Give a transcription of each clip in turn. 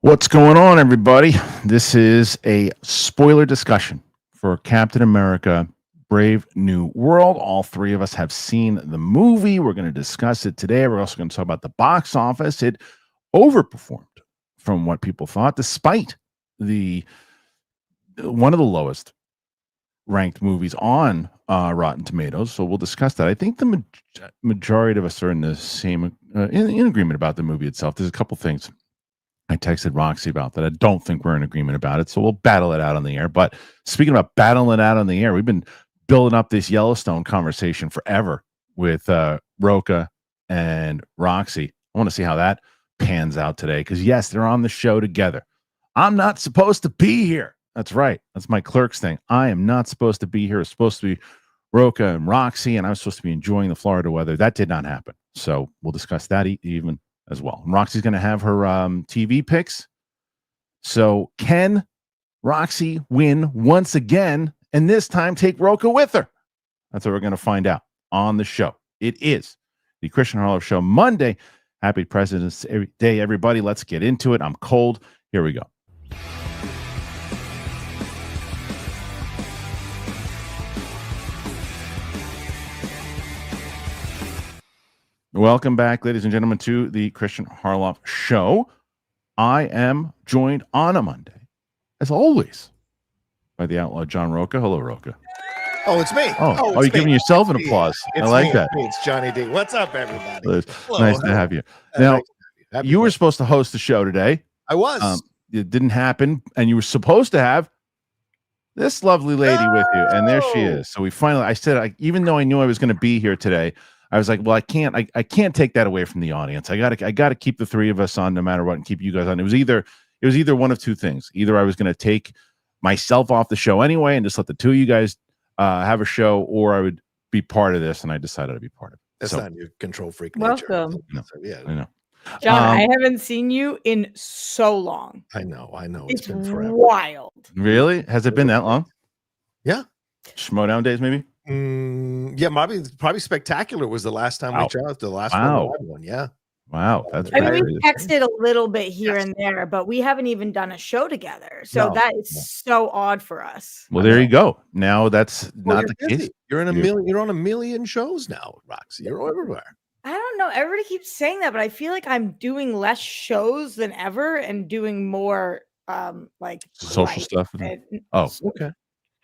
What's going on, everybody? This is a spoiler discussion for Captain America Brave New World. All three of us have seen the movie. We're going to discuss it today. We're also going to talk about the box office. It overperformed from what people thought, despite the one of the lowest ranked movies on Rotten Tomatoes. So we'll discuss that. I think the majority of us are in the same in agreement about the movie itself. There's a couple things I texted Roxy about that. I don't think we're in agreement about it. So we'll battle it out on the air. But speaking about battling it out on the air, we've been building up this Yellowstone conversation forever with Rocha and Roxy. I want to see how that pans out today. Because, yes, they're on the show together. I'm not supposed to be here. That's right. That's my clerk's thing. I am not supposed to be here. It's supposed to be Rocha and Roxy, and I was supposed to be enjoying the Florida weather. That did not happen. So we'll discuss that even as well. And Roxy's going to have her TV picks. So can Roxy win once again, and this time take Rocha with her? That's what we're going to find out on the show. It is the Kristian Harloff Show Monday. Happy President's Day, everybody. Let's get into it. I'm cold. Here we go. Welcome back, ladies and gentlemen, to the Kristian Harloff Show. I am joined on a Monday, as always, by the outlaw John Rocha. Hello, Rocha. Oh, it's me. Oh, you're giving yourself an applause. I like that. It's Johnny D. What's up, everybody? Nice to have you. Now, you were supposed to host the show today. I was. It didn't happen, and you were supposed to have this lovely lady with you, and there she is. So we finally, I said, even though I knew I was going to be here today, I was like, well, I can't take that away from the audience. I gotta keep the three of us on no matter what and keep you guys on. It was either one of two things. Either I was going to take myself off the show anyway and just let the two of you guys have a show, or I would be part of this, and I decided to be part of it. That's not your control freak nature. Welcome. No, so, yeah. I know. John, I haven't seen you in so long. I know. It's been forever. Wild. Really? Has it been that long? Yeah. Schmodown days, maybe? Yeah, probably Spectacular was the last time we tried. The last one. Yeah. Wow. That's I mean, we texted a little bit here and there, but we haven't even done a show together. So that is so odd for us. Well, there you go. Now that's not the case. You're in a million. You're on a million shows now, Roxy. You're everywhere. I don't know. Everybody keeps saying that, but I feel like I'm doing less shows than ever and doing more like social stuff. Oh, okay.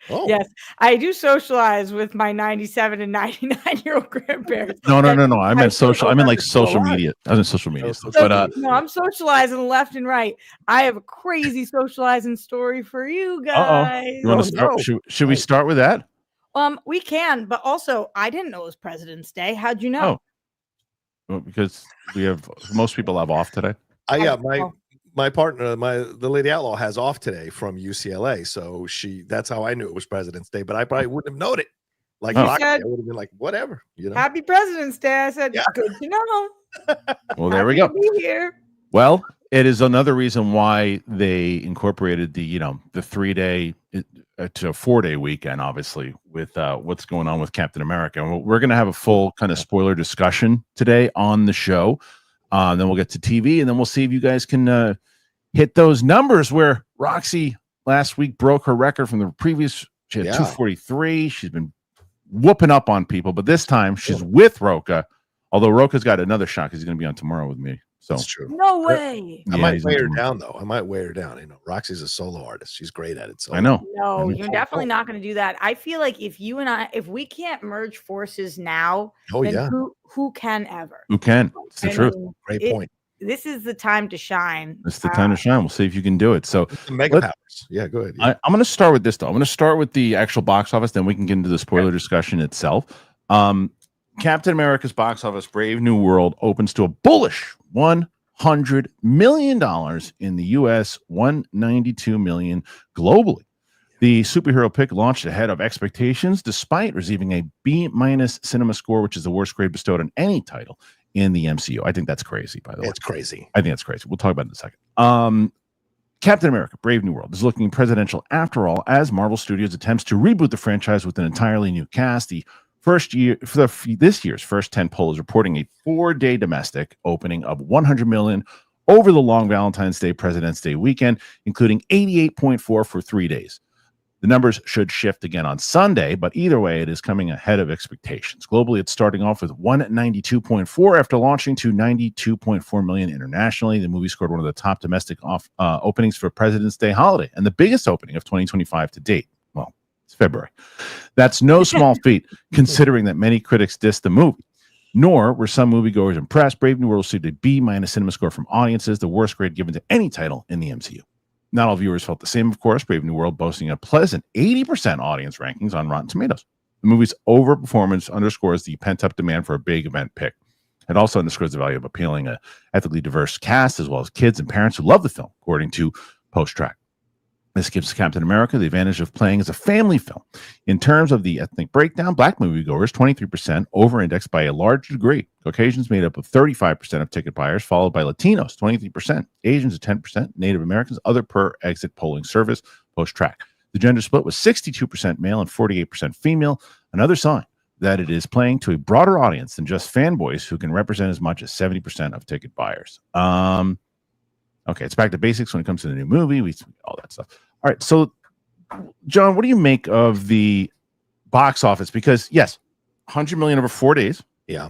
Oh. Yes, I do socialize with my 97 and 99-year-old grandparents. No. I meant social. I meant like social media. I was in social media stuff. But no, I'm socializing left and right. I have a crazy socializing story for you guys. You want to start? Should we start with that? We can, but also I didn't know it was President's Day. How'd you know? Well, because most people have off today. My partner, the lady outlaw, has off today from UCLA, so that's how I knew it was President's Day. But I probably wouldn't have known it. Like I would have been like, whatever, Happy President's Day. I said, good to know. Well, there we go. Be here. Well, it is another reason why they incorporated the 3-day to a 4-day weekend, obviously, with what's going on with Captain America. And we're going to have a full kind of spoiler discussion today on the show. Then we'll get to TV, and then we'll see if you guys can hit those numbers where Roxy last week broke her record from the previous. She had 243. She's been whooping up on people, but this time she's with Rocha, although Rocha's got another shot because he's going to be on tomorrow with me. So that's true. No way. I might weigh her down, though. Roxy's a solo artist. She's great at it. So I know. No, you're definitely not going to do that. I feel like if we can't merge forces now, who can ever? Who can? It's the truth. Great point. This is the time to shine. It's the time to shine. We'll see if you can do it. So mega powers. Yeah, go ahead. I'm going to start with this, though. I'm going to start with the actual box office. Then we can get into the spoiler discussion itself. Captain America's box office, Brave New World, opens to a bullish $100 million in the U.S., $192 million globally. The superhero pick launched ahead of expectations, despite receiving a B- cinema score, which is the worst grade bestowed on any title in the MCU. I think that's crazy, by the way. It's crazy. I think that's crazy. We'll talk about it in a second. Captain America, Brave New World is looking presidential after all, as Marvel Studios attempts to reboot the franchise with an entirely new cast. The this year's first 10 poll is reporting a 4-day domestic opening of $100 million over the long Valentine's Day, President's Day weekend, including 88.4 for 3 days. The numbers should shift again on Sunday, but either way, it is coming ahead of expectations. Globally, it's starting off with 192.4 after launching to 92.4 million internationally. The movie scored one of the top domestic openings for President's Day holiday and the biggest opening of 2025 to date. Well, it's February. That's no small feat, considering that many critics dissed the movie. Nor were some moviegoers impressed. Brave New World received a B- cinema score from audiences, the worst grade given to any title in the MCU. Not all viewers felt the same, of course. Brave New World boasting a pleasant 80% audience rankings on Rotten Tomatoes. The movie's overperformance underscores the pent-up demand for a big event pick. It also underscores the value of appealing a ethically diverse cast, as well as kids and parents who love the film, according to Post-Track. This gives Captain America the advantage of playing as a family film. In terms of the ethnic breakdown, Black moviegoers, 23%, over-indexed by a large degree. Caucasians made up of 35% of ticket buyers, followed by Latinos, 23%, Asians at 10%, Native Americans, other per-exit polling service, Post-Track. The gender split was 62% male and 48% female, another sign that it is playing to a broader audience than just fanboys who can represent as much as 70% of ticket buyers. Okay, it's back to basics when it comes to the new movie. We all that stuff. All right, so John, what do you make of the box office? Because yes, 100 million over 4 days. Yeah.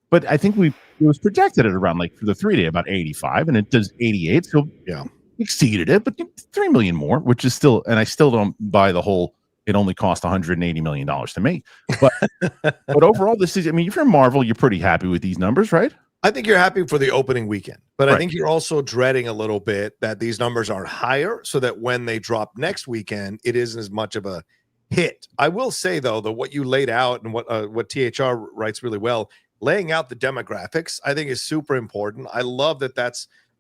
But I think it was projected at around, like, for the 3 day about 85, and it does 88. So yeah, exceeded it, but 3 million more, which is still, and I still don't buy the whole. It only cost $180 million to make. But but overall, this is. I mean, if you're Marvel, you're pretty happy with these numbers, right? I think you're happy for the opening weekend, but right. I think you're also dreading a little bit that these numbers are higher so that when they drop next weekend, it isn't as much of a hit. I will say, though, that what you laid out and what THR writes really well, laying out the demographics, I think is super important. I love that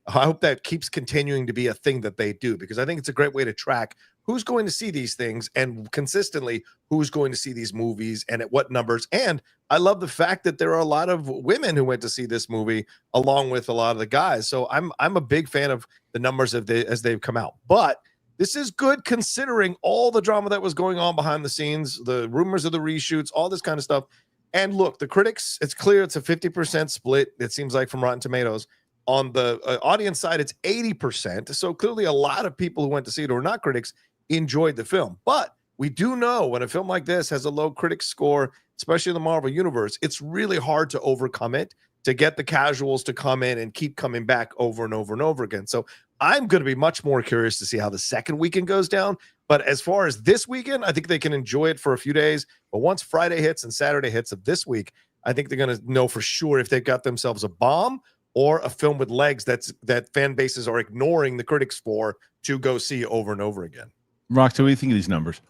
I hope that keeps continuing to be a thing that they do, because I think it's a great way to track who's going to see these things and consistently who's going to see these movies and at what numbers. And I love the fact that there are a lot of women who went to see this movie along with a lot of the guys. So I'm a big fan of the numbers as they've come out. But this is good considering all the drama that was going on behind the scenes, the rumors of the reshoots, all this kind of stuff. And look, the critics, it's clear it's a 50% split, it seems like, from Rotten Tomatoes. On the audience side, it's 80%. So clearly a lot of people who went to see it, or not critics, enjoyed the film. But we do know when a film like this has a low critic score, especially in the Marvel universe, it's really hard to overcome it, to get the casuals to come in and keep coming back over and over and over again. So I'm going to be much more curious to see how the second weekend goes down. But as far as this weekend, I think they can enjoy it for a few days. But once Friday hits and Saturday hits of this week, I think they're going to know for sure if they've got themselves a bomb or a film with legs that fan bases are ignoring the critics for to go see over and over again. Roxy, what do you think of these numbers?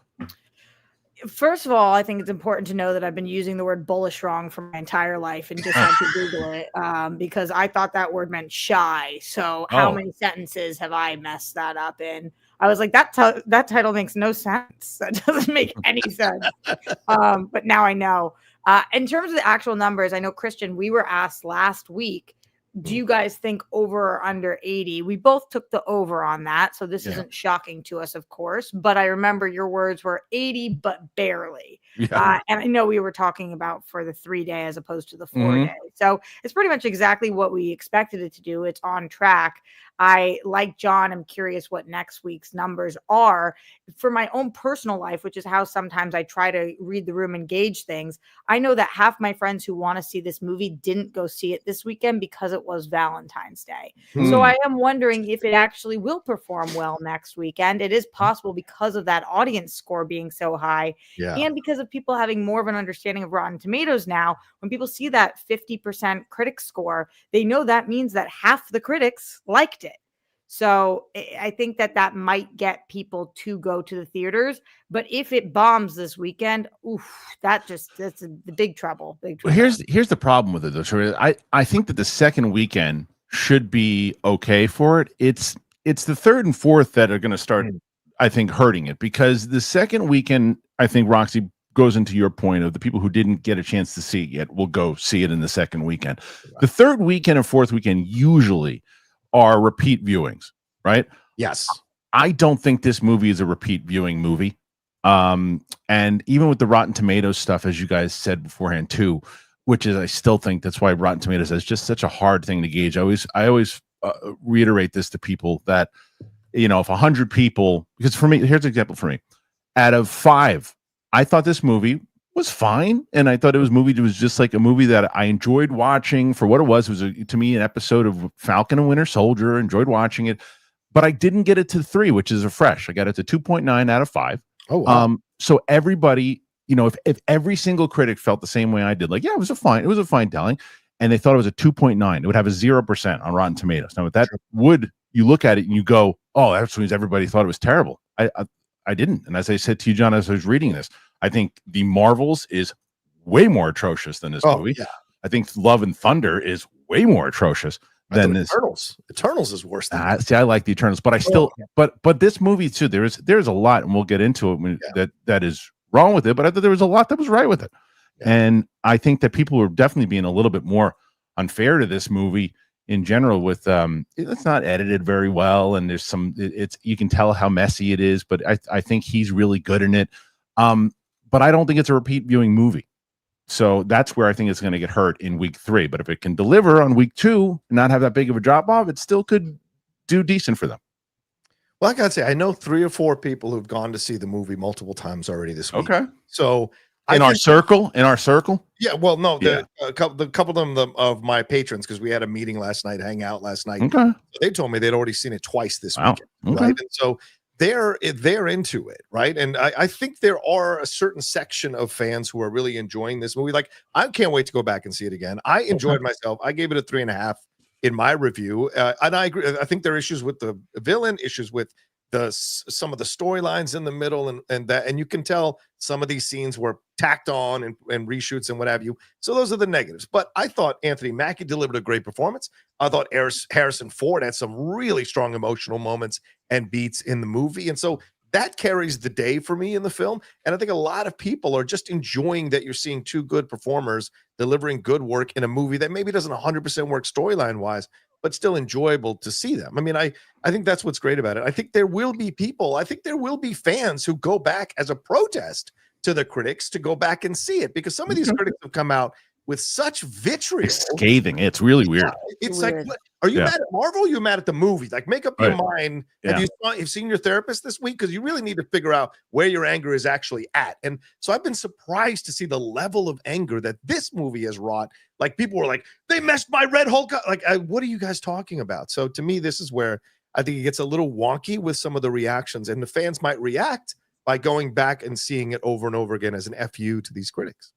First of all, I think it's important to know that I've been using the word bullish wrong for my entire life and just had to Google it because I thought that word meant shy. So how many sentences have I messed that up in? I was like, that title makes no sense. That doesn't make any sense. But now I know. In terms of the actual numbers, I know, Kristian, we were asked last week, do you guys think over or under 80? We both took the over on that. So this isn't shocking to us, of course. But I remember your words were 80, but barely. Yeah. And I know we were talking about for the 3 day as opposed to the 4 day. So it's pretty much exactly what we expected it to do. It's on track. I, like John, am curious what next week's numbers are. For my own personal life, which is how sometimes I try to read the room and gauge things, I know that half my friends who want to see this movie didn't go see it this weekend because it was Valentine's Day. So I am wondering if it actually will perform well next weekend. It is possible because of that audience score being so high and because of people having more of an understanding of Rotten Tomatoes now. When people see that 50% critic score, they know that means that half the critics liked it. So I think that might get people to go to the theaters. But if it bombs this weekend, that's the big trouble. Well, here's the problem with it, though. I think that the second weekend should be okay for it. It's the third and fourth that are going to start, I think, hurting it, because the second weekend, I think, Roxy, goes into your point of the people who didn't get a chance to see it yet will go see it in the second weekend. Right. The third weekend and fourth weekend usually are repeat viewings, right? Yes. I don't think this movie is a repeat viewing movie. And even with the Rotten Tomatoes stuff, as you guys said beforehand too, which is, I still think that's why Rotten Tomatoes is just such a hard thing to gauge. I always reiterate this to people that, if 100 people, because for me, here's an example for me. Out of 5, I thought this movie was fine, and I thought it was just like a movie that I enjoyed watching for what it was. It was to me an episode of Falcon and Winter Soldier. Enjoyed watching it, but I didn't get it to 3, which is a fresh. I got it to 2.9 out of 5. Oh wow. So everybody, if every single critic felt the same way I did, like, yeah, it was a fine telling, and they thought it was a 2.9, it would have a 0% on Rotten Tomatoes. Now, with that, you look at it and you go, oh, that means everybody thought it was terrible. I didn't. And as I said to you, John, as I was reading this, I think The Marvels is way more atrocious than this movie. Yeah. I think Love and Thunder is way more atrocious than this. Eternals is worse than see, I like the Eternals, but I still, but this movie too, there's a lot, and we'll get into it that is wrong with it, but I thought there was a lot that was right with it. Yeah. And I think that people were definitely being a little bit more unfair to this movie in general with it's not edited very well, and there's you can tell how messy it is, but I think he's really good in it. But I don't think it's a repeat viewing movie. So that's where I think it's going to get hurt in week 3. But if it can deliver on week 2 and not have that big of a drop off, it still could do decent for them. Well, I gotta say, I know 3 or 4 people who've gone to see the movie multiple times already this week. Okay. So in our circle? Yeah. Well, no, a couple of them of my patrons, because we had a meeting last night, hang out last night. Okay. They told me they'd already seen it twice this weekend. Okay. Right. And so they're into it, right? And I think there are a certain section of fans who are really enjoying this movie. Like, I can't wait to go back and see it again. I enjoyed myself. I gave it a 3.5 in my review, and I agree. I think there are issues with the villain, issues with some of the storylines in the middle, and you can tell some of these scenes were tacked on and reshoots and what have you. So those are the negatives. But I thought Anthony Mackie delivered a great performance. I thought Harrison Ford had some really strong emotional moments and beats in the movie, and so that carries the day for me in the film. And I think a lot of people are just enjoying that you're seeing 2 good performers delivering good work in a movie that maybe doesn't 100% work storyline wise, but still enjoyable to see them. I mean, I think that's what's great about it. I think there will be fans who go back as a protest to the critics to go back and see it, because some of these critics have come out with such vitriol. It's scathing. It's really weird. It's weird. Like, are you mad at Marvel? Or are you mad at the movie? Like, make up your mind. Yeah. Have you seen your therapist this week? Because you really need to figure out where your anger is actually at. And so I've been surprised to see the level of anger that this movie has wrought. Like, people were like, they messed my Red Hulk up. Like, what are you guys talking about? So to me, this is where I think it gets a little wonky with some of the reactions, and the fans might react by going back and seeing it over and over again as an FU to these critics.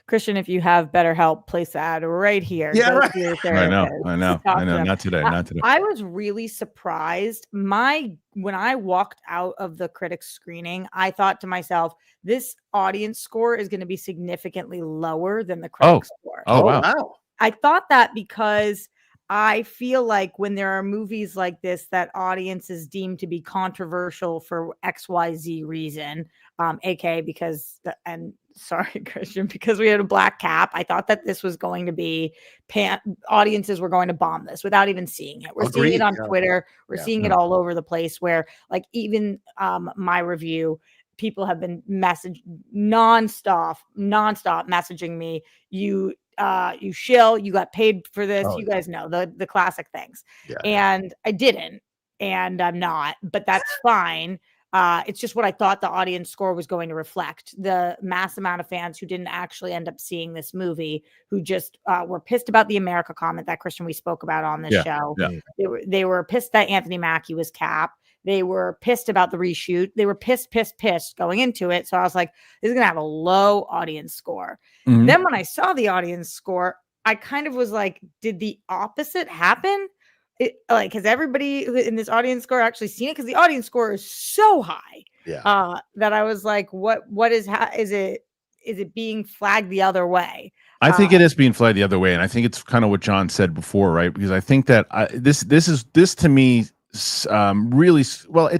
Kristian, if you have better help, place the ad right here. Yeah, right. I know. Not today. I was really surprised. When I walked out of the critics screening, I thought to myself, this audience score is going to be significantly lower than the critics score. Oh, wow. I thought that because I feel like when there are movies like this that audience is deemed to be controversial for XYZ reason, aka because sorry, Kristian, because we had a black cap, I thought that this was going to be audiences were going to bomb this without even seeing it. We're seeing it on Twitter. We're seeing it all over the place, where like even my review, people have been nonstop messaging me. You shill, you got paid for this. You guys know the classic things. Yeah. And I didn't, and I'm not, but that's fine. It's just what I thought the audience score was going to reflect. The mass amount of fans who didn't actually end up seeing this movie, who just were pissed about the America comment that, Kristian, we spoke about on this show. Yeah. They were pissed that Anthony Mackie was Cap. They were pissed about the reshoot. They were pissed going into it. So I was like, this is going to have a low audience score. Mm-hmm. Then when I saw the audience score, I kind of was like, did the opposite happen? Has everybody in this audience score actually seen it? Because the audience score is so high that I was like, what is it being flagged the other way? I think it is being flagged the other way, and I think it's kind of what John said before, right? Because I think that this to me really well.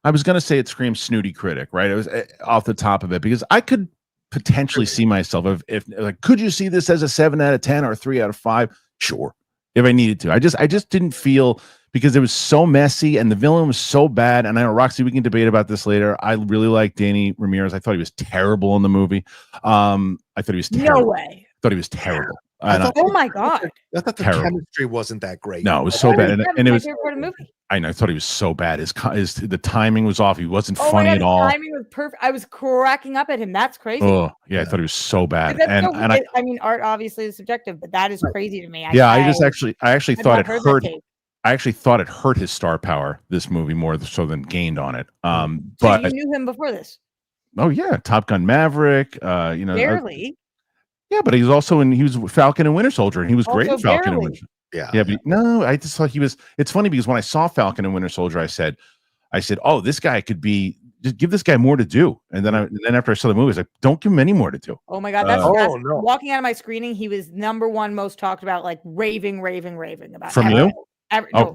I was going to say it screams snooty critic, right? It was off the top of it, because I could potentially see myself if like, could you see this as a 7 out of 10 or 3 out of 5? Sure. If I needed to. I just didn't feel, because it was so messy and the villain was so bad. And I know, Roxy, we can debate about this later. I really like Danny Ramirez. I thought he was terrible in the movie. I thought he was terrible. No way. I thought he was terrible. Oh my god! I thought the Terrible. chemistry wasn't that great. No, it was so bad, and it was. my favorite part of the movie. I know. I thought he was so bad. The timing was off. He wasn't Oh funny my at god, all. the timing was perfect. I was cracking up at him. That's crazy. Oh yeah, I thought he was so bad. That's And so, and I mean, art obviously is subjective, but that is crazy to me. I actually thought it not heard that hurt. take. I actually thought it hurt his star power, this movie, more so than gained on it. So But you knew him before this? oh yeah, Top Gun Maverick. Barely. Yeah, but he was Falcon and Winter Soldier, and he was great in Also Falcon and barely. Winter. Yeah, but no, I just thought he was. It's funny because when I saw Falcon and Winter Soldier, I said, oh, this guy could be. Just give this guy more to do. And then after I saw the movie, I was like, don't give him any more to do. Oh my god, that's no. Walking out of my screening, he was #1 most talked about, like raving about. From you?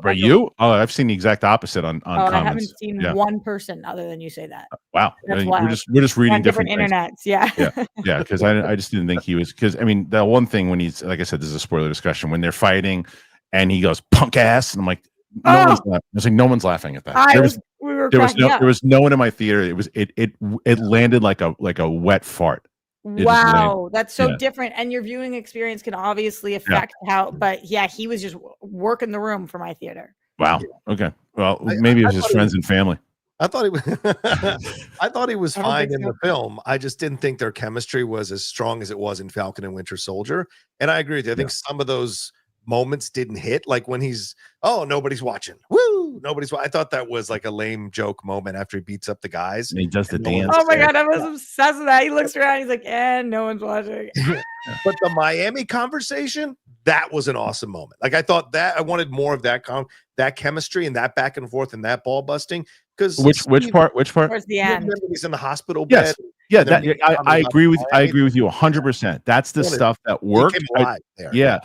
By you? Oh, I've seen the exact opposite on comments. I haven't seen one person other than you say that. Wow, That's we're just reading different internets. Yeah, yeah. Because I just didn't think he was. Because I mean, the one thing when he's, like I said, this is a spoiler discussion, when they're fighting, and he goes punk ass, and I'm like, no one's laughing. I was like, no one's laughing at that. There was no one in my theater. It landed like a wet fart. Wow, that's so different. And your viewing experience can obviously affect how, but yeah, he was just working the room for my theater. Wow. Okay. Well, maybe it was his friends and family. I thought he was fine in the film. I just didn't think their chemistry was as strong as it was in Falcon and Winter Soldier. And I agree with you. I think some of those moments didn't hit, like when he's, oh, nobody's watching. Woo! I thought that was like a lame joke moment after he beats up the guys. And he does the dance. Oh my god, I was obsessed with that. He looks around, he's like, no one's watching. But the Miami conversation, that was an awesome moment. Like I thought that I wanted more of that chemistry and that back and forth and that ball busting. Because which part? Towards the end, he's in the hospital bed. Yeah, I agree with 100%. That's the stuff that worked. Yeah.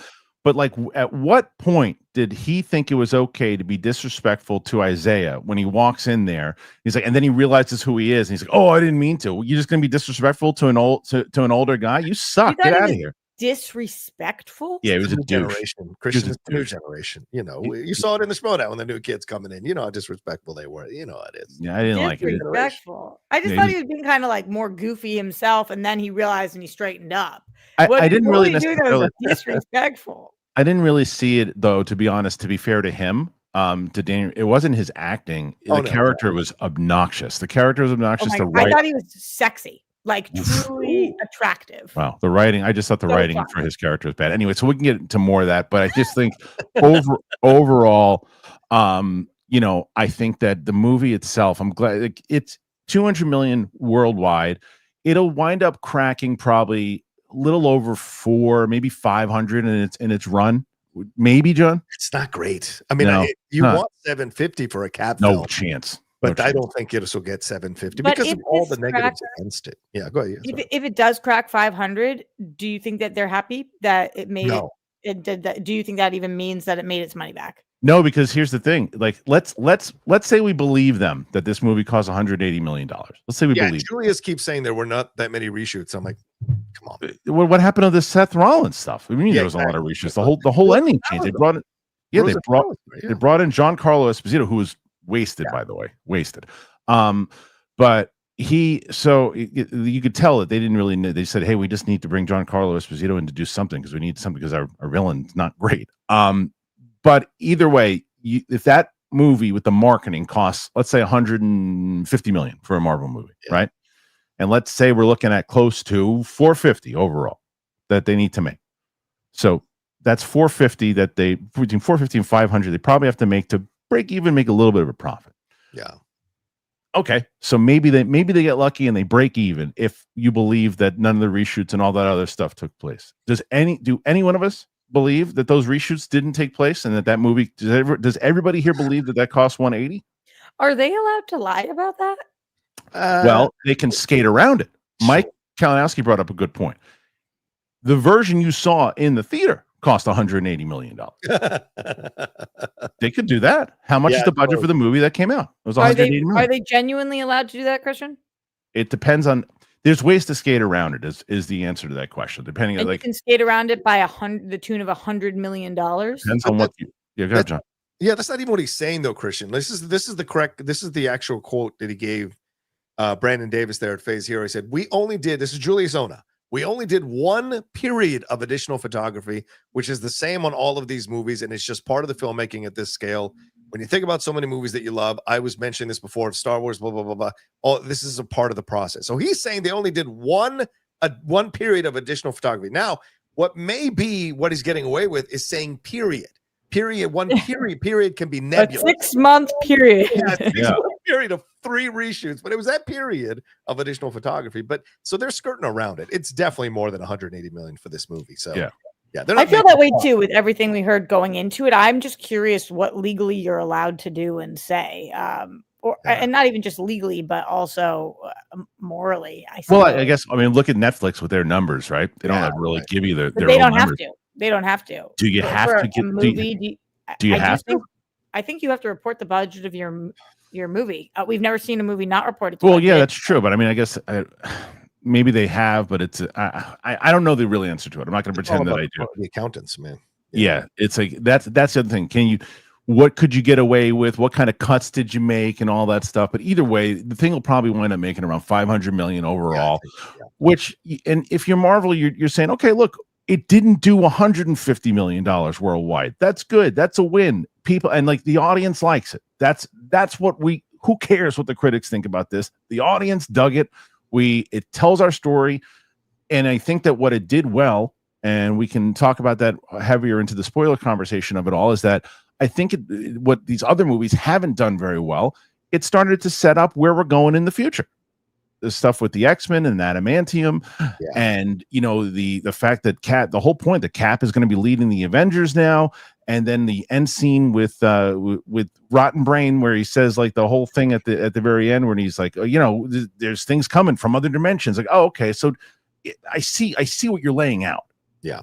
But like, at what point did he think it was okay to be disrespectful to Isaiah when he walks in there? He's like, and then he realizes who he is, and he's like, "Oh, I didn't mean to. You're just gonna be disrespectful to an older guy? You suck. Get out of here." Disrespectful? Yeah, he was a generation. Kristian is the new generation. You know, you saw it in the Schmodown when the new kids coming in. You know how disrespectful they were. You know how it is. Yeah, I didn't like it. Disrespectful. I just thought he was being kind of like more goofy himself, and then he realized and he straightened up. I didn't really necessarily disrespectful. I didn't really see it, though, to be honest. To be fair to him, to Daniel, it wasn't his acting. The character was obnoxious. The character was obnoxious. I thought he was sexy, like truly attractive. Wow, the writing. I just thought the writing for his character was bad. Anyway, so we can get into more of that, but I just think overall, I think that the movie itself, I'm glad it's 200 million worldwide. It'll wind up cracking probably a little over 4, maybe 500 in its run. Maybe, John. It's not great. I mean, you want 750 for a Cap film. No chance. But I don't think it will get 750 because of all the negatives against it. Yeah, go ahead. If it does crack 500, do you think that they're happy that it made it did that? Do you think that even means that it made its money back? No, because here's the thing. Like, let's say we believe them that this movie cost $180 million. Let's say we believe. Julius keeps saying there were not that many reshoots. I'm like, come on. What happened to the Seth Rollins stuff? I mean, there was a lot of reshoots. The whole ending changed. They brought it. Yeah, they brought in Giancarlo Esposito, who was wasted, by the way, wasted. But you could tell that they didn't really know. They said, hey, we just need to bring Giancarlo Esposito in to do something because we need something because our villain's not great. But either way, if that movie with the marketing costs, let's say $150 million for a Marvel movie, right? And let's say we're looking at close to $450 overall that they need to make. So that's $450 that between $450 and $500 they probably have to make to break even, make a little bit of a profit. Yeah. Okay, so maybe they get lucky and they break even if you believe that none of the reshoots and all that other stuff took place. Do any one of us believe that those reshoots didn't take place and that movie does everybody here believe that cost 180? Are they allowed to lie about that? Well, they can skate around it. Mike Kalinowski brought up a good point. The version you saw in the theater cost $180 million. They could do that. How much is the budget for the movie that came out? It was $180 million. Are they genuinely allowed to do that, Kristian? It depends on. There's ways to skate around it. Is the answer to that question? Depending on you can skate around it by the tune of $100 million. Depends on what. Go ahead, John. Yeah, that's not even what he's saying though, Kristian. This is the actual quote that he gave Brandon Davis there at Phase Hero. He said, "We only did." This is Julius Ona. We only did 1 period of additional photography, which is the same on all of these movies, and it's just part of the filmmaking at this scale. When you think about so many movies that you love, I was mentioning this before, Star Wars, blah, blah, blah, blah. All this is a part of the process. So he's saying they only did one period of additional photography. Now, what may be what he's getting away with is saying period. One period can be nebulous. A 6-month period. Yeah, period of 3 reshoots, but it was that period of additional photography. But so they're skirting around it. It's definitely more than 180 million for this movie. So yeah, I feel that way too with everything we heard going into it. I'm just curious what legally you're allowed to do and say, and not even just legally, but also morally. I guess look at Netflix with their numbers, right? They don't really give you their they own don't numbers. have to. They don't have to. Do you have to get a movie? Do you have to? I think you have to report the budget of your movie. We've never seen a movie not reported. Well, yeah, that's true. But I guess maybe they have, but it's I don't know the real answer to it. I'm not going to pretend that I do. The accountants, man. Yeah, it's like that's the other thing. What could you get away with? What kind of cuts did you make and all that stuff? But either way, the thing will probably wind up making around 500 million overall. Which, and if you're Marvel, you're saying, okay, look, it didn't do $150 million worldwide. That's good. That's a win. People and the audience likes it. That's what who cares what the critics think about this? The audience dug it. It tells our story. And I think that what it did well, and we can talk about that heavier into the spoiler conversation of it all, is that I think what these other movies haven't done very well, it started to set up where we're going in the future. The stuff with the X-Men and Adamantium, and the fact that the whole point that Cap is going to be leading the Avengers now, and then the end scene with Rotten Brain where he says the whole thing at the very end when he's like, there's things coming from other dimensions. Like, oh, okay, so I see what you're laying out. Yeah.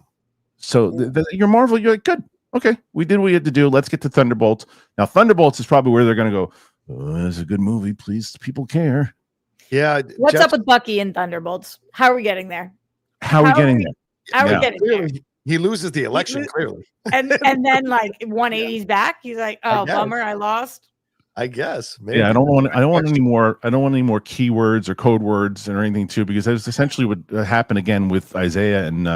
So you're Marvel. You're like, good. Okay, we did what we had to do. Let's get to Thunderbolts. Now, Thunderbolts is probably where they're going to go. Oh, it's a good movie. Please, people care. Yeah. What's up with Bucky and Thunderbolts? How are we getting there? How are we getting there? How are we getting there? He loses the election, clearly. And then 180's back. He's like, oh, bummer, I lost. I guess. Maybe. Yeah, I don't want any more keywords or code words or anything too, because that's essentially what happened again with Isaiah and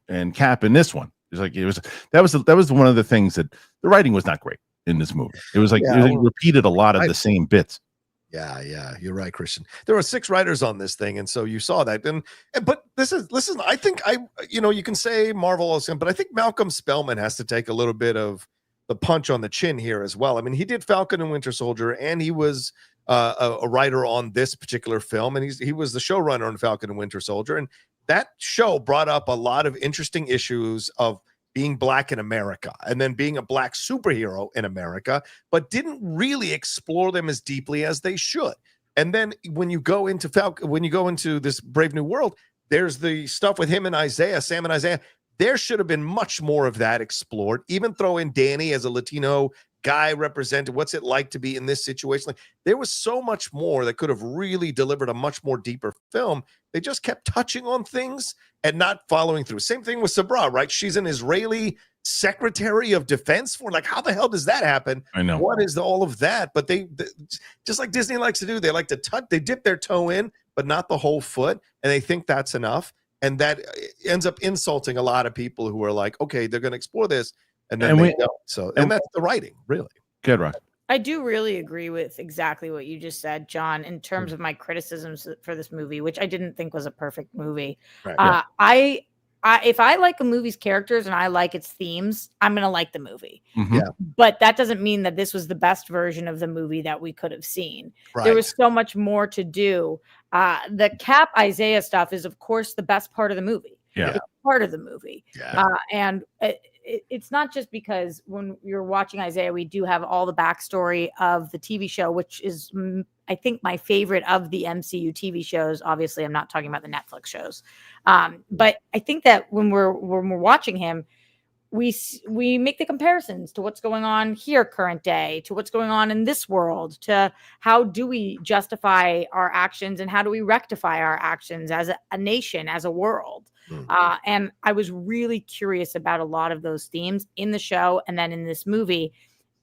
and Cap in this one. That was one of the things that the writing was not great in this movie. It was it repeated a lot of the same bits. Yeah, you're right, Kristian. There were 6 writers on this thing, and so you saw that. But listen, I think you can say Marvel, but I think Malcolm Spellman has to take a little bit of the punch on the chin here as well. I mean, he did Falcon and Winter Soldier, and he was a writer on this particular film, and he was the showrunner on Falcon and Winter Soldier, and that show brought up a lot of interesting issues of being Black in America and then being a Black superhero in America, but didn't really explore them as deeply as they should. And then when you go into this Brave New World, there's the stuff with him and Isaiah, Sam and Isaiah. There should have been much more of that explored. Even throw in Danny as a Latino guy represented. What's it like to be in this situation? There was so much more that could have really delivered a much more deeper film. They just kept touching on things and not following through. Same thing with Sabra, right? She's an Israeli Secretary of Defense for how the hell does that happen? I know. What is all of that? But they just like Disney likes to do, they like to touch, they dip their toe in, but not the whole foot. And they think that's enough. And that ends up insulting a lot of people who are like, okay, they're going to explore this. And then they don't. So, and that's the writing, really. Good, right? I do really agree with exactly what you just said, John, in terms of my criticisms for this movie, which I didn't think was a perfect movie. Right. If I like a movie's characters and I like its themes, I'm going to like the movie. Mm-hmm. Yeah. But that doesn't mean that this was the best version of the movie that we could have seen. Right. There was so much more to do. The Cap Isaiah stuff is, of course, the best part of the movie. Yeah. It's part of the movie. Yeah. And it's not just because when you're watching Isaiah, we do have all the backstory of the TV show, which is, I think, my favorite of the MCU TV shows. Obviously, I'm not talking about the Netflix shows. But I think that when we're watching him, we make the comparisons to what's going on here current day, to what's going on in this world, to how do we justify our actions and how do we rectify our actions as a nation, as a world. And I was really curious about a lot of those themes in the show and then in this movie.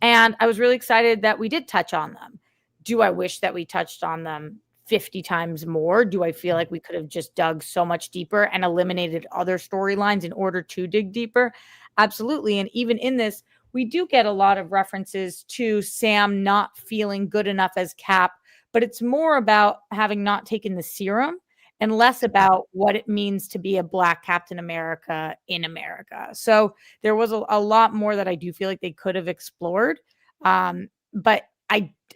And I was really excited that we did touch on them. Do I wish that we touched on them 50 times more? Do I feel like we could have just dug so much deeper and eliminated other storylines in order to dig deeper? Absolutely. And even in this, we do get a lot of references to Sam not feeling good enough as Cap, but it's more about having not taken the serum and less about what it means to be a Black Captain America in America. So there was a lot more that I do feel like they could have explored. But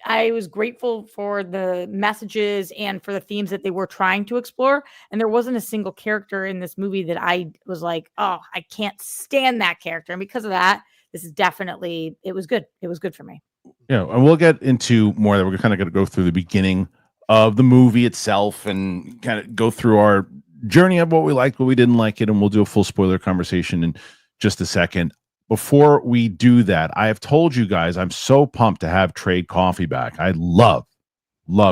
I was grateful for the messages and for the themes that they were trying to explore. And there wasn't a single character in this movie that I was like, oh, I can't stand that character. And because of that, this is definitely, it was good. It was good for me. Yeah, and we'll get into more that. We're kind of going to go through the beginning of the movie itself and kind of go through our journey of what we liked, what we didn't like it, and we'll do a full spoiler conversation in just a second. Before we do that, I have told you guys I'm so pumped to have Trade Coffee back. I love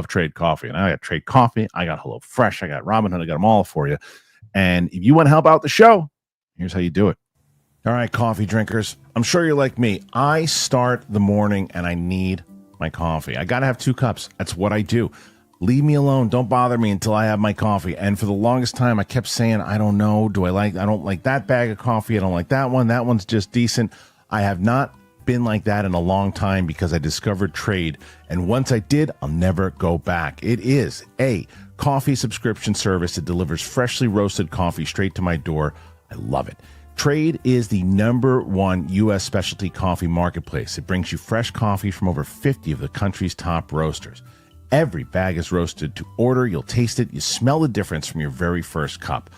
Trade Coffee. And I got Trade Coffee, I got HelloFresh, I got Robinhood, I got them all for you. And if you want to help out the show, here's how you do it. All right, coffee drinkers, I'm sure you're like me. I start the morning and I need my coffee. I got to have 2 cups. That's what I do. Leave me alone. Don't bother me until I have my coffee. And for the longest time, I kept saying, I don't know. I don't like that bag of coffee. I don't like that one. That one's just decent. I have not been like that in a long time because I discovered Trade. And once I did, I'll never go back. It is a coffee subscription service that delivers freshly roasted coffee straight to my door. I love it. Trade is the #1 U.S. specialty coffee marketplace. It brings you fresh coffee from over 50 of the country's top roasters. Every bag is roasted to order. You'll taste it. You smell the difference from your very first cup.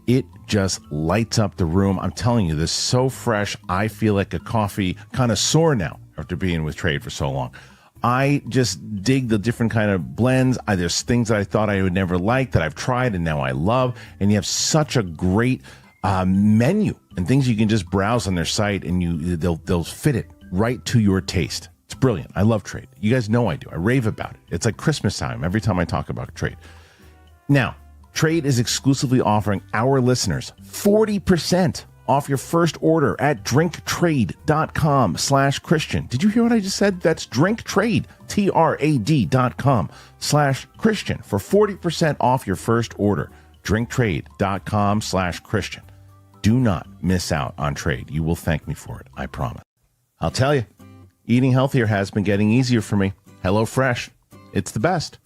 It just lights up the room. I'm telling you, this is so fresh. I feel like a coffee connoisseur now after being with Trade for so long. I just dig the different kind of blends. There's things that I thought I would never like that I've tried and now I love. And you have such a great menu and things you can just browse on their site and they'll fit it right to your taste. It's brilliant. I love Trade. You guys know I do. I rave about it. It's like Christmas time every time I talk about Trade. Now, Trade is exclusively offering our listeners 40% off your first order at drinktrade.com/Kristian. Did you hear what I just said? That's drinktrade, TRAD.com/Kristian for 40% off your first order. drinktrade.com/Kristian. Do not miss out on Trade. You will thank me for it. I promise. I'll tell you. Eating healthier has been getting easier for me. HelloFresh, it's the best.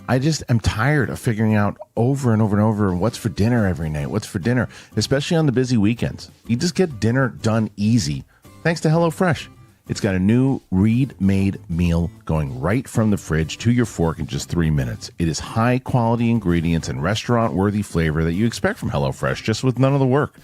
I just am tired of figuring out over and over and over what's for dinner every night, what's for dinner, especially on the busy weekends. You just get dinner done easy thanks to HelloFresh. It's got a new read-made meal going right from the fridge to your fork in just 3 minutes. It is high-quality ingredients and restaurant-worthy flavor that you expect from HelloFresh, just with none of the work.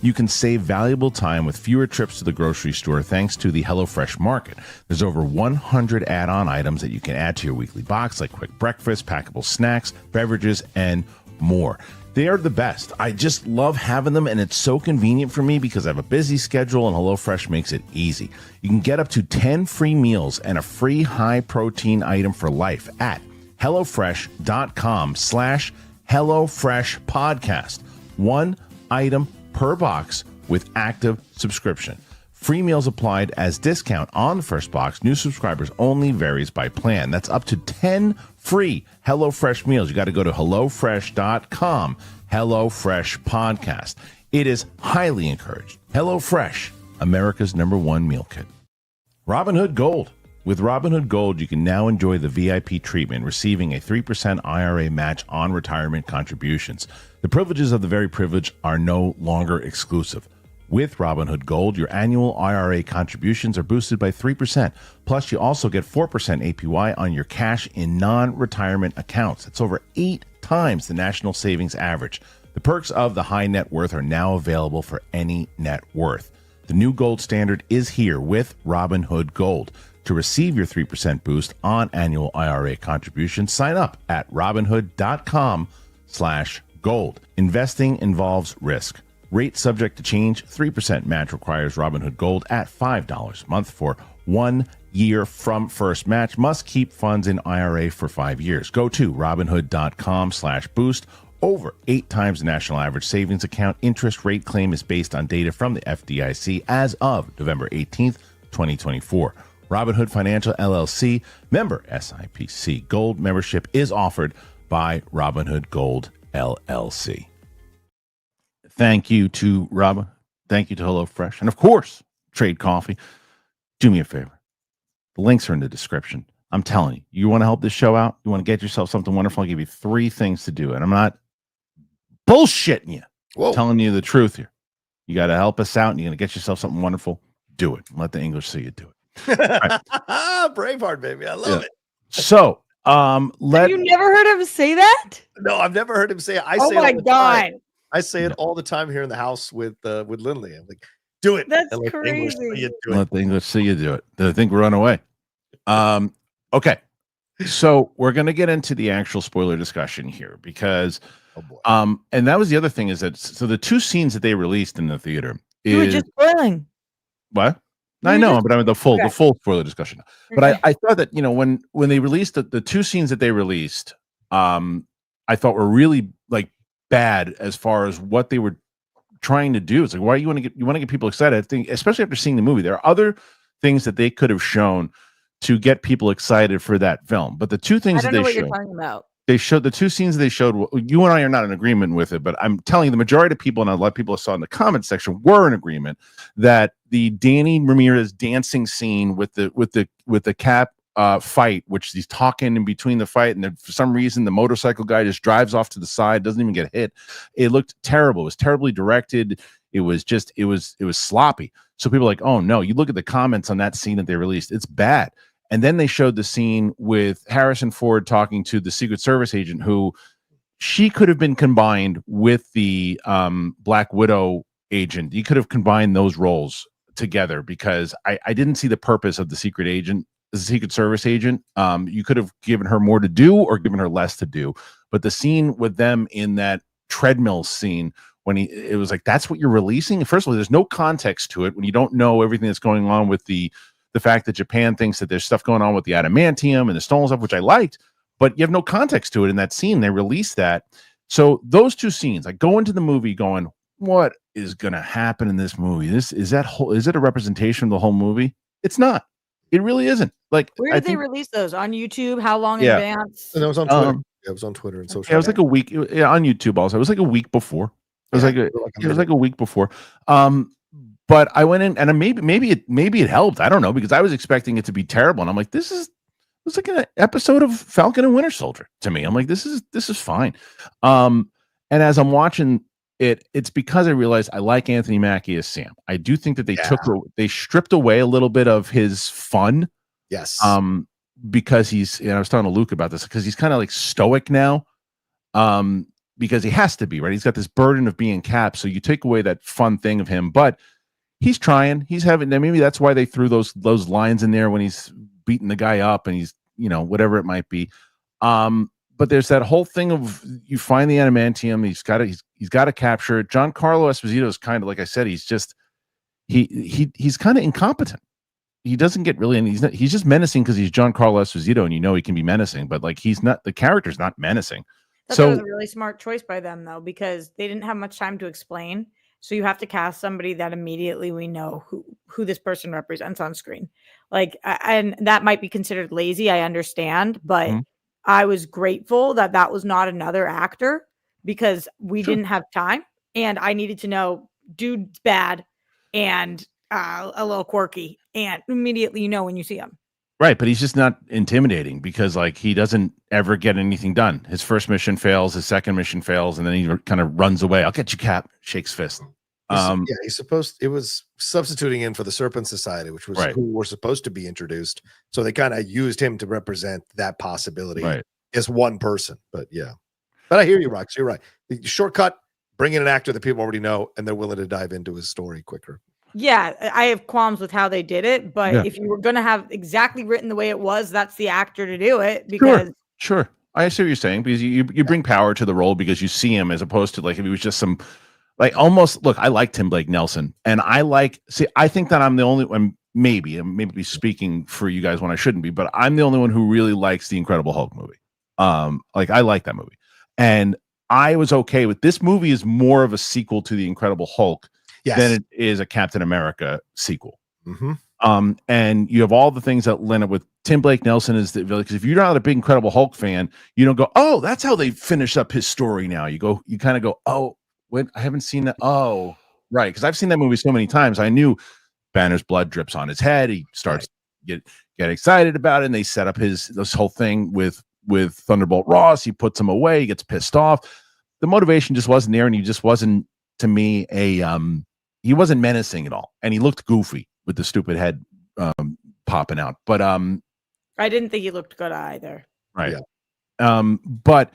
You can save valuable time with fewer trips to the grocery store thanks to the HelloFresh Market. There's over 100 add-on items that you can add to your weekly box, like quick breakfast, packable snacks, beverages, and more. They are the best. I just love having them, and it's so convenient for me because I have a busy schedule, and HelloFresh makes it easy. You can get up to 10 free meals and a free high-protein item for life at HelloFresh.com/HelloFreshPodcast. 1 item per box with active subscription. Free meals applied as discount on the first box. New subscribers only, varies by plan. That's up to 10 free HelloFresh meals. You got to go to HelloFresh.com, HelloFresh Podcast. It is highly encouraged. HelloFresh, America's #1 meal kit. Robinhood Gold. With Robinhood Gold, you can now enjoy the VIP treatment, receiving a 3% IRA match on retirement contributions. The privileges of the very privileged are no longer exclusive. With Robinhood Gold, your annual IRA contributions are boosted by 3%. Plus, you also get 4% APY on your cash in non-retirement accounts. It's over 8 times the national savings average. The perks of the high net worth are now available for any net worth. The new gold standard is here with Robinhood Gold. To receive your 3% boost on annual IRA contributions, sign up at Robinhood.com/gold. Investing involves risk. Rate subject to change. 3% match requires Robinhood Gold at $5 a month for 1 year from first match. Must keep funds in IRA for 5 years. Go to Robinhood.com/boost. Over 8 times the national average savings account. Interest rate claim is based on data from the FDIC as of November 18th, 2024. Robinhood Financial LLC, member SIPC. Gold membership is offered by Robinhood Gold LLC. Thank you to Robin. Thank you to HelloFresh. And of course, Trade Coffee. Do me a favor. The links are in the description. I'm telling you, you want to help this show out? You want to get yourself something wonderful? I'll give you 3 things to do. And I'm not bullshitting you. I'm telling you the truth here. You got to help us out and you're going to get yourself something wonderful. Do it. Let the English see you do it. Right. Braveheart, baby. I love it. So, Have you never heard him say that? No, I've never heard him say it. I oh say my it all the God. time. I say it all the time here in the house with Lindley. I'm like, do it. That's let crazy. Let the English see you do it. They think we're on our way. Okay. So we're going to get into the actual spoiler discussion here because, and that was the other thing is that, so the 2 scenes that they released in the theater You were just spoiling. What? I know, but I mean the full spoiler discussion. But I thought that, when they released the 2 scenes that they released, I thought were really like bad as far as what they were trying to do. It's like, why you want to get people excited? I think, especially after seeing the movie, there are other things that they could have shown to get people excited for that film. But the 2 things that they showed, you're talking about. They showed the 2 scenes they showed. You and I are not in agreement with it, but I'm telling you, the majority of people and a lot of people I saw in the comment section were in agreement that the Danny Ramirez dancing scene with the Cap fight, which he's talking in between the fight, and then for some reason the motorcycle guy just drives off to the side, doesn't even get hit. It looked terrible. It was terribly directed. It was sloppy. So people are like, oh no, you look at the comments on that scene that they released, it's bad. And then they showed the scene with Harrison Ford talking to the Secret Service agent, who she could have been combined with the Black Widow agent. You could have combined those roles together because I didn't see the purpose of the Secret Service agent. You could have given her more to do or given her less to do. But the scene with them in that treadmill scene, when it was like, that's what you're releasing. First of all, there's no context to it when you don't know everything that's going on with the fact that Japan thinks that there's stuff going on with the adamantium and the stolen stuff, which I liked, but you have no context to it in that scene. They released that. So those 2 scenes, I go into the movie going, what is going to happen in this movie? Is it a representation of the whole movie? It's not. It really isn't. Like, where did they release those? On YouTube? How long in advance? And it was on Twitter. It was on Twitter and social. Yeah, it was like a week. Yeah, on YouTube also. It was like a week before. It was like a week before. But I went in and maybe it helped. I don't know, because I was expecting it to be terrible, and I'm like, it's like an episode of Falcon and Winter Soldier to me. I'm like, this is fine. And as I'm watching it, it's because I realized I like Anthony Mackie as Sam. I do think that they stripped away a little bit of his fun. Yes. Because I was talking to Luke about this, because he's kind of like stoic now. Because he has to be, right? He's got this burden of being Cap, so you take away that fun thing of him, but he's trying. He's having. Maybe that's why they threw those lines in there when he's beating the guy up and he's, whatever it might be. But there's that whole thing of you find the adamantium. He's got to capture it. Giancarlo Esposito is kind of, like I said, he's just he's kind of incompetent. He doesn't get really, and he's just menacing because he's Giancarlo Esposito, and he can be menacing, but like he's not. The character's not menacing. That was a really smart choice by them, though, because they didn't have much time to explain. So you have to cast somebody that immediately we know who this person represents on screen. Like, and that might be considered lazy. I understand, but I was grateful that was not another actor, because we didn't have time, and I needed to know dude's bad and a little quirky, and immediately when you see him. Right, but he's just not intimidating because, like, he doesn't ever get anything done. His first mission fails, his second mission fails, and then he kind of runs away. I'll get you, Cap. Shakes fist. He's supposed. It was substituting in for the Serpent Society, which was who were supposed to be introduced. So they kind of used him to represent that possibility as one person. But I hear you, Rox. You're right. The shortcut, bring in an actor that people already know, and they're willing to dive into his story quicker. Yeah, I have qualms with how they did it, but if you were going to have exactly written the way it was, that's the actor to do it. Because sure. I see what you're saying, because you bring power to the role because you see him, as opposed to like if he was just some, like, almost, look, I liked Tim Blake Nelson, and I think that I'm the only one, maybe speaking for you guys when I shouldn't be, but I'm the only one who really likes the Incredible Hulk movie. Like, I like that movie, and I was okay with this movie. Is more of a sequel to the Incredible Hulk than it is a Captain America sequel. And you have all the things that lend it with Tim Blake Nelson is the villain. Because if you're not a big Incredible Hulk fan, you don't go, oh, that's how they finish up his story now. You kind of go, oh, wait, I haven't seen that. Oh, right. Because I've seen that movie so many times. I knew Banner's blood drips on his head. He starts to get excited about it, and they set up this whole thing with Thunderbolt Ross. He puts him away. He gets pissed off. The motivation just wasn't there, and he just wasn't, to me, he wasn't menacing at all, and he looked goofy with the stupid head popping out. But I didn't think he looked good either. Right. Yeah. But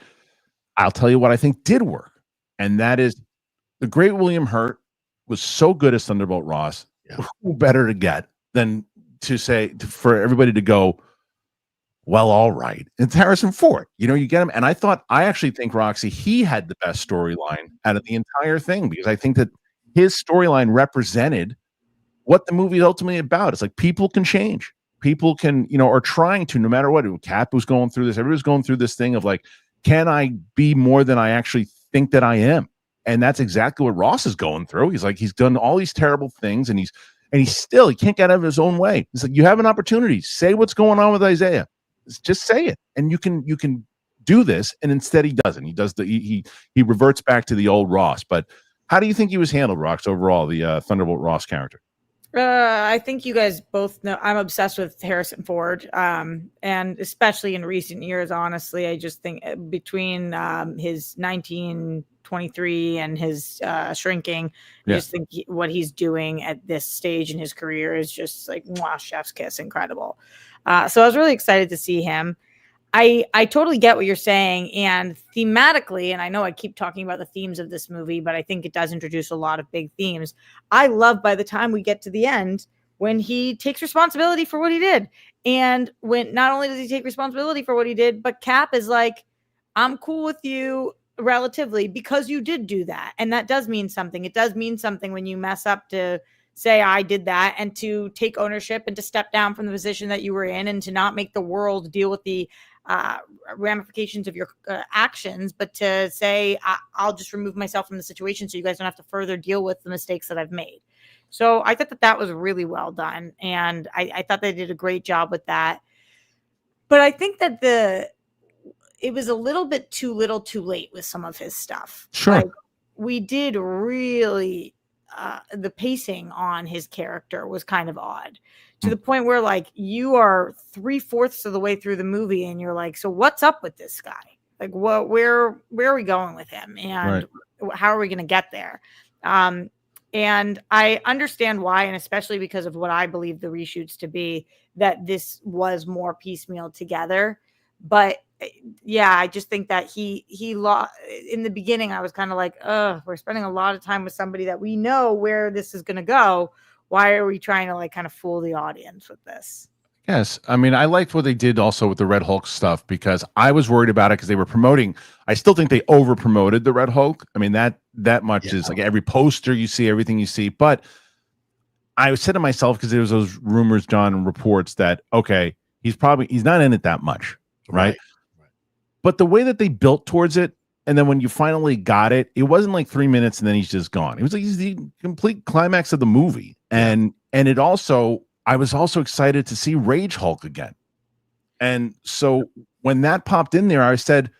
I'll tell you what I think did work, and that is the great William Hurt was so good as Thunderbolt Ross. Yeah. Who better to get than to say for everybody to go, well, all right. It's Harrison Ford. You get him. And I actually think, Roxy, he had the best storyline out of the entire thing, because I think that his storyline represented what the movie is ultimately about. It's like people can change. People can, are trying to, no matter what. Cap was going through this. Everybody's going through this thing of like, can I be more than I actually think that I am? And that's exactly what Ross is going through. He's like, he's done all these terrible things, and he can't get out of his own way. It's like, you have an opportunity. Say what's going on with Isaiah. Just say it, and you can do this. And instead, he doesn't. He reverts back to the old Ross. But how do you think he was handled, Rox, overall, the Thunderbolt Ross character? I think you guys both know I'm obsessed with Harrison Ford, and especially in recent years. Honestly, I just think between his 1923 and his shrinking, I just think what he's doing at this stage in his career is just like, wow, chef's kiss, incredible. So I was really excited to see him. I totally get what you're saying, and thematically, and I know I keep talking about the themes of this movie, but I think it does introduce a lot of big themes. I love by the time we get to the end when he takes responsibility for what he did, and when not only does he take responsibility for what he did, but Cap is like, I'm cool with you relatively because you did do that, and that does mean something. It does mean something when you mess up to say I did that, and to take ownership and to step down from the position that you were in, and to not make the world deal with the ramifications of your actions, but to say, I'll just remove myself from the situation so you guys don't have to further deal with the mistakes that I've made. So I thought that was really well done. And I thought they did a great job with that. But I think that it was a little bit too little too late with some of his stuff. Sure. Like, we did really, the pacing on his character was kind of odd, to the point where like you are 3/4 of the way through the movie and you're like, so what's up with this guy? Like, where are we going with him? And how are we going to get there? And I understand why, and especially because of what I believe the reshoots to be, that this was more piecemeal together. But yeah, I just think that he lost in the beginning. I was kind of like, we're spending a lot of time with somebody that we know where this is going to go. Why are we trying to like kind of fool the audience with this? Yes. I mean, I liked what they did also with the Red Hulk stuff, because I was worried about it because they were promoting. I still think they over promoted the Red Hulk. I mean, that much is like every poster you see, everything you see. But I said to myself, because there was those rumors, John, and reports that, okay, he's not in it that much. Right. But the way that they built towards it, and then when you finally got it, it wasn't like 3 minutes and then he's just gone. It was like he's the complete climax of the movie. And it also, I was also excited to see Rage Hulk again. And so when that popped in there, I said,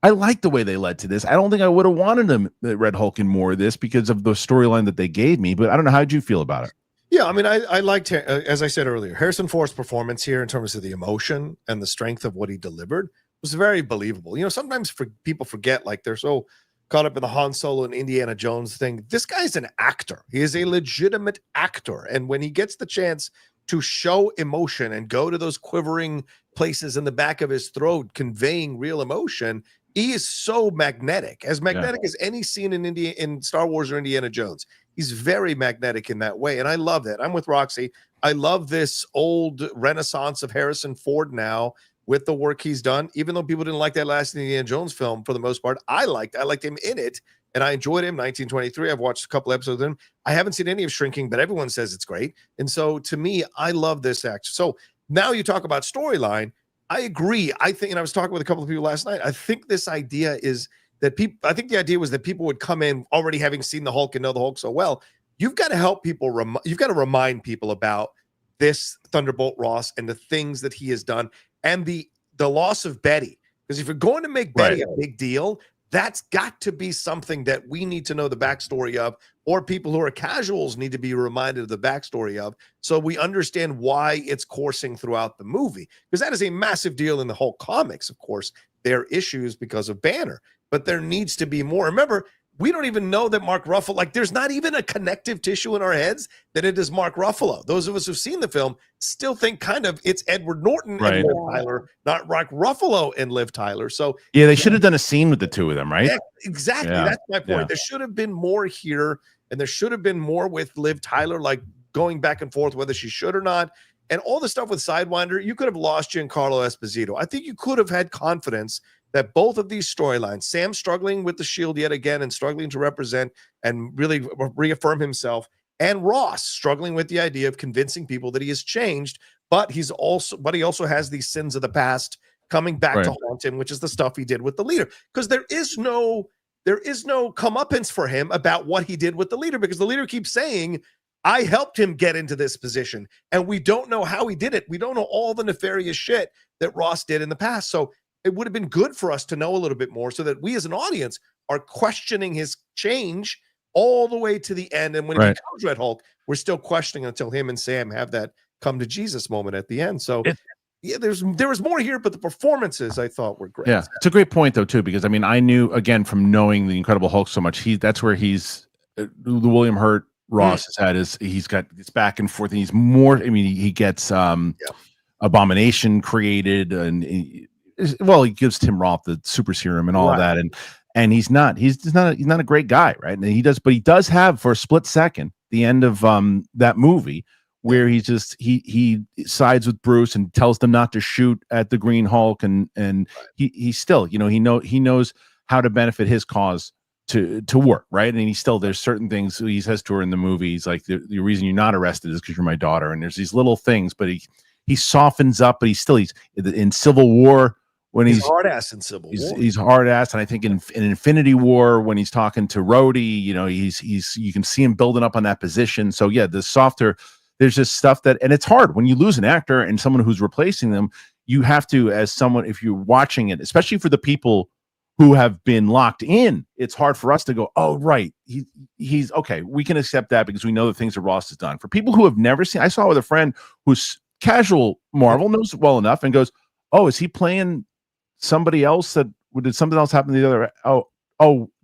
I like the way they led to this. I don't think I would have wanted him, Red Hulk, in more of this because of the storyline that they gave me. But I don't know, how did you feel about it? Yeah, I mean, I liked, as I said earlier, Harrison Ford's performance here in terms of the emotion and the strength of what he delivered was very believable. Sometimes people forget, like, they're so caught up in the Han Solo and Indiana Jones thing. This guy's an actor. He is a legitimate actor. And when he gets the chance to show emotion and go to those quivering places in the back of his throat, conveying real emotion, he is so magnetic as any scene in Star Wars or Indiana Jones. He's very magnetic in that way. And I love that. I'm with Roxy. I love this old renaissance of Harrison Ford now with the work he's done. Even though people didn't like that last Indiana Jones film, for the most part, I liked him in it. And I enjoyed him. 1923. I've watched a couple episodes of him. I haven't seen any of Shrinking, but everyone says it's great. And so to me, I love this action. So now you talk about storyline. I agree. I think, and I was talking with a couple of people last night, I think this idea is that I think the idea was that people would come in already having seen the Hulk and know the Hulk so well. You've got to help people. You've got to remind people about this Thunderbolt Ross and the things that he has done, and the loss of Betty. Because if you're going to make Betty a big deal, that's got to be something that we need to know the backstory of, or people who are casuals need to be reminded of the backstory of, so we understand why it's coursing throughout the movie. Because that is a massive deal in the whole comics. Of course, there are issues because of Banner, but there needs to be more. Remember, we don't even know that Mark Ruffalo, like there's not even a connective tissue in our heads that it is Mark Ruffalo. Those of us who've seen the film still think kind of it's Edward Norton and Liv Tyler, not Mark Ruffalo and Liv Tyler. So yeah, they should have done a scene with the two of them, right? Yeah, exactly. Yeah. That's my point. Yeah. There should have been more here, and there should have been more with Liv Tyler, like going back and forth whether she should or not. And all the stuff with Sidewinder, you could have lost Giancarlo Esposito. I think you could have had confidence that both of these storylines, Sam struggling with the Shield yet again and struggling to represent and really reaffirm himself, and Ross struggling with the idea of convincing people that he has changed, but he also has these sins of the past coming back to haunt him, which is the stuff he did with the leader. Because there is no comeuppance for him about what he did with the leader, because the leader keeps saying, I helped him get into this position, and we don't know how he did it. We don't know all the nefarious shit that Ross did in the past. So it would have been good for us to know a little bit more, so that we as an audience are questioning his change all the way to the end. And when he becomes Red Hulk, we're still questioning until him and Sam have that come to Jesus moment at the end. So yeah, there was more here, but the performances I thought were great. Yeah, it's a great point though too, because I mean, I knew again from knowing the Incredible Hulk so much, that's where he's the William Hurt Ross has had is he's got this back and forth, and he's more. I mean, he gets Abomination created, and he gives Tim Roth the super serum and all of that, and he's not a great guy, right? And he does have for a split second the end of that movie where he sides with Bruce and tells them not to shoot at the Green Hulk, and he still, he knows how to benefit his cause to work, right? And there's certain things he says to her in the movie. He's like, the reason you're not arrested is because you're my daughter, and there's these little things, but he softens up, but he's in Civil War. When he's hard ass in Civil War, he's hard ass, and I think in Infinity War when he's talking to Rhodey, you can see him building up on that position. So yeah, the softer, there's just stuff and it's hard when you lose an actor and someone who's replacing them. You have to, as someone, if you're watching it, especially for the people who have been locked in, it's hard for us to go, oh right, he's okay. We can accept that because we know the things that Ross has done. For people who have never seen, I saw with a friend who's casual Marvel, knows well enough, and goes, oh, is he playing somebody else? Did something else happen to the other?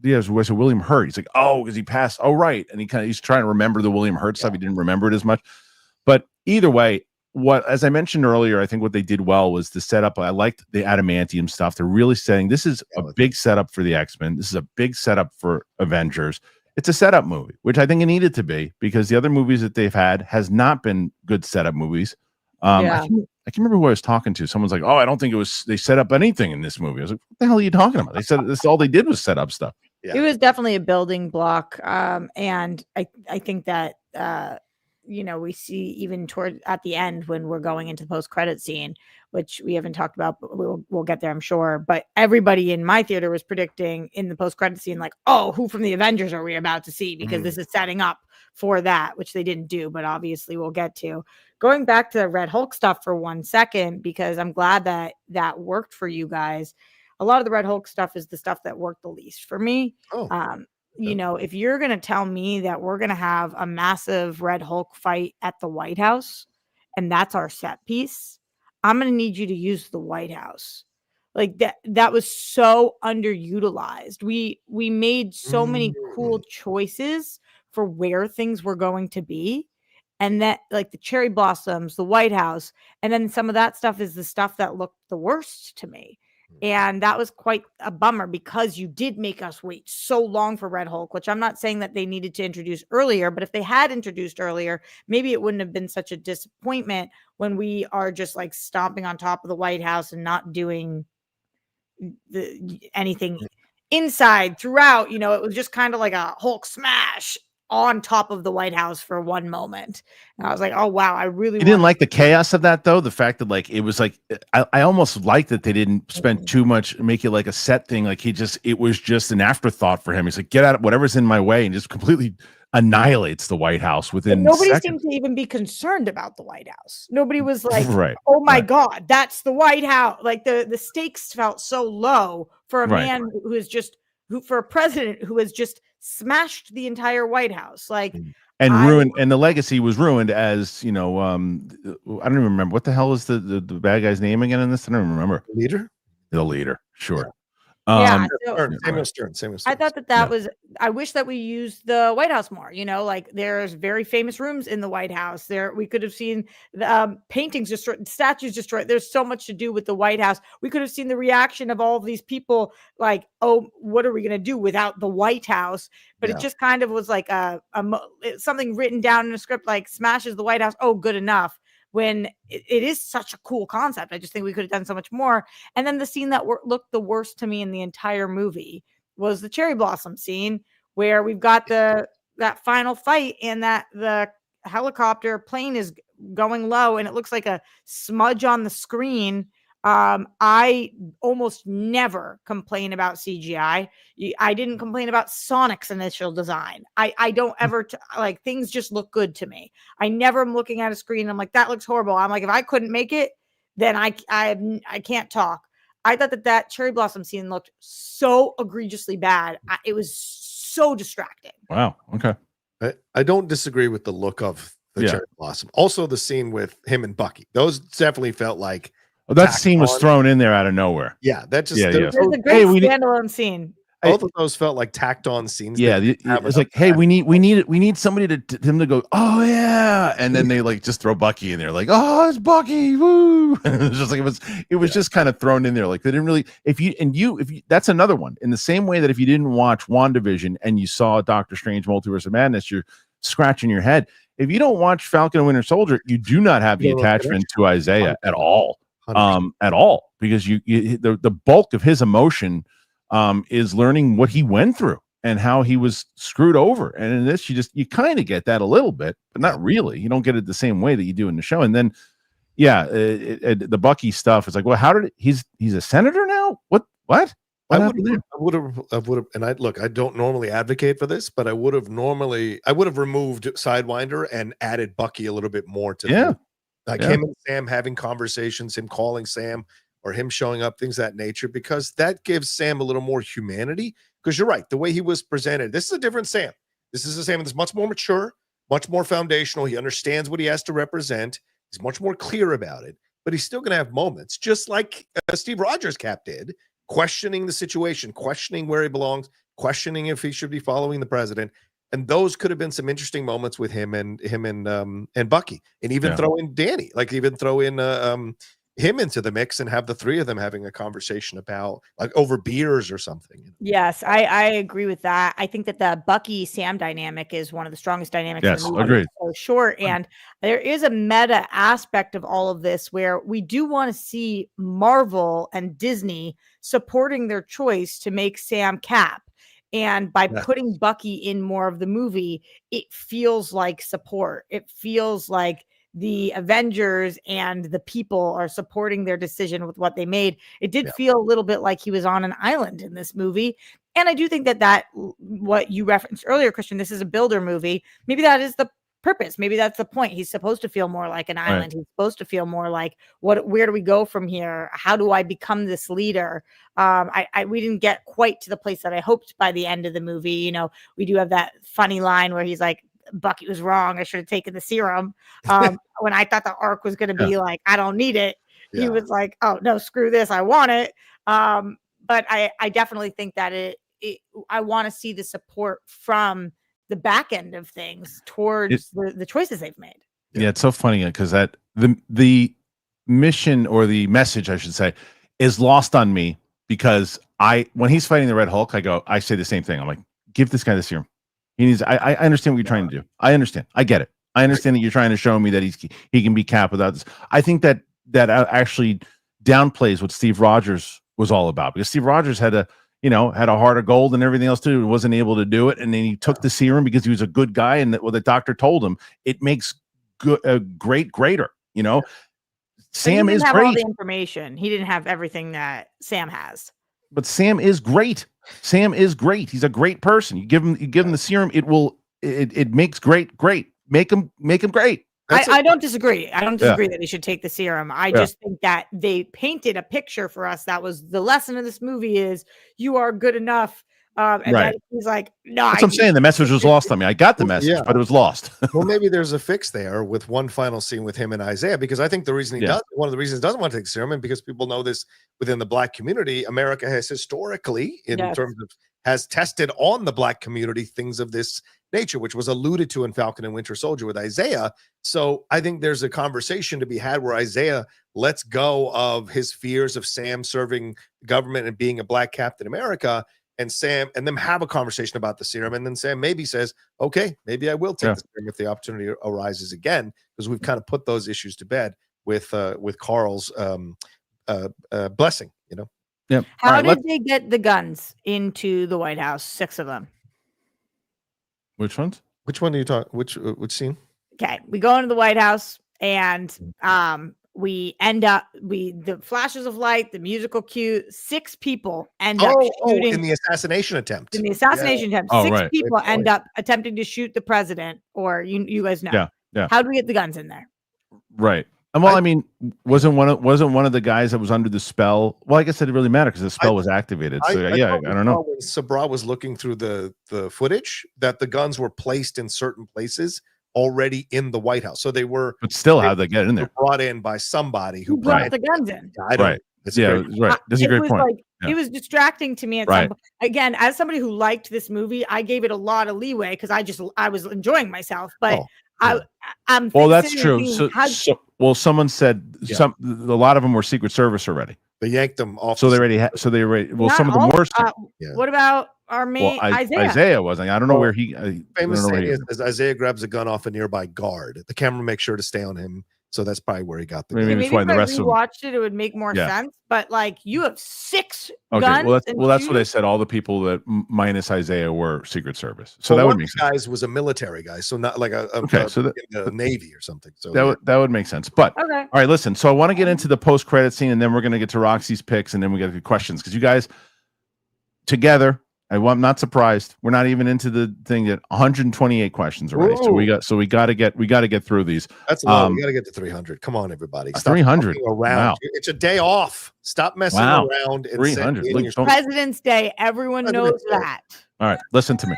Yes, was it William Hurt? He's like, oh, because he passed. Oh, right. And he's trying to remember the William Hurt stuff. He didn't remember it as much. But either way, as I mentioned earlier, I think what they did well was the setup. I liked the adamantium stuff. They're really saying this is a big setup for the X-Men. This is a big setup for Avengers. It's a setup movie, which I think it needed to be, because the other movies that they've had has not been good setup movies. I can't remember who I was talking to. Someone's like, oh, I don't think they set up anything in this movie. I was like, what the hell are you talking about? They said this all they did was set up stuff. It was definitely a building block. And I think that we see even toward at the end when we're going into the post-credit scene, which we haven't talked about, but we'll get there, I'm sure. But everybody in my theater was predicting in the post-credit scene, like, oh, who from the Avengers are we about to see? Because this is setting up for that, which they didn't do, but obviously we'll get to. Going back to the Red Hulk stuff for 1 second, because I'm glad that worked for you guys. A lot of the Red Hulk stuff is the stuff that worked the least for me. If you're going to tell me that we're going to have a massive Red Hulk fight at the White House, and that's our set piece, I'm going to need you to use the White House. Like that was so underutilized. We made so many cool choices for where things were going to be. And that, like the cherry blossoms, the White House, and then some of that stuff is the stuff that looked the worst to me. And that was quite a bummer, because you did make us wait so long for Red Hulk, which I'm not saying that they needed to introduce earlier, but if they had introduced earlier, maybe it wouldn't have been such a disappointment when we are just like stomping on top of the White House and not doing anything inside throughout. It was just kind of like a Hulk smash on top of the White House for one moment. And I was like, oh wow, I really didn't like the chaos of that though. The fact that like it was like I almost liked that they didn't spend too much, make it like a set thing. Like it was just an afterthought for him. He's like, get out of whatever's in my way, and just completely annihilates the White House But within nobody seconds. seemed to even be concerned about the White House. Nobody was like, Right. "Oh my Right. God, that's the White House!" Like the stakes felt so low for a Right. man for a president who has just smashed the entire White House. Like, And I ruined, and the legacy was ruined, as you know. I don't even remember what the hell is the bad guy's name again in this. I don't even remember. Leader? The leader, sure. yeah. So Samuel Stern. Samuel I Stern. thought that was. I wish that we used the White House more. You know, like there's very famous rooms in the White House. There we could have seen the paintings destroyed, statues destroyed. There's so much to do with the White House. We could have seen the reaction of all of these people, like, "Oh, what are we going to do without the White House?" But it just kind of was like something written down in a script, like smashes the White House. Oh, good enough. When it is such a cool concept, I just think we could have done so much more. And then the scene that looked the worst to me in the entire movie was the cherry blossom scene, where we've got that final fight and that the helicopter plane is going low and it looks like a smudge on the screen. I almost never complain about CGI. I didn't complain about Sonic's initial design. I don't ever like things just look good to me. I never am looking at a screen and I'm like, that looks horrible. I'm like, if I couldn't make it, then I can't talk. I thought that cherry blossom scene looked so egregiously bad. It was so distracting. Wow. Okay. I don't disagree with the look of the cherry blossom. Also, the scene with him and Bucky. Those definitely felt like. Well, that scene was thrown in there out of nowhere. Yeah, that just There's a great standalone scene. Both of those felt like tacked on scenes. Yeah, it's like, hey, we need somebody to him to go, oh yeah, and then they like just throw Bucky in there, like, oh, it's Bucky, woo. And it was just like it was just kind of thrown in there, like they didn't really. If you that's another one in the same way that if you didn't watch WandaVision and you saw Doctor Strange Multiverse of Madness, you're scratching your head. If you don't watch Falcon and Winter Soldier, you do not have the attachment to Isaiah at all. 100%. At all, because the bulk of his emotion is learning what he went through and how he was screwed over. And in this, you kind of get that a little bit, but not really. You don't get it the same way that you do in the show. And then, the Bucky stuff is like, well, how did he's a senator now? What? I would have, and I don't normally advocate for this, but I would have removed Sidewinder and added Bucky a little bit more to the him and Sam having conversations, him calling Sam or him showing up, things of that nature, because that gives Sam a little more humanity. Because you're right, the way he was presented, this is a different Sam. This is a Sam that's much more mature, much more foundational. He understands what he has to represent. He's much more clear about it, but he's still going to have moments, just like Steve Rogers' Cap did, questioning the situation, questioning where he belongs, questioning if he should be following the president. And those could have been some interesting moments with him and Bucky, and even throw in Danny, like even throw in him into the mix and have the three of them having a conversation about like over beers or something. Yes, I agree with that. I think that the Bucky Sam dynamic is one of the strongest dynamics. Yes, in the movie. agreed. So short, and there is a meta aspect of all of this where we do want to see Marvel and Disney supporting their choice to make Sam Cap. And by putting Bucky in more of the movie, it feels like support. It feels like the Avengers and the people are supporting their decision with what they made. It did feel a little bit like he was on an island in this movie. And I do think that what you referenced earlier, Kristian, this is a builder movie. Maybe that is the purpose. Maybe that's the point. He's supposed to feel more like an island. He's supposed to feel more like where do we go from here? How do I become this leader? We didn't get quite to the place that I hoped by the end of the movie. You know, we do have that funny line where he's like, Bucky was wrong. I should have taken the serum. When I thought the arc was going to be like, I don't need it. He was like, oh no, screw this. I want it. But I definitely think that I want to see the support from the back end of things towards the choices they've made. Yeah, it's so funny because that the mission or the message, I should say, is lost on me because when he's fighting the Red Hulk, I say the same thing. I'm like, give this guy the serum. He needs. I understand what you're trying to do. I understand. I get it. I understand that you're trying to show me that he can be Cap without this. I think that actually downplays what Steve Rogers was all about, because Steve Rogers had a heart of gold and everything else too, and wasn't able to do it. And then he took the serum because he was a good guy, and the doctor told him it makes greater. You know, Sam is great. All the information. He didn't have everything that Sam has. But Sam is great. Sam is great. He's a great person. You give him the serum, it will it makes great. Make them great. I don't disagree. I don't disagree that he should take the serum. I just think that they painted a picture for us. That was the lesson of this movie is you are good enough. And then he's like, no, that's what I'm saying. The message was lost on me. I got the message, but it was lost. Well, maybe there's a fix there with one final scene with him and Isaiah, because I think the reason one of the reasons he doesn't want to take the serum, and because people know this within the Black community, America has historically, in terms of, has tested on the Black community things of this nature, which was alluded to in Falcon and Winter Soldier with Isaiah. So I think there's a conversation to be had where Isaiah lets go of his fears of Sam serving government and being a Black Captain America, and Sam and them have a conversation about the serum. And then Sam maybe says, okay, maybe I will take the serum if the opportunity arises again, because we've kind of put those issues to bed with Carl's blessing, you know? Yeah. How did they get the guns into the White House? 6 of them. Which ones? Which one do you talk? Which scene? Okay, we go into the White House and we end up the flashes of light, the musical cue. 6 people end up shooting in the assassination attempt. In the assassination attempt, 6 people end up attempting to shoot the president. Or you guys know. Yeah. How do we get the guns in there? Right. Well, I mean, wasn't one of the guys that was under the spell? Well, I guess it didn't really matter because the spell was activated. So I don't know. When Sabra was looking through the footage, that the guns were placed in certain places already in the White House. So they were. But still, how'd they get in there? Brought in by somebody who brought the guns in. Right. That's a great point. It was distracting to me at some point. Again, as somebody who liked this movie, I gave it a lot of leeway because I was enjoying myself. But I'm well, that's true. So someone said a lot of them were Secret Service already. They yanked them off. So they already well, some of them were. What about our mate Isaiah? Isaiah wasn't. I don't know where he. Famous saying is Isaiah grabs a gun off a nearby guard. The camera makes sure to stay on him. So that's probably where he got the gun. Maybe if I watched it would make more sense. But like, you have 6 guns. Well, that's what I said. All the people that minus Isaiah were Secret Service. So that would make sense. Guys was a military guy, so not like a Navy or something. So that would make sense. But all right, listen. So I want to get into the post-credit scene, and then we're going to get to Roxy's picks, and then we got the questions because you guys together. I'm not surprised. We're not even into the thing yet. 128 questions already. Ooh. So we got to get through these. That's a lot. We got to get to 300. Come on, everybody. Stop 300 around. Wow. It's a day off. Stop messing around. And 300. President's Day. Everyone knows that. All right, listen to me.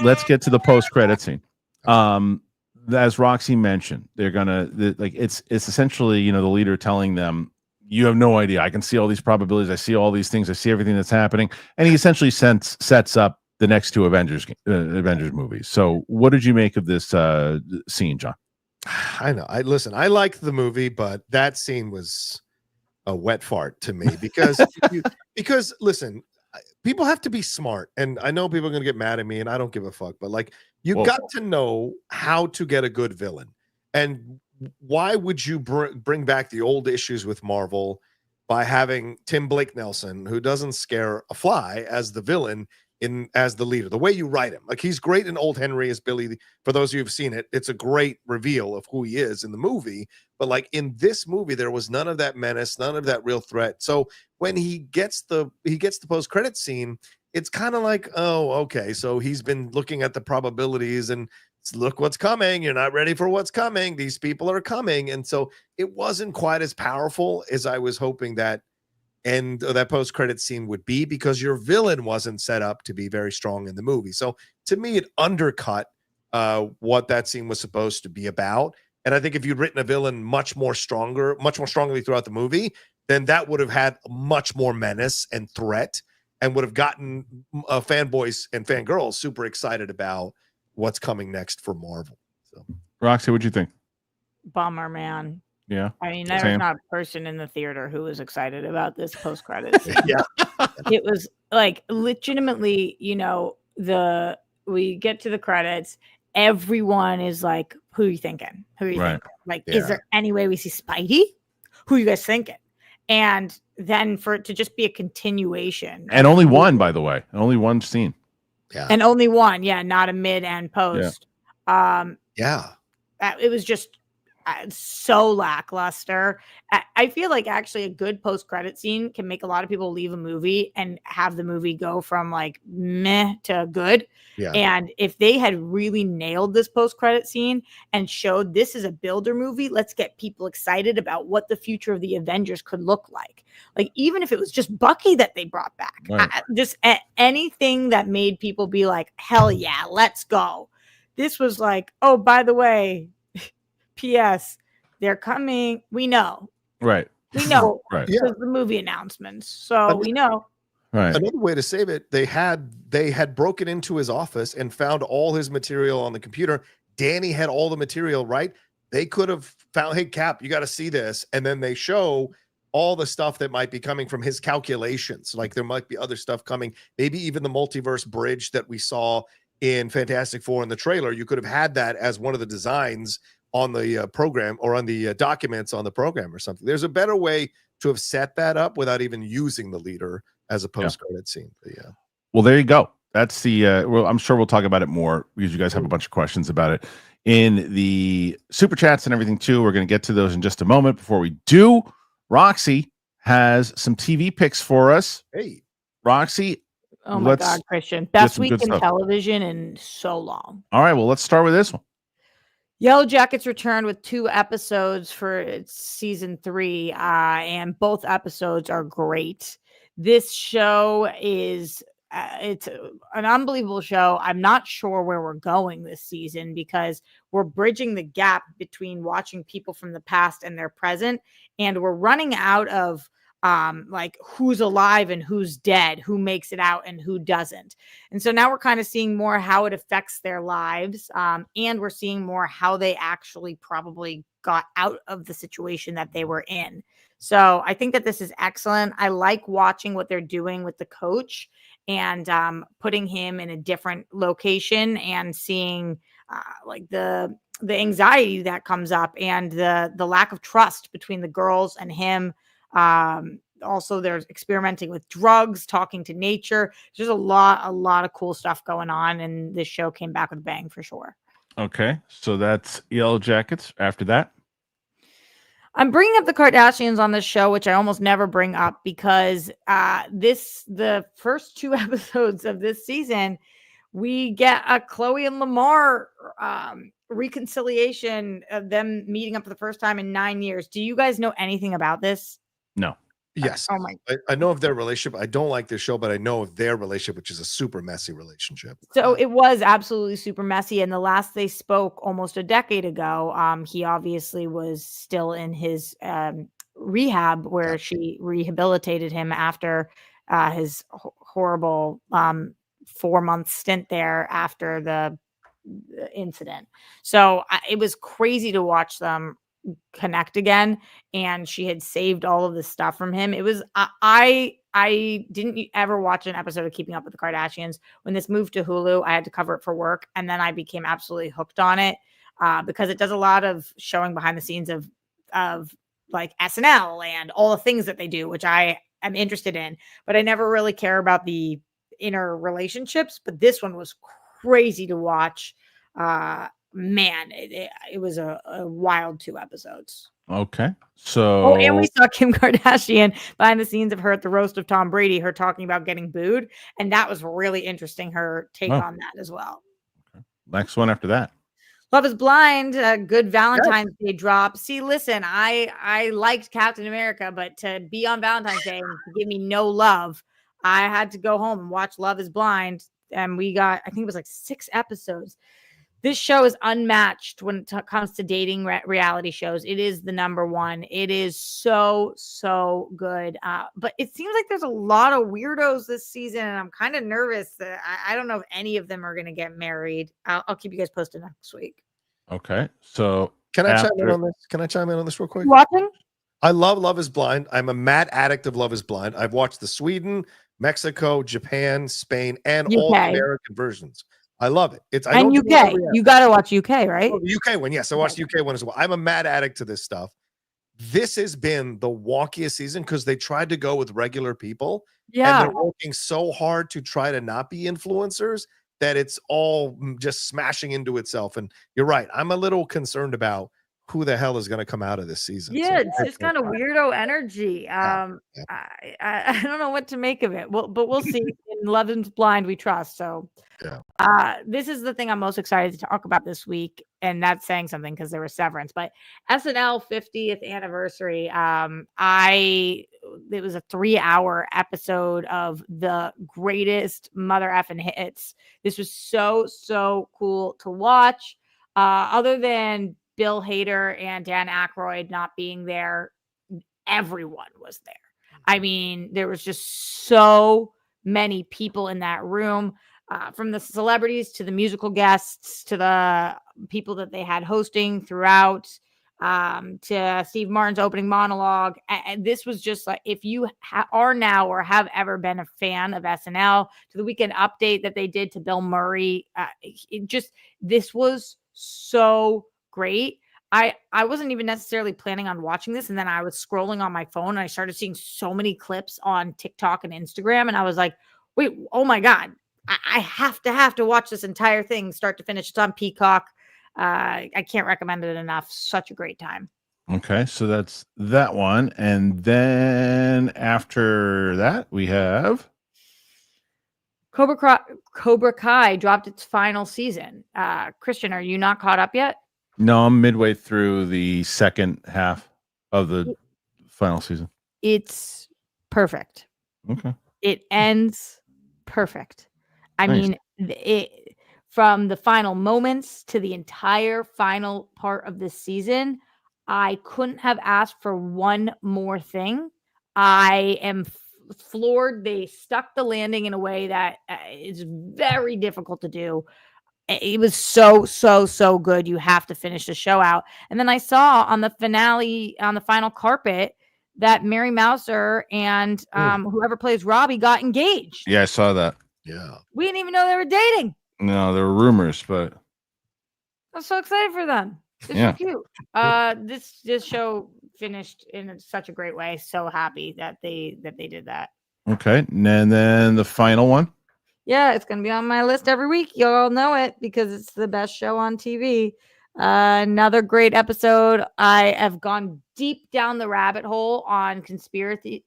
Let's get to the post-credit scene. As Roxy mentioned, they're gonna it's essentially the leader telling them, you have no idea. I can see all these probabilities. I see all these things. I see everything that's happening. And he essentially sets up the next 2 Avengers movies. So what did you make of this scene, John? I know. I liked the movie, but that scene was a wet fart to me because because listen, people have to be smart. And I know people are going to get mad at me and I don't give a fuck, but like you got to know how to get a good villain. And why would you bring back the old issues with Marvel by having Tim Blake Nelson, who doesn't scare a fly, as the villain as the leader? The way you write him, like he's great in Old Henry as Billy. For those of you who've seen it, it's a great reveal of who he is in the movie. But like in this movie, there was none of that menace, none of that real threat. So when he gets the post-credit scene, it's kind of like, oh, okay, so he's been looking at the probabilities and look what's coming. You're not ready for what's coming. These people are coming. And so it wasn't quite as powerful as I was hoping that that post-credit scene would be, because your villain wasn't set up to be very strong in the movie. So to me, it undercut what that scene was supposed to be about. And I think if you'd written a villain much more strongly throughout the movie, then that would have had much more menace and threat and would have gotten fanboys and fangirls super excited about what's coming next for Marvel. So, Roxy, what'd you think? Bummer, man. Yeah. I mean, there was not a person in the theater who was excited about this post-credit scene. It was like legitimately, we get to the credits, everyone is like, who are you thinking? Who are you thinking? Like, is there any way we see Spidey? Who are you guys thinking? And then for it to just be a continuation. And only one, by the way. Only one scene. Yeah. And only one, not a mid and post. It was just so lackluster. I feel like actually a good post-credit scene can make a lot of people leave a movie and have the movie go from like meh to good. Yeah. And if they had really nailed this post-credit scene and showed this is a builder movie, let's get people excited about what the future of the Avengers could look like. Like, even if it was just Bucky that they brought back, Right. just anything that made people be like, hell yeah, let's go. This was like, oh, by the way, P.S. they're coming. We know. Right. We know. Right. Yeah. The movie announcements. So we know. Right. Another way to save it, they had broken into his office and found all his material on the computer. Danny had all the material, right? They could have found, hey, Cap, you got to see this. And then they show all the stuff that might be coming from his calculations. Like there might be other stuff coming, maybe even the multiverse bridge that we saw in Fantastic Four in the trailer. You could have had that as one of the designs on the program or on the documents on the program or something. There's a better way to have set that up without even using the leader as a post-credit scene. But yeah. Well, there you go. That's the well, I'm sure we'll talk about it more because you guys have a bunch of questions about it in the super chats and everything too. We're going to get to those in just a moment. Before we do, Roxy has some TV picks for us. Hey, Roxy. Oh my God, Kristian. Best week in television in so long. All right, well, let's start with this one. Yellow Jackets returned with 2 episodes for season 3, and both episodes are great. This show is it's an unbelievable show. I'm not sure where we're going this season because we're bridging the gap between watching people from the past and their present, and we're running out of like who's alive and who's dead, who makes it out and who doesn't. And so now we're kind of seeing more how it affects their lives. And we're seeing more how they actually probably got out of the situation that they were in. So I think that this is excellent. I like watching what they're doing with the coach and putting him in a different location and seeing like the anxiety that comes up and the lack of trust between the girls and him. Also there's experimenting with drugs, talking to nature. There's a lot of cool stuff going on, and this show came back with a bang for sure. Okay, so that's Yellow Jackets. After that, I'm bringing up the Kardashians on this show, which I almost never bring up because the first 2 episodes of this season, we get a Chloe and Lamar reconciliation of them meeting up for the first time in 9 years. Do you guys know anything about this? No. Yes. Oh my. I know of their relationship. I don't like this show, but I know of their relationship, which is a super messy relationship. So it was absolutely super messy. And the last they spoke almost a decade ago, he obviously was still in his rehab where she rehabilitated him after his horrible 4-month stint there after the incident. So it was crazy to watch them connect again, and she had saved all of this stuff from him. It was I didn't ever watch an episode of Keeping Up with the Kardashians. When this moved to Hulu, I had to cover it for work, and then I became absolutely hooked on it because it does a lot of showing behind the scenes of like SNL and all the things that they do, which I am interested in, but I never really care about the inner relationships. But this one was crazy to watch. Man, it was a wild 2 episodes. Okay. So and we saw Kim Kardashian behind the scenes of her at the roast of Tom Brady, her talking about getting booed. And that was really interesting, her take on that as well. Okay. Next one after that. Love is Blind, a good Valentine's Day drop. See, listen, I liked Captain America, but to be on Valentine's Day and to give me no love, I had to go home and watch Love is Blind. And we got, I think it was like 6 episodes. This show is unmatched when it comes to dating reality shows. It is the number one. It is so good. But it seems like there's a lot of weirdos this season, and I'm kind of nervous that I don't know if any of them are going to get married. I'll keep you guys posted next week. Okay. So can I chime in on this? Can I chime in on this real quick? Watching? I love Love is Blind. I'm a mad addict of Love is Blind. I've watched the Sweden, Mexico, Japan, Spain, and UK. All the American versions. I love it. And UK. You got to watch UK, right? Oh, the UK one. Yes, I watched the UK one as well. I'm a mad addict to this stuff. This has been the wonkiest season because they tried to go with regular people. Yeah. And they're working so hard to try to not be influencers that it's all just smashing into itself. And you're right. I'm a little concerned about who the hell is going to come out of this season. Yeah, it's just kind of weirdo energy. I don't know what to make of it. But we'll see. In Love is Blind, we trust. So this is the thing I'm most excited to talk about this week, and that's saying something because there was Severance. But SNL 50th anniversary. It was a 3-hour episode of the greatest mother effing hits. This was so cool to watch. Other than Bill Hader and Dan Aykroyd not being there, everyone was there. I mean, there was just so many people in that room, from the celebrities to the musical guests to the people that they had hosting throughout, to Steve Martin's opening monologue. And this was just like, if you are now or have ever been a fan of SNL, to the weekend update that they did to Bill Murray, this was so great. I wasn't even necessarily planning on watching this, and then I was scrolling on my phone and I started seeing so many clips on TikTok and Instagram, and I was like, wait, oh my God, I have to watch this entire thing start to finish. It's on Peacock. I can't recommend it enough. Such a great time. Okay, so that's that one. And then after that, we have Cobra Kai dropped its final season. Kristian, are you not caught up yet? No, I'm midway through the second half of the final season. It's perfect. Okay. It ends perfect. I mean, from the final moments to the entire final part of this season, I couldn't have asked for one more thing. I am floored. They stuck the landing in a way that is very difficult to do. It was so good. You have to finish the show out. And then I saw on the finale, on the final carpet, that Mary Mouser and whoever plays Robbie got engaged. Yeah, I saw that. Yeah. We didn't even know they were dating. No, there were rumors, but I'm so excited for them. It's so cute. This show finished in such a great way. So happy that they did that. Okay. And then the final one. Yeah, it's going to be on my list every week. Y'all know it because it's the best show on TV. Another great episode. I have gone deep down the rabbit hole on conspiracy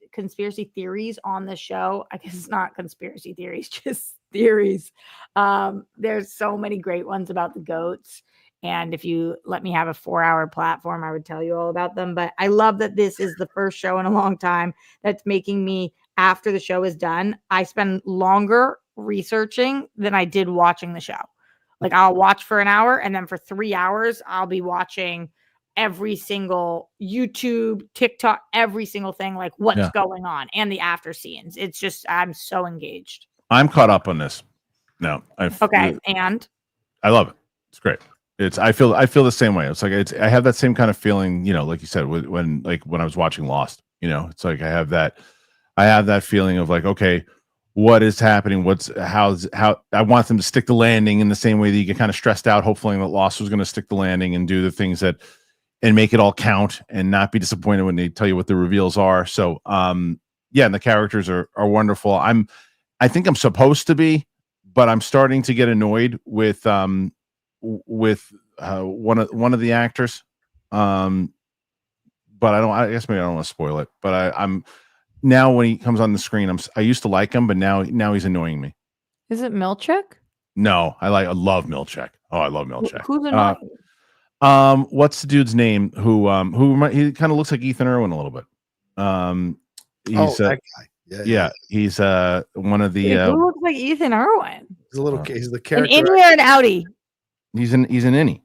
theories on the show. I guess it's not conspiracy theories, just theories. There's so many great ones about the goats. And if you let me have a 4-hour platform, I would tell you all about them. But I love that this is the first show in a long time that's making me, after the show is done, I spend longer researching than I did watching the show. Like, I'll watch for an hour, and then for 3 hours, I'll be watching every single YouTube, TikTok, every single thing, like what's going on and the after scenes. It's just, I'm so engaged. I'm caught up on this. No. And I love it. It's great. I feel the same way. It's like I have that same kind of feeling, like you said, when I was watching Lost. It's like I have that feeling of like, okay, what is happening? How I want them to stick the landing in the same way that you get kind of stressed out, hopefully that Lost was going to stick the landing and do the things and make it all count and not be disappointed when they tell you what the reveals are. So, and the characters are wonderful. I think I'm supposed to be, but I'm starting to get annoyed with one of the actors. But I guess maybe I don't want to spoil it, but I'm now when he comes on the screen, I used to like him, but now he's annoying me. Is it Milchek? No, I love Milchek. Oh, I love Milchek. Who's annoying? What's the dude's name? Who he kind of looks like Ethan Irwin a little bit. He's that guy. Yeah. He's one of the. Who looks like Ethan Irwin? He's the character. An Innie or an Outie? He's an Innie.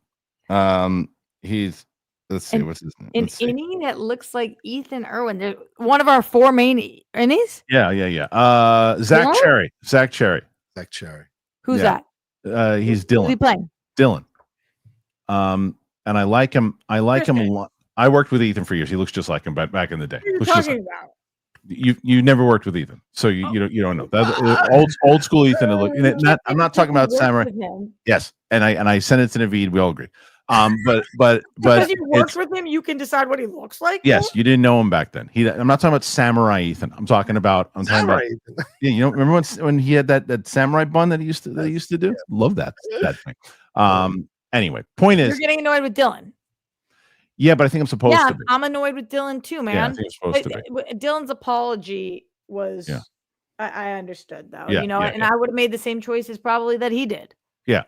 Let's see, what's his name? An Innie that looks like Ethan Irwin. They're one of our 4 main Innies. Yeah. Zach Cherry. Zach Cherry. Who's that? He's Dylan. Who's he playing? Dylan. And I like him. I like him a lot. I worked with Ethan for years. He looks just like him back in the day. What are you talking about? You never worked with Ethan, so you don't know that old school Ethan. I'm not talking about Samurai. Yes, and I sent it to Naveed. We all agree. But because you worked with him, you can decide what he looks like. Yes, you didn't know him back then. I'm not talking about Samurai Ethan. I'm talking about Ethan. Yeah, remember when he had that samurai bun that he used to do? Love that thing. Anyway, point is, you're getting annoyed with Dylan. Yeah, but I think I'm supposed Yeah, to be. I'm annoyed with Dylan too, Yeah, I man. think I'm supposed to be. Dylan's apology was, Yeah. I understood though, Yeah, yeah, and I would have made the same choices probably that he did. Yeah,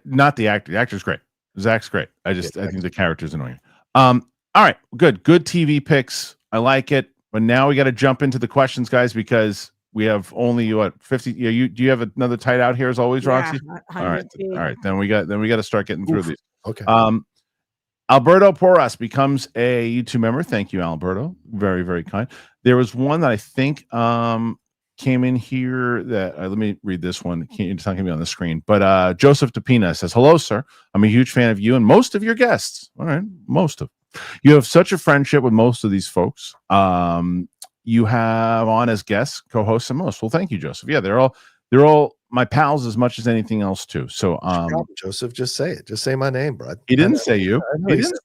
not the actor. The actor's great. Zach's great. I think the character's annoying. All right, good TV picks. I like it. But now we got to jump into the questions, guys, because we have only 50. Yeah, do you have another tight out here as always, Roxy? All right. Then we got to start getting through these. Okay. Alberto Porras becomes a YouTube member. Thank you, Alberto. Very, very kind. There was one that I think came in here that let me read this one. It's not going to be on the screen, but Joseph DePina says, "Hello, sir. I'm a huge fan of you and most of your guests. All right, most of you have such a friendship with most of these folks. You have on as guests, co-hosts, and most. Well, thank you, Joseph. Yeah, they're all my pals as much as anything else too. So, Joseph, just say it. Just say my name, bro. He didn't say you. He didn't.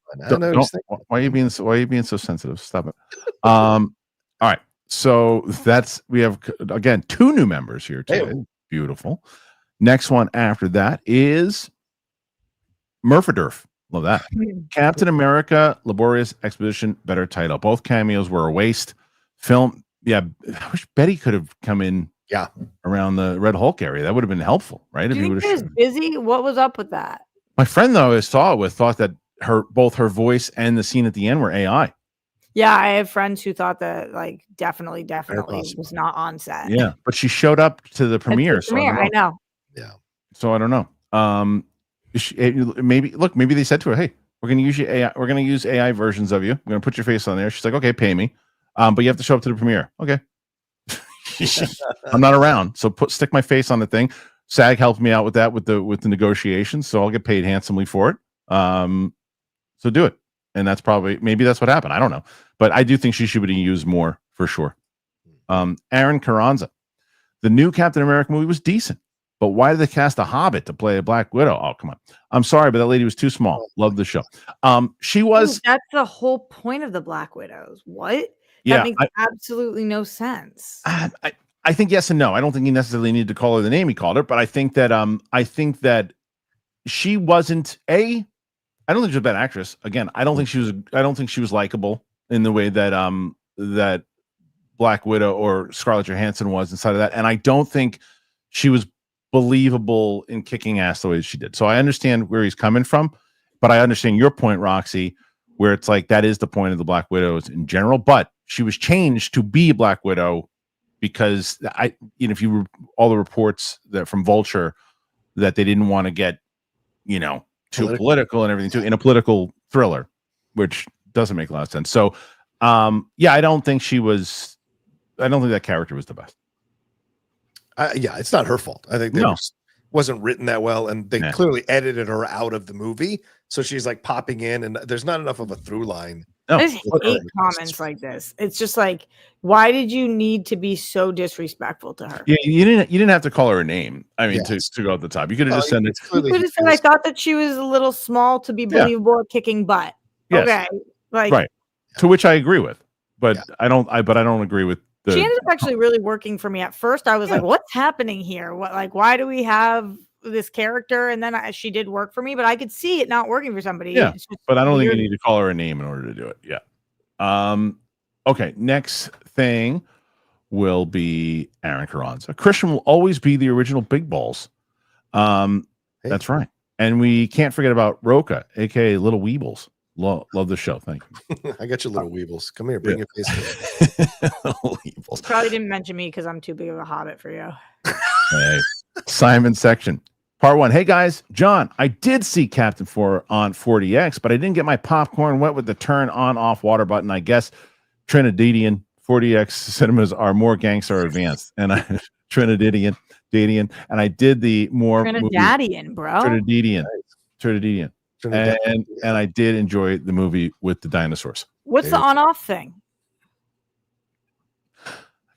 Why are you being so sensitive? Stop it. All right. So we have again 2 new members here today. Hey. Beautiful. Next one after that is Murphadurf. Love that. Captain America, Laborious Expedition, better title. Both cameos were a waste. Film. Yeah, I wish Betty could have come in. Yeah, around the Red Hulk area. That would have been helpful, right? Do you think he was busy? What was up with that? My friend, though, I saw it with thought that both her voice and the scene at the end were AI. Yeah, I have friends who thought that definitely was not on set. Yeah, but she showed up to the premiere. I know. Yeah. So I don't know. Maybe they said to her, "Hey, we're going to use your AI. We're going to use AI versions of you. We're going to put your face on there." She's like, "Okay, pay me, but you have to show up to the premiere." Okay. I'm not around, so stick my face on the thing. SAG helped me out with that with the negotiations, so I'll get paid handsomely for it. So do it, and maybe that's what happened. I don't know, but I do think she should be used more for sure. Aaron Carranza, the new Captain America movie was decent, but why did they cast a Hobbit to play a Black Widow? Oh, come on. I'm sorry, but that lady was too small. Love the show. She was. That's the whole point of the Black Widows. What? That makes absolutely no sense. I think yes and no. I don't think he necessarily needed to call her the name he called her, but I think that she wasn't I don't think she's a bad actress. Again, I don't think she was likable in the way that that Black Widow or Scarlett Johansson was inside of that, and I don't think she was believable in kicking ass the way she did. So I understand where he's coming from, but I understand your point, Roxy, where it's like that is the point of the Black Widows in general, but she was changed to be Black Widow because if you all the reports that from Vulture that they didn't want to get, too political and everything too in a political thriller, which doesn't make a lot of sense. So, I don't think that character was the best. It's not her fault. I think wasn't written that well, and they clearly edited her out of the movie. So she's like popping in, and there's not enough of a through line. No. I hate comments like this. It's just like, why did you need to be so disrespectful to her? Yeah, you didn't have to call her a name. I mean, to go at the top, you could have just said it. You could have said, I thought that she was a little small to be believable at kicking butt. Yes. Okay, right. To which I agree with, but I don't agree with. She ended up actually really working for me. At first, I was like, "What's happening here? Why do we have this character?" And then she did work for me, but I could see it not working for somebody. Yeah, but I don't think you need to call her a name in order to do it. Yeah. Okay. Next thing will be Aaron Carranza. Kristian will always be the original Big Balls. That's right, and we can't forget about Rocha, aka Little Weebles. Love the show. Thank you. I got you, little Weebles. Come here, bring your face here. Weebles. Probably didn't mention me because I'm too big of a hobbit for you. Hey. Simon section. Part 1. Hey guys, John, I did see Captain 4 on 40X, but I didn't get my popcorn wet with the turn on off water button. I guess Trinidadian 40X cinemas are more gangster advanced. And Trinidadian, and I did the more Trinidadian, bro. Trinidadian. And I did enjoy the movie with the dinosaurs. What's the on-off thing?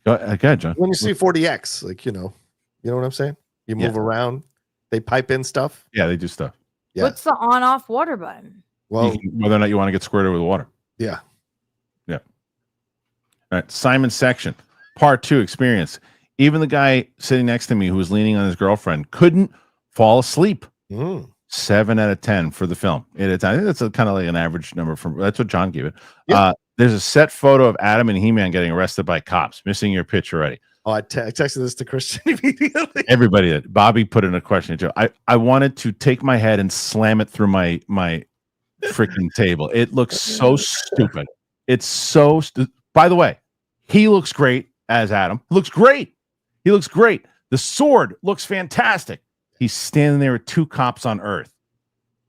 Go ahead, John. When you see 40X, you know what I'm saying? You move around, they pipe in stuff. Yeah, they do stuff. Yeah. What's the on-off water button? Well, whether or not you want to get squirted with water. Yeah. All right, Simon section. Part 2 experience. Even the guy sitting next to me who was leaning on his girlfriend couldn't fall asleep. 7 out of 10 for the film. I think that's kind of like an average number. That's what John gave it. Yeah. There's a set photo of Adam and He-Man getting arrested by cops. Missing your picture already. Oh, I texted this to Kristian immediately. Everybody did. Bobby put in a question too. I wanted to take my head and slam it through my freaking table. It looks so stupid. It's so by the way, he looks great as Adam. Looks great. He looks great. The sword looks fantastic. He's standing there with 2 cops on Earth.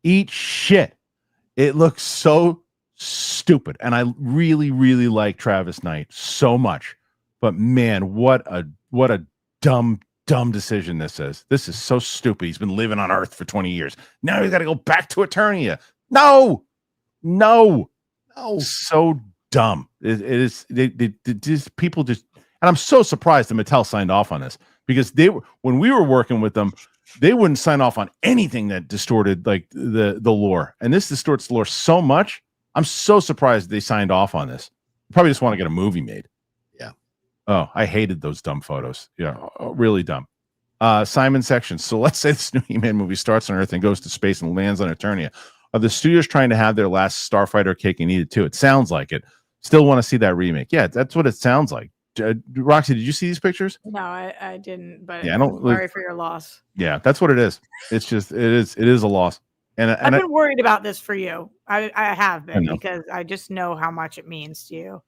Eat shit. It looks so stupid. And I really, really like Travis Knight so much. But man, what a dumb decision this is. This is so stupid. He's been living on Earth for 20 years. Now he's got to go back to Eternia. No. So dumb. It is. Just people just, and I'm so surprised that Mattel signed off on this, because when we were working with them, they wouldn't sign off on anything that distorted like the lore. And this distorts the lore so much. I'm so surprised they signed off on this. Probably just want to get a movie made. Oh, I hated those dumb photos. Yeah, really dumb. Simon section. So let's say this new He-Man movie starts on Earth and goes to space and lands on Eternia. Are the studios trying to have their last Starfighter cake and eat it too? It sounds like it. Still want to see that remake. Yeah, that's what it sounds like. Roxy, did you see these pictures? No, I didn't. But yeah, sorry for your loss. Yeah, that's what it is. It's just it is a loss. And I've been worried about this for you. I have been, because I just know how much it means to you.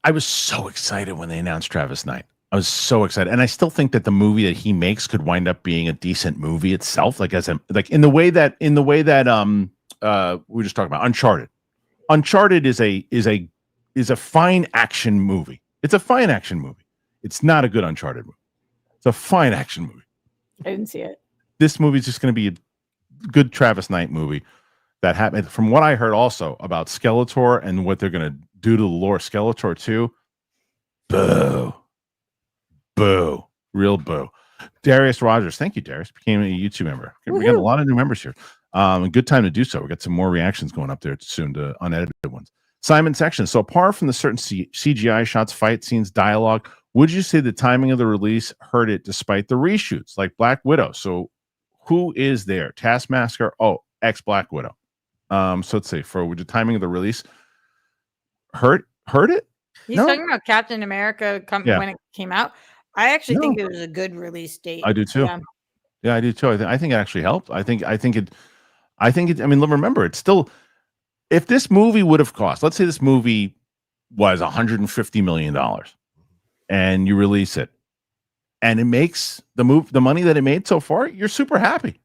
I was so excited when they announced Travis Knight. I was so excited, and I still think that the movie that he makes could wind up being a decent movie itself. Like in the way that we were just talking about Uncharted. Uncharted is a fine action movie. It's a fine action movie. It's not a good Uncharted movie. It's a fine action movie. I didn't see it. This movie is just going to be a good Travis Knight movie. That happened from what I heard also about Skeletor and what they're going to do to the lore. Skeletor 2, boo, real boo. Darius Rogers, thank you, Darius, became a YouTube member. We got a lot of new members here. Good time to do so. We got some more reactions going up there soon, to unedited ones. Simon section. So apart from the certain CGI shots, fight scenes, dialogue, would you say the timing of the release hurt it despite the reshoots, like Black Widow? So who is there? Taskmaster? Oh, ex-Black Widow. So let's say would the timing of the release hurt it? He's talking about Captain America when it came out. I actually think it was a good release date. I do too. Yeah, I do too. I think it actually helped. I think it. I mean, remember, it's still, if this movie would have cost, let's say this movie was $150 million, and you release it, and it makes the money that it made so far, you're super happy.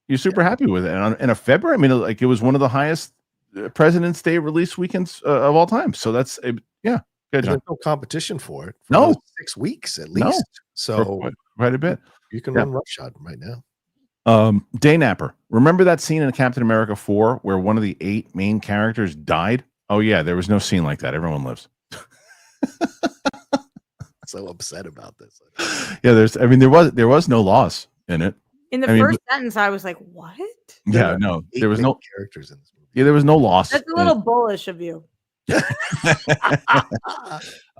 You're super happy with it. And in a February, I mean, like, it was one of the highest President's Day release weekends of all time. So that's good. There's no competition for it. For 6 weeks at least. So quite a bit. You can run roughshod right now. Day Napper. Remember that scene in Captain America 4 where one of the 8 main characters died? Oh yeah, there was no scene like that. Everyone lives. So upset about this. Yeah, there was no loss in it. In the first sentence, I was like, "What?" Yeah, no, there was no characters in this movie. Yeah, there was no loss. That's a little bullish of you.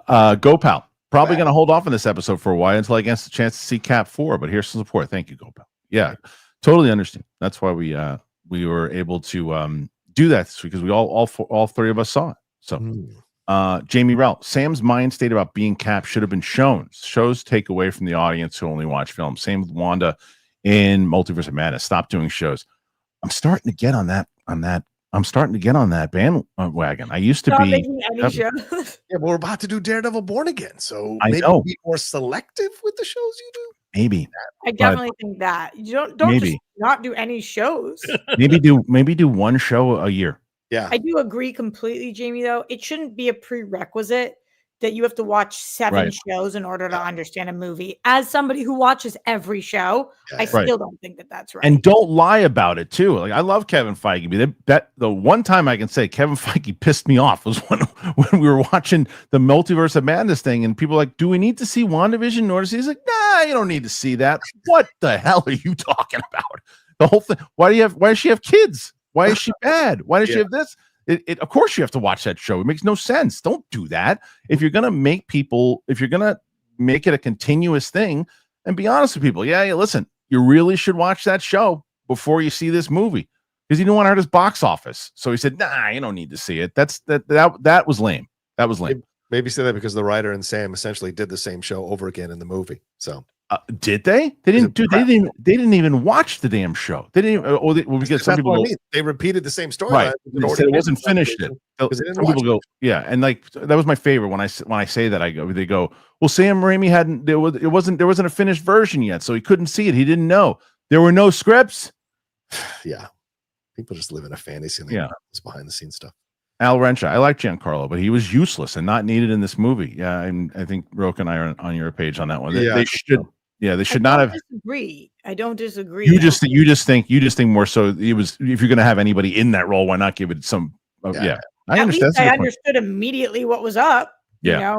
GoPal. Probably going to hold off on this episode for a while until I get a chance to see Cap 4. But here's some support. Thank you, GoPal. Yeah, totally understand. That's why we were able to do that this week, because we all 3 of us saw it. So, Jamie Rell, Sam's mind state about being Cap should have been shown. Shows take away from the audience who only watch films. Same with Wanda in Multiverse of Madness. Stop doing shows. I'm starting to get on that. I'm starting to get on that bandwagon. I used to be. Yeah, but we're about to do Daredevil Born Again, so maybe be more selective with the shows you do. Maybe. I definitely think that you don't just not do any shows. maybe do one show a year. Yeah, I do agree completely, Jamie. Though it shouldn't be a prerequisite that you have to watch 7 shows in order to understand a movie. As somebody who watches every show, I still don't think that that's right. And don't lie about it too. Like, I love Kevin Feige. But the one time I can say Kevin Feige pissed me off was when we were watching the Multiverse of Madness thing, and people were like, "Do we need to see WandaVision in order to see?" He's like, "Nah, you don't need to see that." What the hell are you talking about? The whole thing. Why does she have kids? Why is she bad? Why does she have this? Of course you have to watch that show. It makes no sense. Don't do that. If you're gonna make it a continuous thing, and be honest with people, listen, you really should watch that show. before you see this movie because he didn't want to hurt his box office. So he said, "Nah, you don't need to see it." That was lame. That was lame. Maybe say that because the writer and Sam essentially did the same show over again in the movie. So did they? They didn't do. They didn't even watch the damn show. They didn't. Because some people they repeated the same story. Right. They said it wasn't finished yet. Some people go, yeah, and like that was my favorite when I say that they go, well, Sam Raimi hadn't. There wasn't a finished version yet, so he couldn't see it. He didn't know there were no scripts. Yeah, people just live in a fantasy and this behind the scenes stuff. Al Rencha, I like Giancarlo, but he was useless and not needed in this movie. Yeah, I think Roke and I are on your page on that one. They should. Yeah, they should not have. I don't disagree. You just think more so. It was if you're going to have anybody in that role, why not give it some? I understand. I understood immediately what was up. Yeah,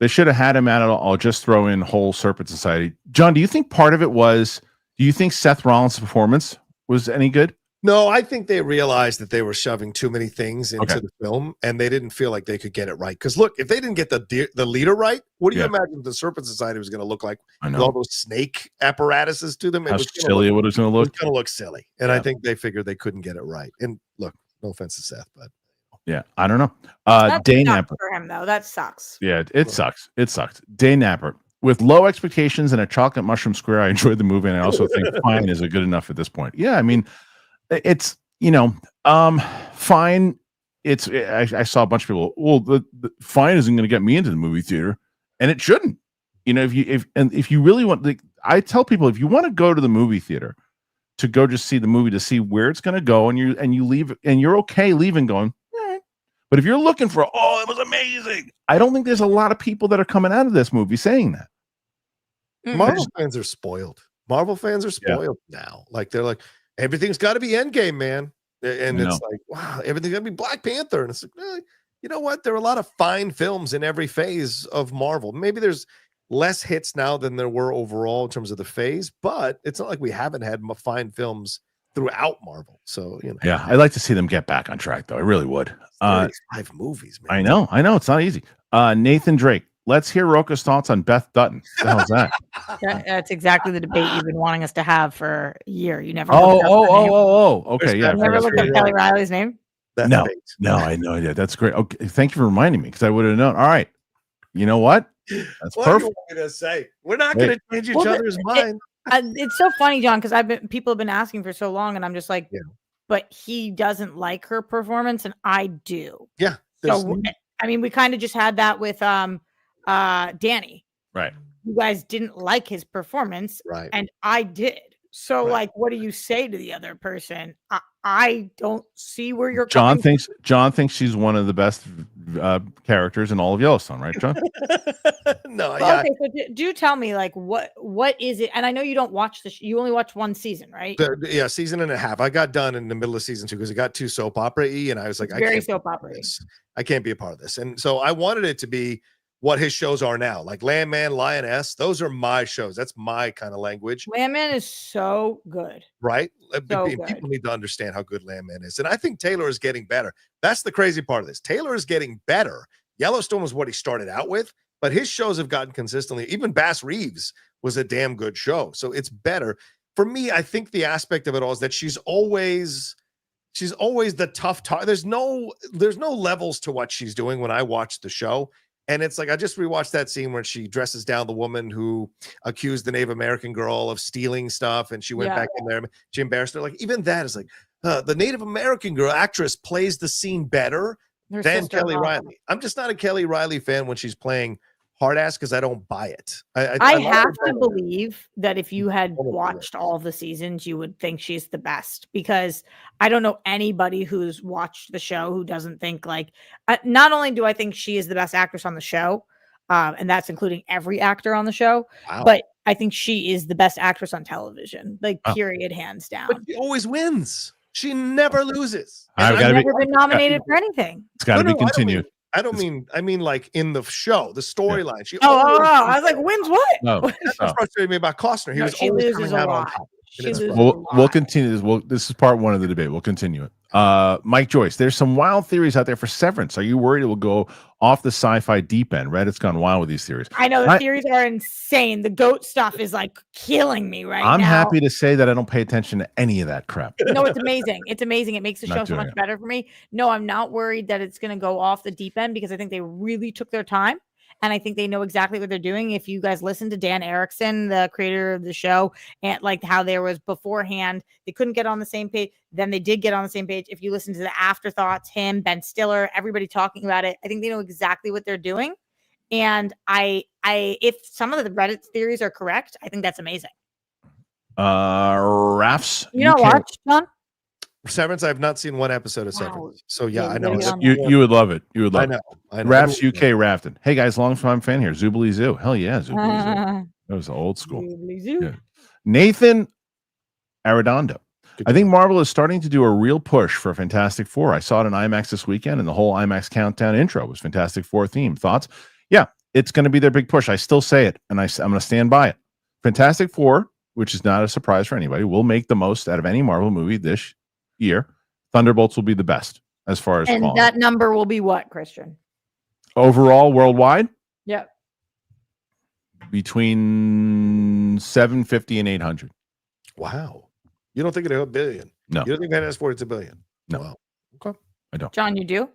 they should have had him at it all. Just throw in whole Serpent Society. John, do you think part of it was? Do you think Seth Rollins' performance was any good? No, I think they realized that they were shoving too many things into the film, and they didn't feel like they could get it right. Because look, if they didn't get the leader right, what do you imagine the Serpent Society was going to look like? I know. With all those snake apparatuses to them. How silly it was going to look. It's going to look silly, and I think they figured they couldn't get it right. And look, no offense to Seth, but yeah, I don't know. Day Napper for him though, that sucks. Yeah, it sucks. It sucked. Day Napper. With low expectations and a chocolate mushroom square, I enjoyed the movie, and I also think fine is a good enough at this point. Yeah, I mean, it's fine. I saw a bunch of people. Well, the fine isn't going to get me into the movie theater, and it shouldn't. If you really want, I tell people if you want to go to the movie theater to go just see the movie to see where it's going to go, and you leave, and you're okay leaving, going. But if you're looking for, it was amazing, I don't think there's a lot of people that are coming out of this movie saying that. Marvel fans are spoiled. Marvel fans are spoiled now. Like they're like, everything's got to be Endgame, man. And it's like, wow, everything's got to be Black Panther. And it's like, you know what? There are a lot of fine films in every phase of Marvel. Maybe there's less hits now than there were overall in terms of the phase, but it's not like we haven't had fine films throughout Marvel. So, yeah, I'd like to see them get back on track, though. I really would. 5 movies, man. I know. It's not easy. Nathan Drake, let's hear Rocha's thoughts on Beth Dutton. What the hell's that? That's exactly the debate you've been wanting us to have for a year. You never. Okay, yeah. You never looked up Kelly Riley's name. No, I had no idea. That's great. Okay, thank you for reminding me because I would have known. All right, you know what? That's perfect. What do you want me to say? We're not going to change each other's mind. It's so funny, John, because people have been asking for so long, and I'm just like, but he doesn't like her performance, and I do. Yeah. So I mean, we kind of just had that with Danny. Right. You guys didn't like his performance, right? And I did. So, like, what do you say to the other person? I don't see where you're. John thinks she's one of the best characters in all of Yellowstone, right, John? No, okay. So do tell me, like, what is it? And I know you don't watch you only watch one season, right? Season and a half. I got done in the middle of season 2 because it got too soap opera-y, and I was like, very soap opera-y. I can't be a part of this, and so I wanted it to be what his shows are now, like Landman, Lioness. Those are my shows. That's my kind of language. Landman is so good, right? People need to understand how good Landman is, and I think Taylor is getting better. That's the crazy part of this. Taylor is getting better. Yellowstone was what he started out with, but his shows have gotten consistently. Even Bass Reeves was a damn good show, so it's better for me. I think the aspect of it all is that she's always the tough talk. There's no levels to what she's doing when I watch the show. And it's like, I just rewatched that scene where she dresses down the woman who accused the Native American girl of stealing stuff. And she went back in there. She embarrassed her. Like, even that is like, the Native American girl actress plays the scene better than Kelly Riley. I'm just not a Kelly Riley fan when she's playing hard ass because I don't buy it. I have to believe that if you had watched all of the seasons, you would think she's the best, because I don't know anybody who's watched the show who doesn't think, like, not only do I think she is the best actress on the show, and that's including every actor on the show, but I think she is the best actress on television, like, period, hands down. But she always wins. She never loses. I've never been nominated for anything. It's got to be continued. I mean like in the show, the storyline. I was like, wins what? That's what frustrated me about Costner. He was she always loses coming out a on lot. top. We'll continue this. This is part one of the debate. We'll continue it. Mike Joyce, there's some wild theories out there for Severance. Are you worried it will go off the sci-fi deep end? Reddit's gone wild with these theories. I know the theories are insane. The goat stuff is like killing me right now. I'm happy to say that I don't pay attention to any of that crap. No, it's amazing. It's amazing. It makes the show so much better for me. No, I'm not worried that it's going to go off the deep end because I think they really took their time. And I think they know exactly what they're doing. If you guys listen to Dan Erickson, the creator of the show, and like how there was beforehand, they couldn't get on the same page. Then they did get on the same page. If you listen to the afterthoughts, him, Ben Stiller, everybody talking about it, I think they know exactly what they're doing. And if some of the Reddit theories are correct, I think that's amazing. Rafts, you know, watch John. Severance, I've not seen one episode of Severance. So yeah, I know. You would love it. You would love it. I know. Rafts UK Rafton. Hey guys, long time fan here. Zoobly Zoo. Hell yeah, Zoobly Zoo. That was old school. Yeah. Nathan Arredondo. I think Marvel is starting to do a real push for Fantastic Four. I saw it in IMAX this weekend, and the whole IMAX countdown intro was Fantastic Four theme. Thoughts? Yeah, it's going to be their big push. I still say it, and I'm going to stand by it. Fantastic Four, which is not a surprise for anybody, will make the most out of any Marvel movie this year. Thunderbolts will be the best as far as quality. That number will be what, Kristian? Overall, worldwide? Yep. Between 750 and 800. Wow. You don't think it'll hit $1 billion? No. You don't think Fantastic Four it's $1 billion? No. Wow. Okay. I don't. John, you do?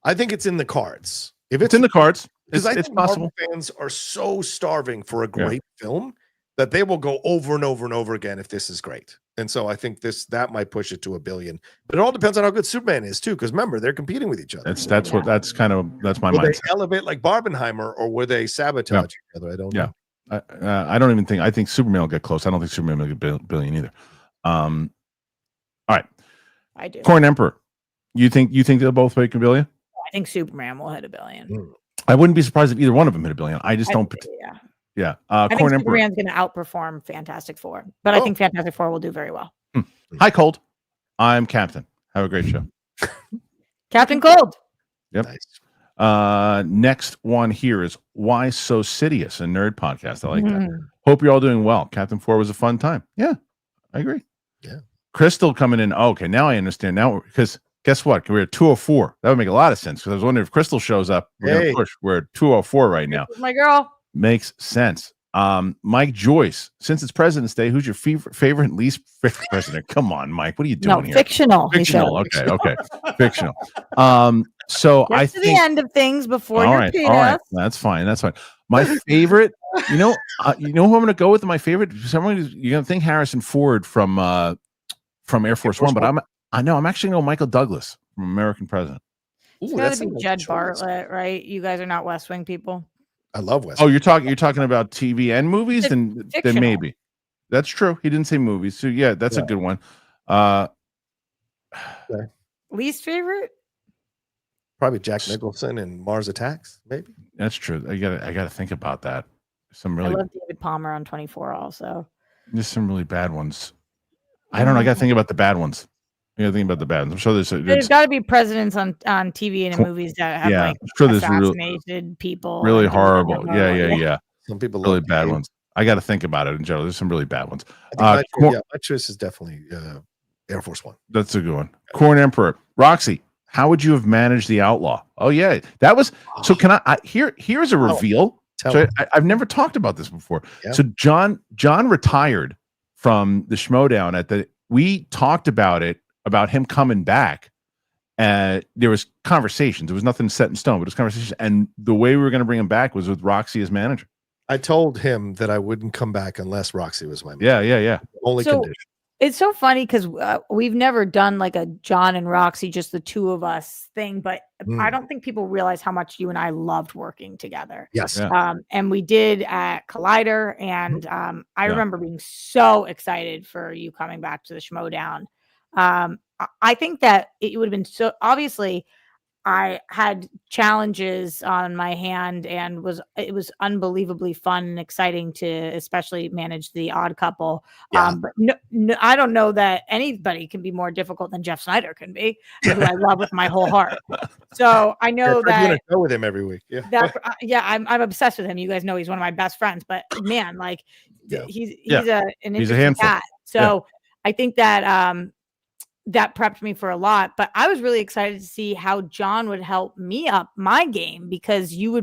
I think it's in the cards. If it's in the cards, because I it's think possible. Marvel fans are so starving for a great film that they will go over and over and over again if this is great. And so I think that might push it to $1 billion. But it all depends on how good Superman is too, because remember, they're competing with each other. That's my mindset. Will they elevate like Barbenheimer, or will they sabotage each other? I don't know. I don't even think. I think Superman will get close. I don't think Superman will get $1 billion either. All right. I do. Corn Emperor. You think they'll both make $1 billion? I think Superman will hit $1 billion. I wouldn't be surprised if either one of them hit $1 billion. I just don't. Yeah. I think Superman's going to outperform Fantastic Four, but I think Fantastic Four will do very well. Hi, Cold. I'm Captain. Have a great show. Captain Cold. Yep. Nice. Next one here is Why So Sidious, a nerd podcast. I like that. Hope you're all doing well. Captain 4 was a fun time. Yeah, I agree. Yeah. Crystal coming in. Oh, okay, now I understand. Now, because guess what? We're at 204. That would make a lot of sense because I was wondering if Crystal shows up. We're going to push. We're at 204 right now. My girl. Makes sense. Mike Joyce, since it's President's Day, who's your favorite and least favorite president? Come on, Mike. What are you doing here? Fictional. Okay. Fictional. So I think the end of things before all right. That's fine. My favorite, you know who I'm going to go with? My favorite. Someone you're going to think Harrison Ford from Air Force One, but I'm actually going to go Michael Douglas from American President. It's got to be Jed Bartlett, right? You guys are not West Wing people. I love West. Oh, you're talking about TV and movies, then maybe. That's true. He didn't say movies, so yeah, that's a good one. Least favorite? Probably Jack Nicholson and Mars Attacks, maybe. That's true. I gotta think about that. I love David Palmer on 24 also. There's some really bad ones. I don't know. I gotta think about the bad ones. I'm sure there's got to be presidents on TV and in movies that have assassinated people. Really horrible. Yeah. Some people really bad ones. I got to think about it in general. There's some really bad ones. My choice is definitely Air Force One. That's a good one. Corn Emperor. Roxy, how would you have managed the Outlaw? Oh yeah, that was. So can I here's a reveal. So I've never talked about this before. Yeah. So John retired from the Schmodown we talked about him coming back. There was conversations. There was nothing set in stone, but it was conversation. And the way we were going to bring him back was with Roxy as manager. I told him that I wouldn't come back unless Roxy was my manager. Yeah. Only condition. It's so funny because we've never done like a John and Roxy, just the two of us thing, but I don't think people realize how much you and I loved working together. Yes. Yeah. And we did at Collider. And I remember being so excited for you coming back to the Schmodown. I think that it would have been so obviously I had challenges on my hand and it was unbelievably fun and exciting to especially manage the Odd Couple. Yeah. But no, I don't know that anybody can be more difficult than Jeff Snyder can be, who I love with my whole heart. So I know that I'm gonna go with him every week. Yeah. I'm obsessed with him. You guys know he's one of my best friends, but man, like he's a handful. cat. So I think that that prepped me for a lot, but I was really excited to see how John would help me up my game, because you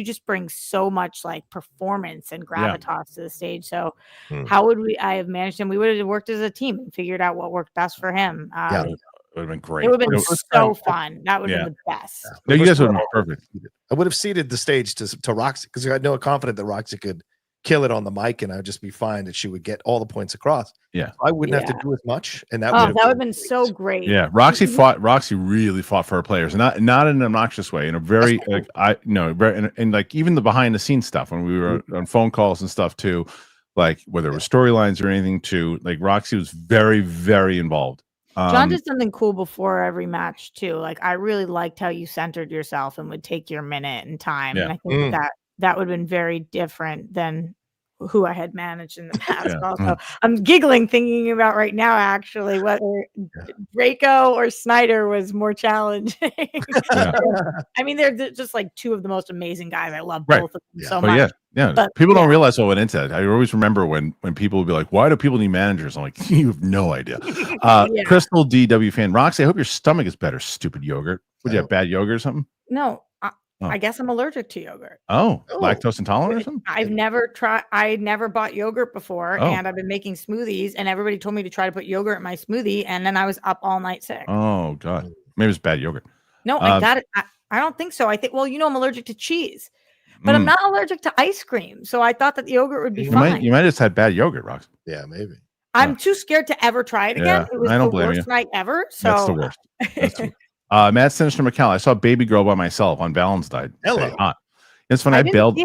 just bring so much like performance and gravitas to the stage. So how would I have managed him? We would have worked as a team and figured out what worked best for him. It would have been great. It would have been so fun. That would have been the best. No, you guys would have been perfect. I would have ceded the stage to Roxy, because I know confident that Roxy could kill it on the mic, and I'd just be fine that she would get all the points across. Yeah, I wouldn't have to do as much, and that would have been so great. Yeah, Roxy really fought for her players, and not in an obnoxious way, in a very and like even the behind the scenes stuff when we were on phone calls and stuff too, like whether it was storylines or anything too. Like Roxy was very, very involved. John did something cool before every match too. Like I really liked how you centered yourself and would take your minute and time. And I think that would have been very different than who I had managed in the past. Also, I'm giggling thinking about right now, actually, whether Draco or Snyder was more challenging. I mean, they're just like two of the most amazing guys. I love both of them so much. But people don't realize what went into it. I always remember when people would be like, "Why do people need managers?" I'm like, "You have no idea." Crystal DW fan, Roxy, I hope your stomach is better. Stupid yogurt. Would you have bad yogurt or something? No. I guess I'm allergic to yogurt. Lactose intolerant or something? I've never tried. I never bought yogurt before, and I've been making smoothies, and everybody told me to try to put yogurt in my smoothie, and then I was up all night sick. Oh God, maybe it's bad yogurt. No, I got it. I don't think so. I think, I'm allergic to cheese, but I'm not allergic to ice cream, so I thought that the yogurt would be fine. You might have just had bad yogurt, Rox. Yeah, maybe. I'm too scared to ever try it again. It was the worst night ever. So that's the worst. That's the worst. Matt Sinister McCall, I saw Baby Girl by myself on Valentine's Day. Hello. It's when I bailed.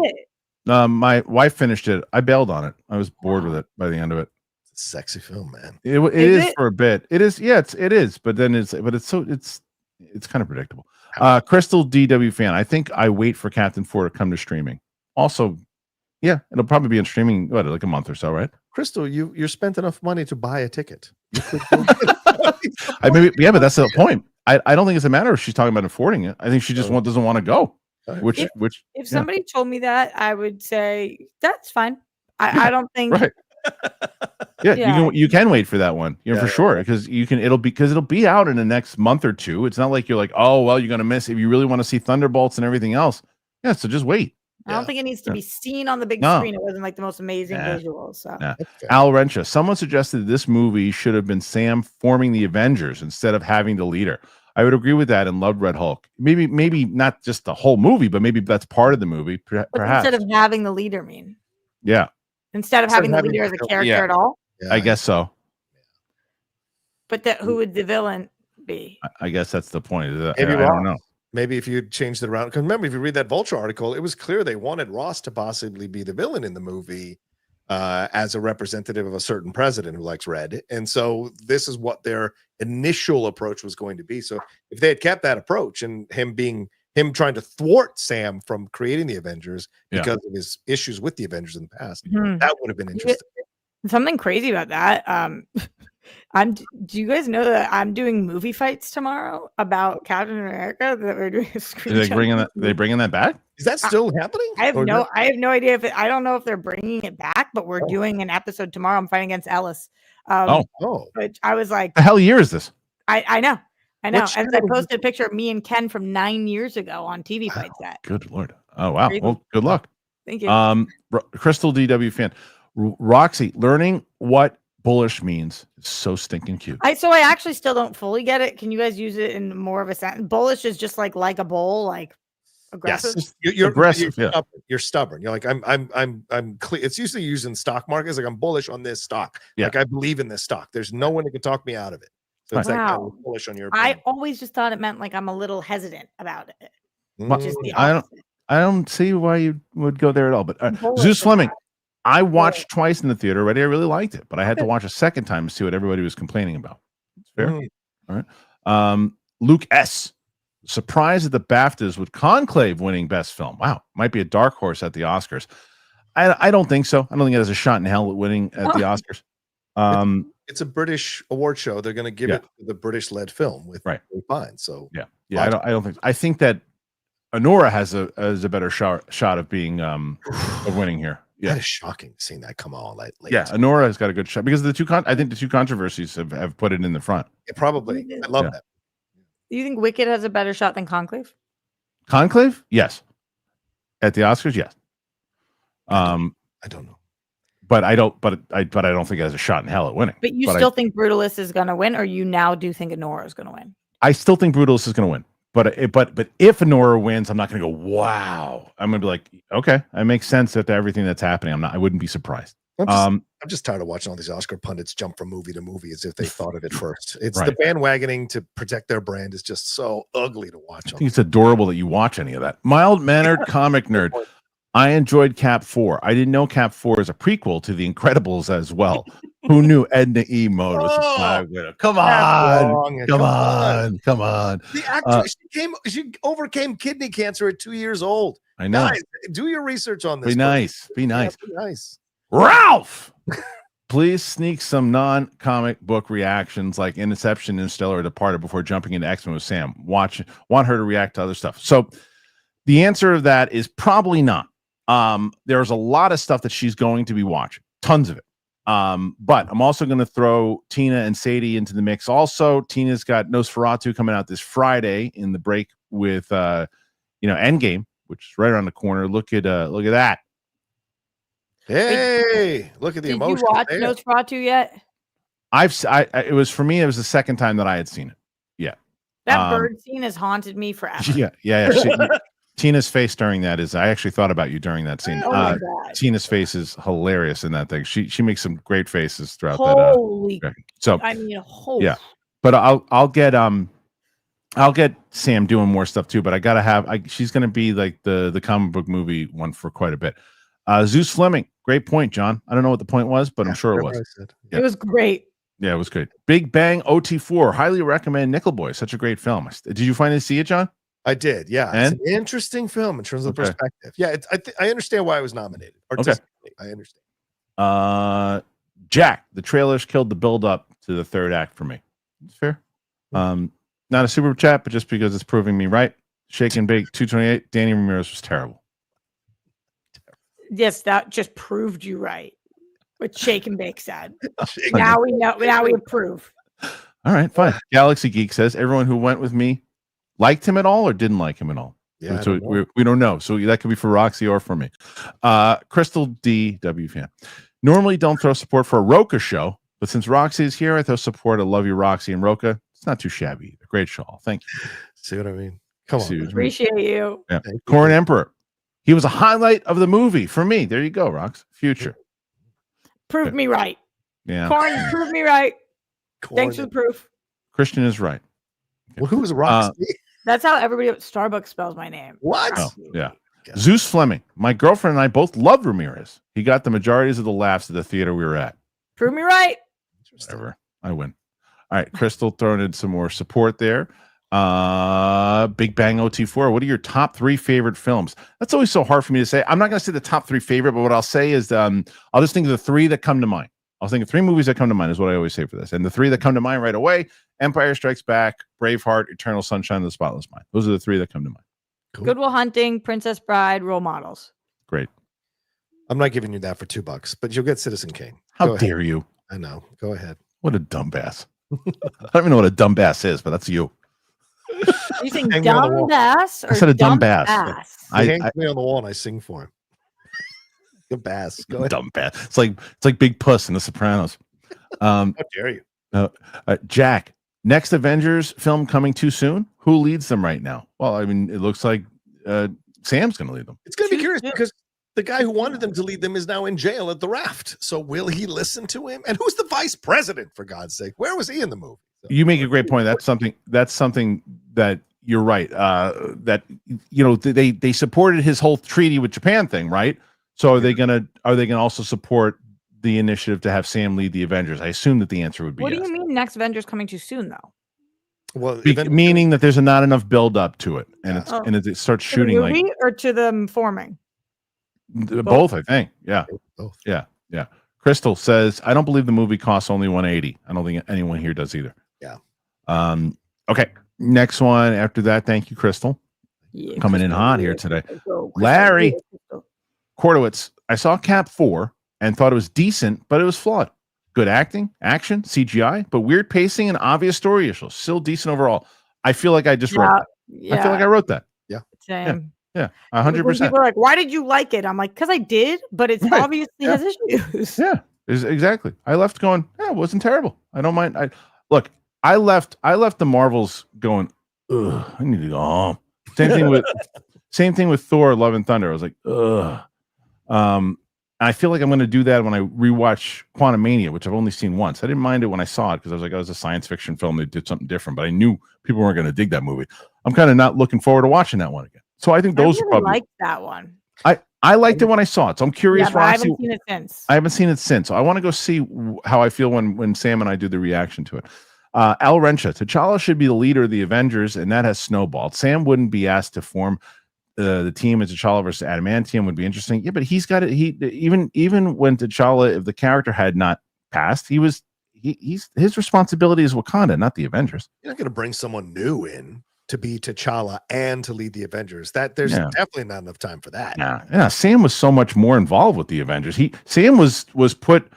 My wife finished it. I bailed on it. I was bored with it by the end of it. It's a sexy film, man. It is for a bit. It is. Yeah, it is. But then it's kind of predictable. Crystal DW fan. I think I wait for Captain 4 to come to streaming. Also, yeah, it'll probably be in streaming like a month or so, right? Crystal, you spent enough money to buy a ticket. But that's the point. I don't think it's a matter if she's talking about affording it. I think she just doesn't want to go. If somebody told me that, I would say that's fine. I don't think right. You can wait for that one, for sure, because it'll be out in the next month or two. It's not like you're like, oh well, you're gonna miss if you really want to see Thunderbolts and everything else. Yeah, so just wait. I don't think it needs to be seen on the big screen. It wasn't like the most amazing visuals. So. Al Rencha, someone suggested this movie should have been Sam forming the Avengers instead of having the leader. I would agree with that and loved Red Hulk. Maybe not just the whole movie, but maybe that's part of the movie. Perhaps instead of having the leader mean. Yeah. Instead of having the leader as a character at all. Yeah, I guess so. But who would the villain be? I guess that's the point. I don't know. Maybe if you changed it around, because remember, if you read that Vulture article, it was clear they wanted Ross to possibly be the villain in the movie as a representative of a certain president who likes red. And so this is what their initial approach was going to be. So if they had kept that approach and him trying to thwart Sam from creating the Avengers because of his issues with the Avengers in the past, that would have been interesting. Something crazy about that. Do you guys know that I'm doing movie fights tomorrow about Captain America? That we're doing a screen. They bringing that back? Is that still happening? I have no idea I don't know if they're bringing it back, but we're doing an episode tomorrow. I'm fighting against Ellis. Which I was like, the hell year is this? I know. And I posted a picture of me and Ken from 9 years ago on TV Fight Set. Good Lord. Oh wow. Crazy. Well, good luck. Thank you. Crystal DW fan. Roxy, learning what bullish means is so stinking cute. I actually still don't fully get it. Can you guys use it in more of a sentence? Bullish is just like a bull, like aggressive. Yes. You're aggressive. You're stubborn. You're like I'm clear. It's usually used in stock markets. Like I'm bullish on this stock. Yeah. Like I believe in this stock. There's no one that can talk me out of it. So it's like bullish on your opinion. I always just thought it meant like I'm a little hesitant about it. Which is the opposite. I don't see why you would go there at all. But Zeus Fleming. I watched twice in the theater already. I really liked it, but I had to watch a second time to see what everybody was complaining about. It's fair. All right. Luke S. Surprised at the BAFTAs with Conclave winning Best Film. Wow. Might be a dark horse at the Oscars. I don't think so. I don't think it has a shot in hell at winning at the Oscars. It's a British award show. They're going to give it the British-led film with fine. So I don't think. I think that Honora has a better shot of being of winning here. That is shocking seeing that come all late. Yeah, Honora has got a good shot because the two I think the two controversies have put it in the front. Yeah, probably. I love that. Do you think Wicked has a better shot than Conclave? Conclave? Yes. At the Oscars, yes. I don't know. But I don't think it has a shot in hell at winning. But you still think Brutalist is going to win, or you now do think Honora is going to win? I still think Brutalist is going to win. But if Honora wins, I'm not going to go, wow. I'm going to be like, okay, that makes sense after everything that's happening. I wouldn't be surprised. I'm just tired of watching all these Oscar pundits jump from movie to movie as if they thought of it first. It's the bandwagoning to protect their brand is just so ugly to watch. I think it's adorable that you watch any of that. Mild-mannered comic nerd. I enjoyed Cap 4. I didn't know Cap 4 is a prequel to The Incredibles as well. Who knew Edna E. Mode was a flag winner? Come on. The actress, she overcame kidney cancer at 2 years old. I know. Guys, do your research on this. Be nice. Yeah, be nice. Ralph, please sneak some non-comic book reactions like Inception, Interstellar, or Departed before jumping into X-Men with Sam. Want her to react to other stuff. So the answer to that is probably not. There's a lot of stuff that she's going to be watching, tons of it. But I'm also going to throw Tina and Sadie into the mix. Also, Tina's got Nosferatu coming out this Friday in the break with Endgame, which is right around the corner. Look at that. Hey, look at the emotion. Did you watch Nosferatu yet? It was for me. It was the second time that I had seen it. Yeah, that bird scene has haunted me forever. Yeah. Tina's face during that is. I actually thought about you during that scene. Oh my God. Tina's face is hilarious in that thing. She makes some great faces throughout holy that. So holy. Yeah, but I'll get Sam doing more stuff too. But I gotta have. She's gonna be like the comic book movie one for quite a bit. Zeus Fleming, great point, John. I don't know what the point was, but I'm sure it was. It was great. Yeah, it was good. Big Bang OT4, highly recommend. Nickel Boy, such a great film. Did you finally see it, John? I did. Yeah, and? It's an interesting film in terms of perspective. Yeah, I understand why it was nominated. Artistically, I understand. Jack, the trailers killed the build up to the third act for me. It's fair. Not a super chat, but just because it's proving me right. Shake and Bake 228. Danny Ramirez was terrible. Yes, that just proved you right. What Shake and Bake said. Now we know. Now we approve. All right, fine. Galaxy Geek says everyone who went with me liked him at all or didn't like him at all. Yeah, so we don't know. So that could be for Roxy or for me. Crystal DW fan. Normally don't throw support for a Rocha show, but since Roxy is here, I throw support. I love you, Roxy and Rocha. It's not too shabby. A great show. Thank you. See what I mean? Come on. Appreciate you. Yeah. Corn Emperor. He was a highlight of the movie for me. There you go, Rox. Future. Proved me right. Yeah. Corn proved me right. Thanks for the proof. Kristian is right. Well, who was Roxy? That's how everybody at Starbucks spells my name. What? Oh, yeah. Zeus Fleming. My girlfriend and I both love Ramirez. He got the majorities of the laughs at the theater we were at. Prove me right. Whatever. I win. All right. Crystal throwing in some more support there. Big Bang OT4. What are your top 3 favorite films? That's always so hard for me to say. I'm not going to say the top 3 favorite, but what I'll say is I'll just think of the 3 that come to mind. I'll think of 3 movies that come to mind is what I always say for this. And the 3 that come to mind right away: Empire Strikes Back, Braveheart, Eternal Sunshine of the Spotless Mind. Those are the 3 that come to mind. Cool. Good Will Hunting, Princess Bride, Role Models. Great. I'm not giving you that for $2, but you'll get Citizen Kane. How dare you? I know. Go ahead. What a dumbass. I don't even know what a dumbass is, but that's you. You saying dumb bass? I said a dumb bass. He hangs me on the wall and I sing for him. Good bass. Go ahead. Dumb bass. It's like Big Puss in The Sopranos. How dare you? Jack, next Avengers film coming too soon? Who leads them right now? Well, I mean, it looks like Sam's going to lead them. It's going to be curious because the guy who wanted them to lead them is now in jail at the raft. So will he listen to him? And who's the vice president, for God's sake? Where was he in the movie? You make a great point. That's something that you're right. That they supported his whole treaty with Japan thing, right? So are they gonna also support the initiative to have Sam lead the Avengers? I assume that the answer would be what yes. Do you mean next Avengers coming too soon though? Well, meaning that there's not enough build up to it, and it starts shooting to the movie or to them forming. Both, I think. Yeah. Both. Yeah. Crystal says, I don't believe the movie costs only $180. I don't think anyone here does either. Yeah. Okay. Next one after that. Thank you, Crystal. Yeah, Coming in hot here today. Larry Kordowitz. I saw Cap 4 and thought it was decent, but it was flawed. Good acting, action, CGI, but weird pacing and obvious story issues. Still decent overall. I feel like I just wrote that. Yeah. I feel like I wrote that. Yeah. Same. Yeah. 100%. People are like, why did you like it? I'm like, because I did, but it's Right. obviously has issues. Yeah. Exactly. I left going, yeah, it wasn't terrible. I don't mind. I left the Marvels going, ugh, I need to go home. Same thing with Thor, Love and Thunder. I was like, ugh. I feel like I'm going to do that when I rewatch Quantumania, which I've only seen once. I didn't mind it when I saw it because I was like, oh, it was a science fiction film. They did something different, but I knew people weren't going to dig that movie. I'm kind of not looking forward to watching that one again. So I think those I are probably like that one. I liked it when I saw it. So I'm curious. Yeah, but I haven't seen it since. I haven't seen it since. So I want to go see how I feel when Sam and I do the reaction to it. Al Rencha, T'Challa should be the leader of the Avengers, and that has snowballed. Sam wouldn't be asked to form the team as T'Challa versus Adamantium would be interesting. Yeah, but he's got it. Even when T'Challa, if the character had not passed, he's his responsibility is Wakanda, not the Avengers. You're not going to bring someone new in to be T'Challa and to lead the Avengers. That there's definitely not enough time for that. Yeah. Sam was so much more involved with the Avengers. Sam was put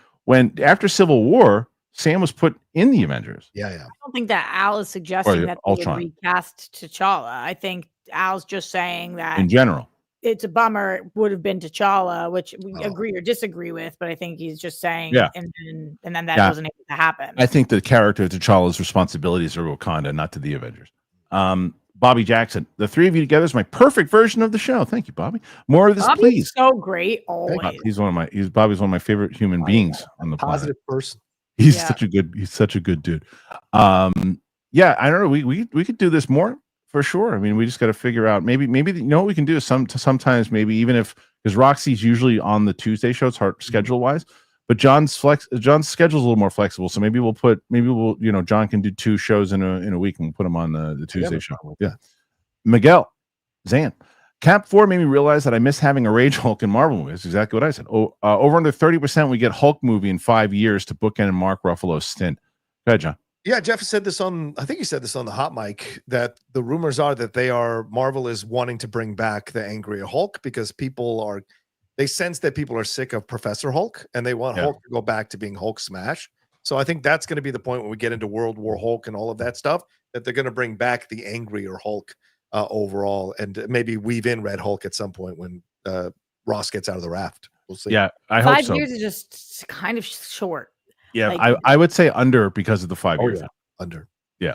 after Civil War. Sam was put in the Avengers. Yeah. I don't think that Al is suggesting that they would recast T'Challa. I think Al's just saying that in general, it's a bummer. It would have been T'Challa, which we agree or disagree with, but I think he's just saying, and then that wasn't able to happen. I think the character of T'Challa's responsibilities are Wakanda, not to the Avengers. Bobby Jackson, the three of you together is my perfect version of the show. Thank you, Bobby. More of this, Bobby's please. So great, always. Bobby's one of my favorite human beings on the planet. Positive person. He's such a good dude. I don't know. We could do this more for sure. I mean, we just got to figure out maybe what we can do is sometimes maybe even if because Roxy's usually on the Tuesday show, it's hard schedule wise, but John's schedule's a little more flexible. So maybe we'll John can do 2 shows in a week and we'll put him on the Tuesday show. Yeah. Miguel Zan. Cap 4 made me realize that I miss having a Rage Hulk in Marvel movies. That's exactly what I said. Over under 30% we get Hulk movie in 5 years to bookend Mark Ruffalo's stint. Go ahead, John. Yeah, Jeff said this I think he said this on the hot mic, that the rumors are that Marvel is wanting to bring back the angrier Hulk because they sense that people are sick of Professor Hulk and they want Hulk to go back to being Hulk smash. So I think that's going to be the point when we get into World War Hulk and all of that stuff, that they're going to bring back the angrier Hulk overall, and maybe weave in Red Hulk at some point when Ross gets out of the raft. We'll see. Yeah, I hope so. 5 years is just kind of short. Yeah, I would say under because of the 5 years. Yeah. Under. Yeah.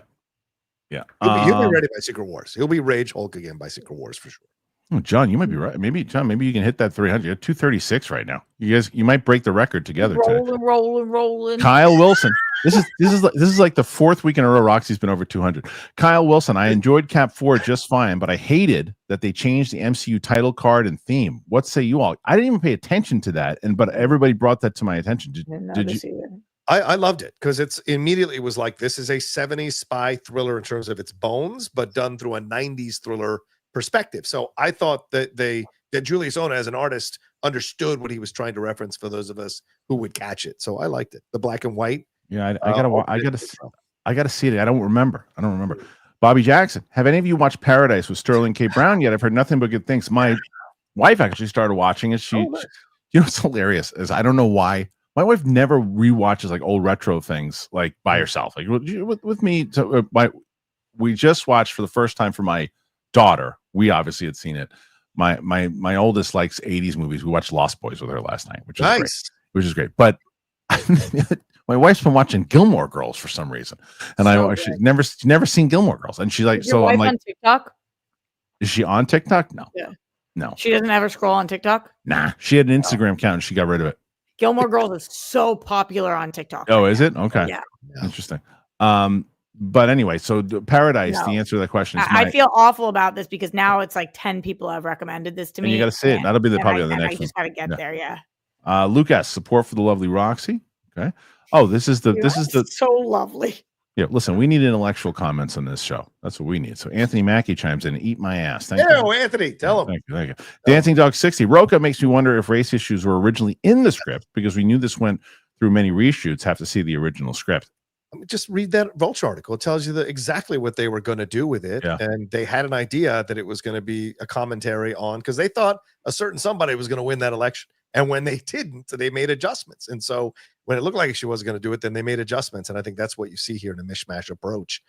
He'll be ready by Secret Wars. He'll be Rage Hulk again by Secret Wars for sure. Oh, John, you might be right. Maybe you can hit that 300. You're 236 right now. You might break the record together. Rolling. Kyle Wilson. This is like the 4th week in a row Roxy's been over 200. Kyle Wilson. I enjoyed Cap 4 just fine, but I hated that they changed the MCU title card and theme. What say you all? I didn't even pay attention to that, but everybody brought that to my attention. Did you? I loved it because it was like, this is a 70s spy thriller in terms of its bones, but done through a 90s thriller perspective. So I thought that Julius Ona as an artist understood what he was trying to reference for those of us who would catch it. So I liked it. The black and white. Yeah, I gotta see it. I don't remember. Bobby Jackson. Have any of you watched Paradise with Sterling K. Brown yet? I've heard nothing but good things. My wife actually started watching it. It's hilarious. I don't know why. My wife never rewatches like old retro things like by herself. Like with me, we just watched for the first time for my daughter. We obviously had seen it. My oldest likes 80s movies. We watched Lost Boys with her last night, which is nice. Great. Which is great. But my wife's been watching Gilmore Girls for some reason, and she's never seen Gilmore Girls, and she's like, so I'm like, on TikTok? Is she on TikTok? No. Yeah. No. She doesn't ever scroll on TikTok? Nah. She had an Instagram account and she got rid of it. Gilmore Girls is so popular on TikTok. Oh, is it? Okay. Yeah. Interesting. But anyway, so Paradise, the answer to that question is I feel awful about this because now it's like 10 people have recommended this to me. You got to see it. That'll be probably the next one. I just got to get there. Yeah. Lucas, support for the lovely Roxy. Okay. Oh, this is so lovely. Yeah, listen, we need intellectual comments on this show. That's what we need. So Anthony Mackie chimes in. Eat my ass. Thank you. Anthony, tell him. Thank you. Dancing Dog 60. Rocha makes me wonder if race issues were originally in the script because we knew this went through many reshoots. Have to see the original script. Just read that Vulture article. It tells you exactly what they were going to do with it. Yeah. And they had an idea that it was going to be a commentary on, because they thought a certain somebody was going to win that election. And when they didn't, they made adjustments. And so when it looked like she wasn't going to do it, then they made adjustments. And I think that's what you see here in a mishmash approach.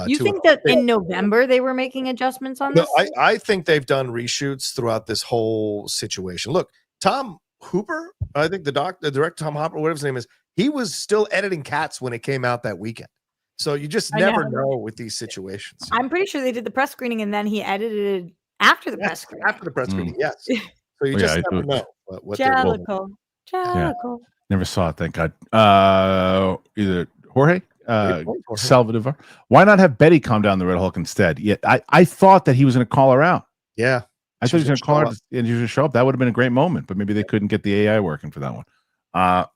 You think that in November they were making adjustments on this? No, I think they've done reshoots throughout this whole situation. Look, Tom Hooper, I think the director, Tom Hopper, whatever his name is, he was still editing Cats when it came out that weekend. So you just never know with these situations. I'm pretty sure they did the press screening and then he edited it after the press screening. After the press screening, yes. So you just never know what Jellicle. Never saw it, thank God. Either Jorge, Salvador. Why not have Betty calm down the Red Hulk instead? Yeah, I thought that he was going to call her out. Yeah. I thought he was going to call her and she was going to show up. That would have been a great moment, but maybe they couldn't get the AI working for that one.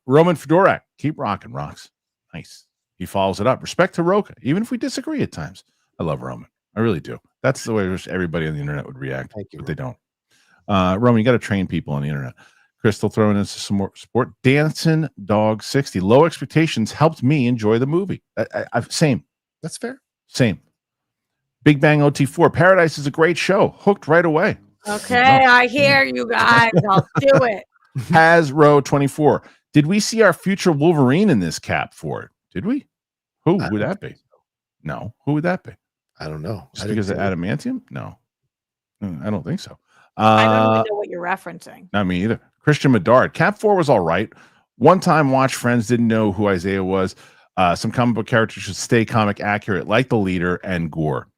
Roman Fedorak, keep rocking, Rox. Nice. He follows it up. Respect to Rocha, even if we disagree at times. I love Roman. I really do. That's the way I wish everybody on the internet would react, but they don't. Roman, you got to train people on the internet. Crystal throwing in some more support. Dancing Dog 60. Low expectations helped me enjoy the movie. Same. That's fair. Same. Big Bang OT4. Paradise is a great show. Hooked right away. Okay, I hear you guys. I'll do it. Hasbro 24. Did we see our future Wolverine in this cap for it? Did we? Who would that be? No. Who would that be? I don't know. Just because of adamantium? No. I don't think so. I don't even know what you're referencing. Not me either. Kristian Medard. Cap 4 was all right. One time watch friends didn't know who Isaiah was. Some comic book characters should stay comic accurate, like the leader and Gore.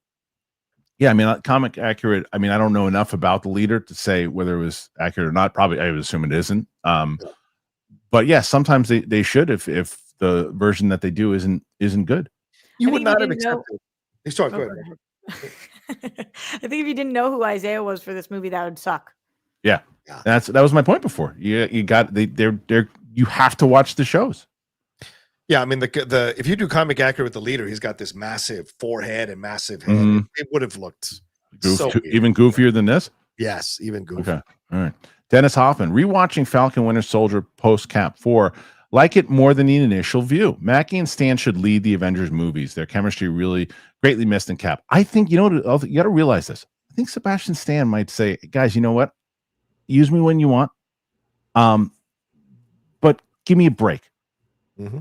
Yeah, I mean, comic accurate. I mean, I don't know enough about the leader to say whether it was accurate or not. Probably, I would assume it isn't. But yeah, sometimes they should if the version that they do isn't good. You would not have accepted. Sorry, go ahead. I think if you didn't know who Isaiah was for this movie, that would suck. Yeah. That was my point before. You got you have to watch the shows. Yeah, I mean the if you do comic accurate with the leader, he's got this massive forehead and massive head. It would have looked even goofier than this. Yes, even goofier. Okay, all right. Dennis Hoffman, rewatching Falcon Winter Soldier post Cap 4, like it more than the initial view. Mackie and Stan should lead the Avengers movies. Their chemistry really greatly missed in Cap. I think you got to realize this. I think Sebastian Stan might say, guys, you know what? Use me when you want, but give me a break.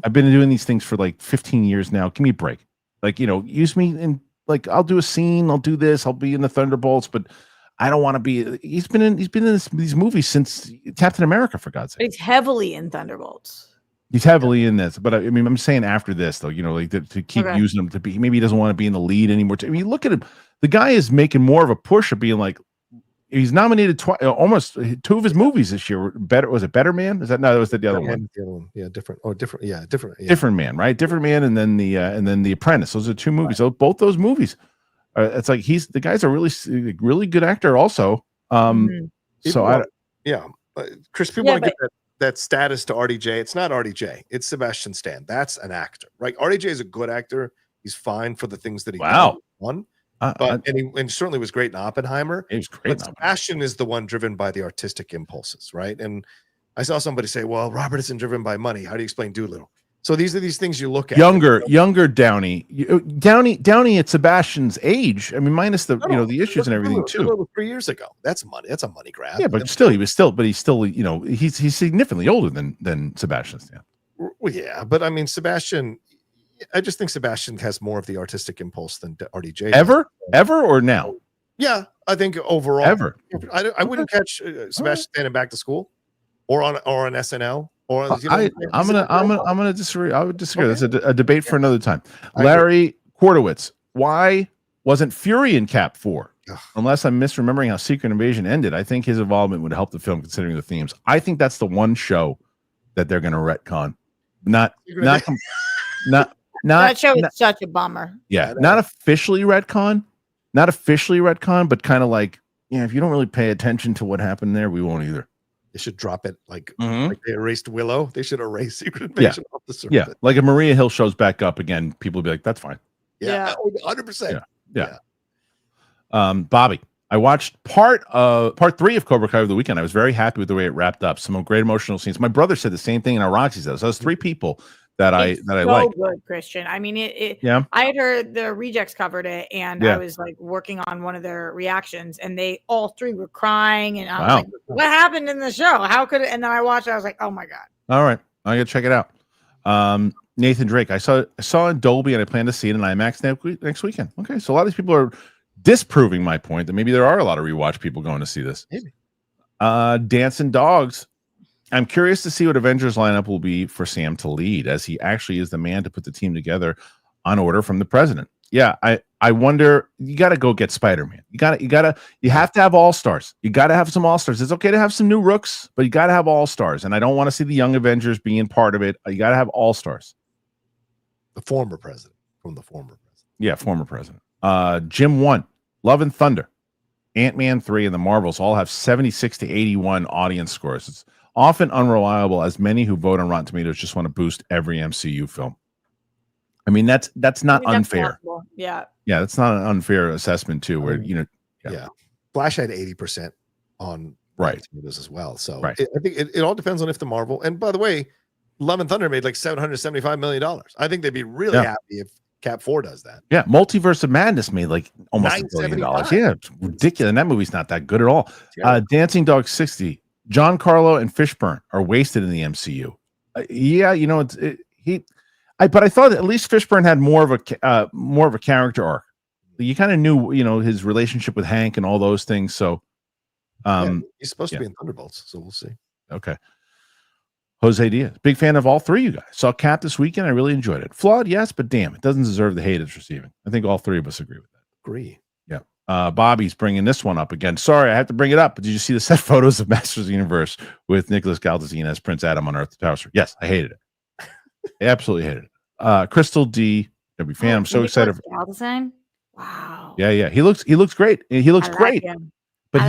I've been doing these things for like 15 years now. Give me a break. Like, use me and like I'll do a scene. I'll do this. I'll be in the Thunderbolts, but I don't want to be. He's been in these movies since Captain America, for God's sake. He's heavily in Thunderbolts. He's heavily in this, but I mean, I'm saying after this though, like to keep using him to be. Maybe he doesn't want to be in the lead anymore. I mean, look at him. The guy is making more of a push of being like. He's nominated twice, almost 2 of his movies this year. Was it Better Man? Is that no? That was the other one. Yeah, different. Oh, different. Yeah, different. Yeah. Different Man, right? Different Man, and then the Apprentice. Those are 2 movies. So both those movies, it's like the guy's a really good actor. Also, so Chris, people want to give that status to RDJ. It's not RDJ. It's Sebastian Stan. That's an actor, right? RDJ is a good actor. He's fine for the things that he done. And certainly was great in Oppenheimer. He was great. But Sebastian is the one driven by the artistic impulses, right? And I saw somebody say, "Well, Robert isn't driven by money. How do you explain Doolittle?" So these are these things you look at. Younger Downey at Sebastian's age. I mean, minus the the issues and everything too. 3 years ago, that's money. That's a money grab. Yeah, but he's still he's significantly older than Sebastian Stan. Well, yeah, but I mean, Sebastian. I just think Sebastian has more of the artistic impulse than RDJ. Ever or now? Yeah, I think overall. Ever. I wouldn't catch Sebastian standing back to school, or on SNL. Or I'm gonna disagree. I would disagree. That's a debate for another time. Larry Kordowitz, why wasn't Fury in Cap 4? Unless I'm misremembering how Secret Invasion ended, I think his involvement would help the film considering the themes. I think that's the one show that they're going to retcon. That show is such a bummer. Yeah, not officially retcon, but kind of like, if you don't really pay attention to what happened there, we won't either. They should drop it like they erased Willow. They should erase Secret Invasion off the surface. Yeah, like if Maria Hill shows back up again, people will be like, that's fine. Yeah, 100%. Yeah. Bobby, I watched part 3 of Cobra Kai over the weekend. I was very happy with the way it wrapped up. Some great emotional scenes. My brother said the same thing in our Roxy says. So those 3 people that I like. Good, Kristian. I mean, Yeah. I had heard the rejects covered it, and I was like working on one of their reactions, and they all three were crying, and I was like, "What happened in the show? How could it?" And then I watched it, I was like, "Oh my god!" All right, I gotta check it out. Nathan Drake, I saw in Dolby, and I plan to see it in IMAX next weekend. Okay, so a lot of these people are disproving my point that maybe there are a lot of rewatch people going to see this. Maybe. Dancing Dogs. I'm curious to see what Avengers lineup will be for Sam to lead, as he actually is the man to put the team together on order from the president. Yeah, I wonder. You got to go get Spider-Man. You have to have all-stars. You got to have some all-stars. It's okay to have some new rooks, but you got to have all-stars. And I don't want to see the young Avengers being part of it. You got to have all-stars. The former president. Yeah, former president. Jim 1, Love and Thunder, Ant-Man 3, and the Marvels all have 76 to 81 audience scores. It's often unreliable, as many who vote on Rotten Tomatoes just want to boost every MCU film. I mean, that's not unfair. Yeah, that's not an unfair assessment too. Where Flash had 80% on Rotten Tomatoes as well. So I think it all depends on if the Marvel. And by the way, Love and Thunder made like $775 million. I think they'd be really happy if Cap 4 does that. Yeah, Multiverse of Madness made like almost $1 billion. Yeah, it's ridiculous. And that movie's not that good at all. Dancing Dog 60. Giancarlo and Fishburne are wasted in the MCU. But I thought at least Fishburne had more of a character arc. You kind of knew, his relationship with Hank and all those things. So, he's supposed to be in Thunderbolts, so we'll see. Okay. Jose Diaz, big fan of all three of you guys. Saw Cap this weekend. I really enjoyed it. Flawed, yes, but damn, it doesn't deserve the hate it's receiving. I think all three of us agree with that. Agree. Yeah. Bobby's bringing this one up again. Sorry, I have to bring it up. But did you see the set photos of Masters of the Universe with Nicholas Galdesine as Prince Adam on Earth the Tower? Yes, I hated it. I absolutely hated it. Crystal D, W fan. I'm so excited. Galdesine? Wow. Yeah. He looks great. He looks great. But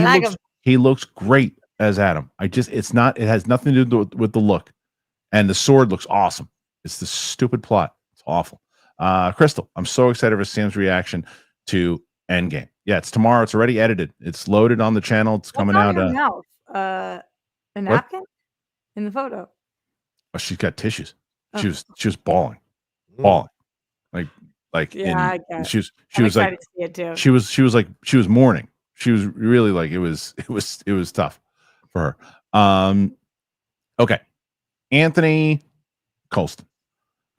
he looks great as Adam. It has nothing to do with the look. And the sword looks awesome. It's the stupid plot. It's awful. Crystal, I'm so excited for Sam's reaction to Endgame. Yeah, it's tomorrow. It's already edited. It's loaded on the channel. It's coming out. A napkin in the photo. Oh, she's got tissues. She was bawling. Like yeah, she was like to see it too. she was mourning. She was really like it was tough for her. Okay. Anthony Colston.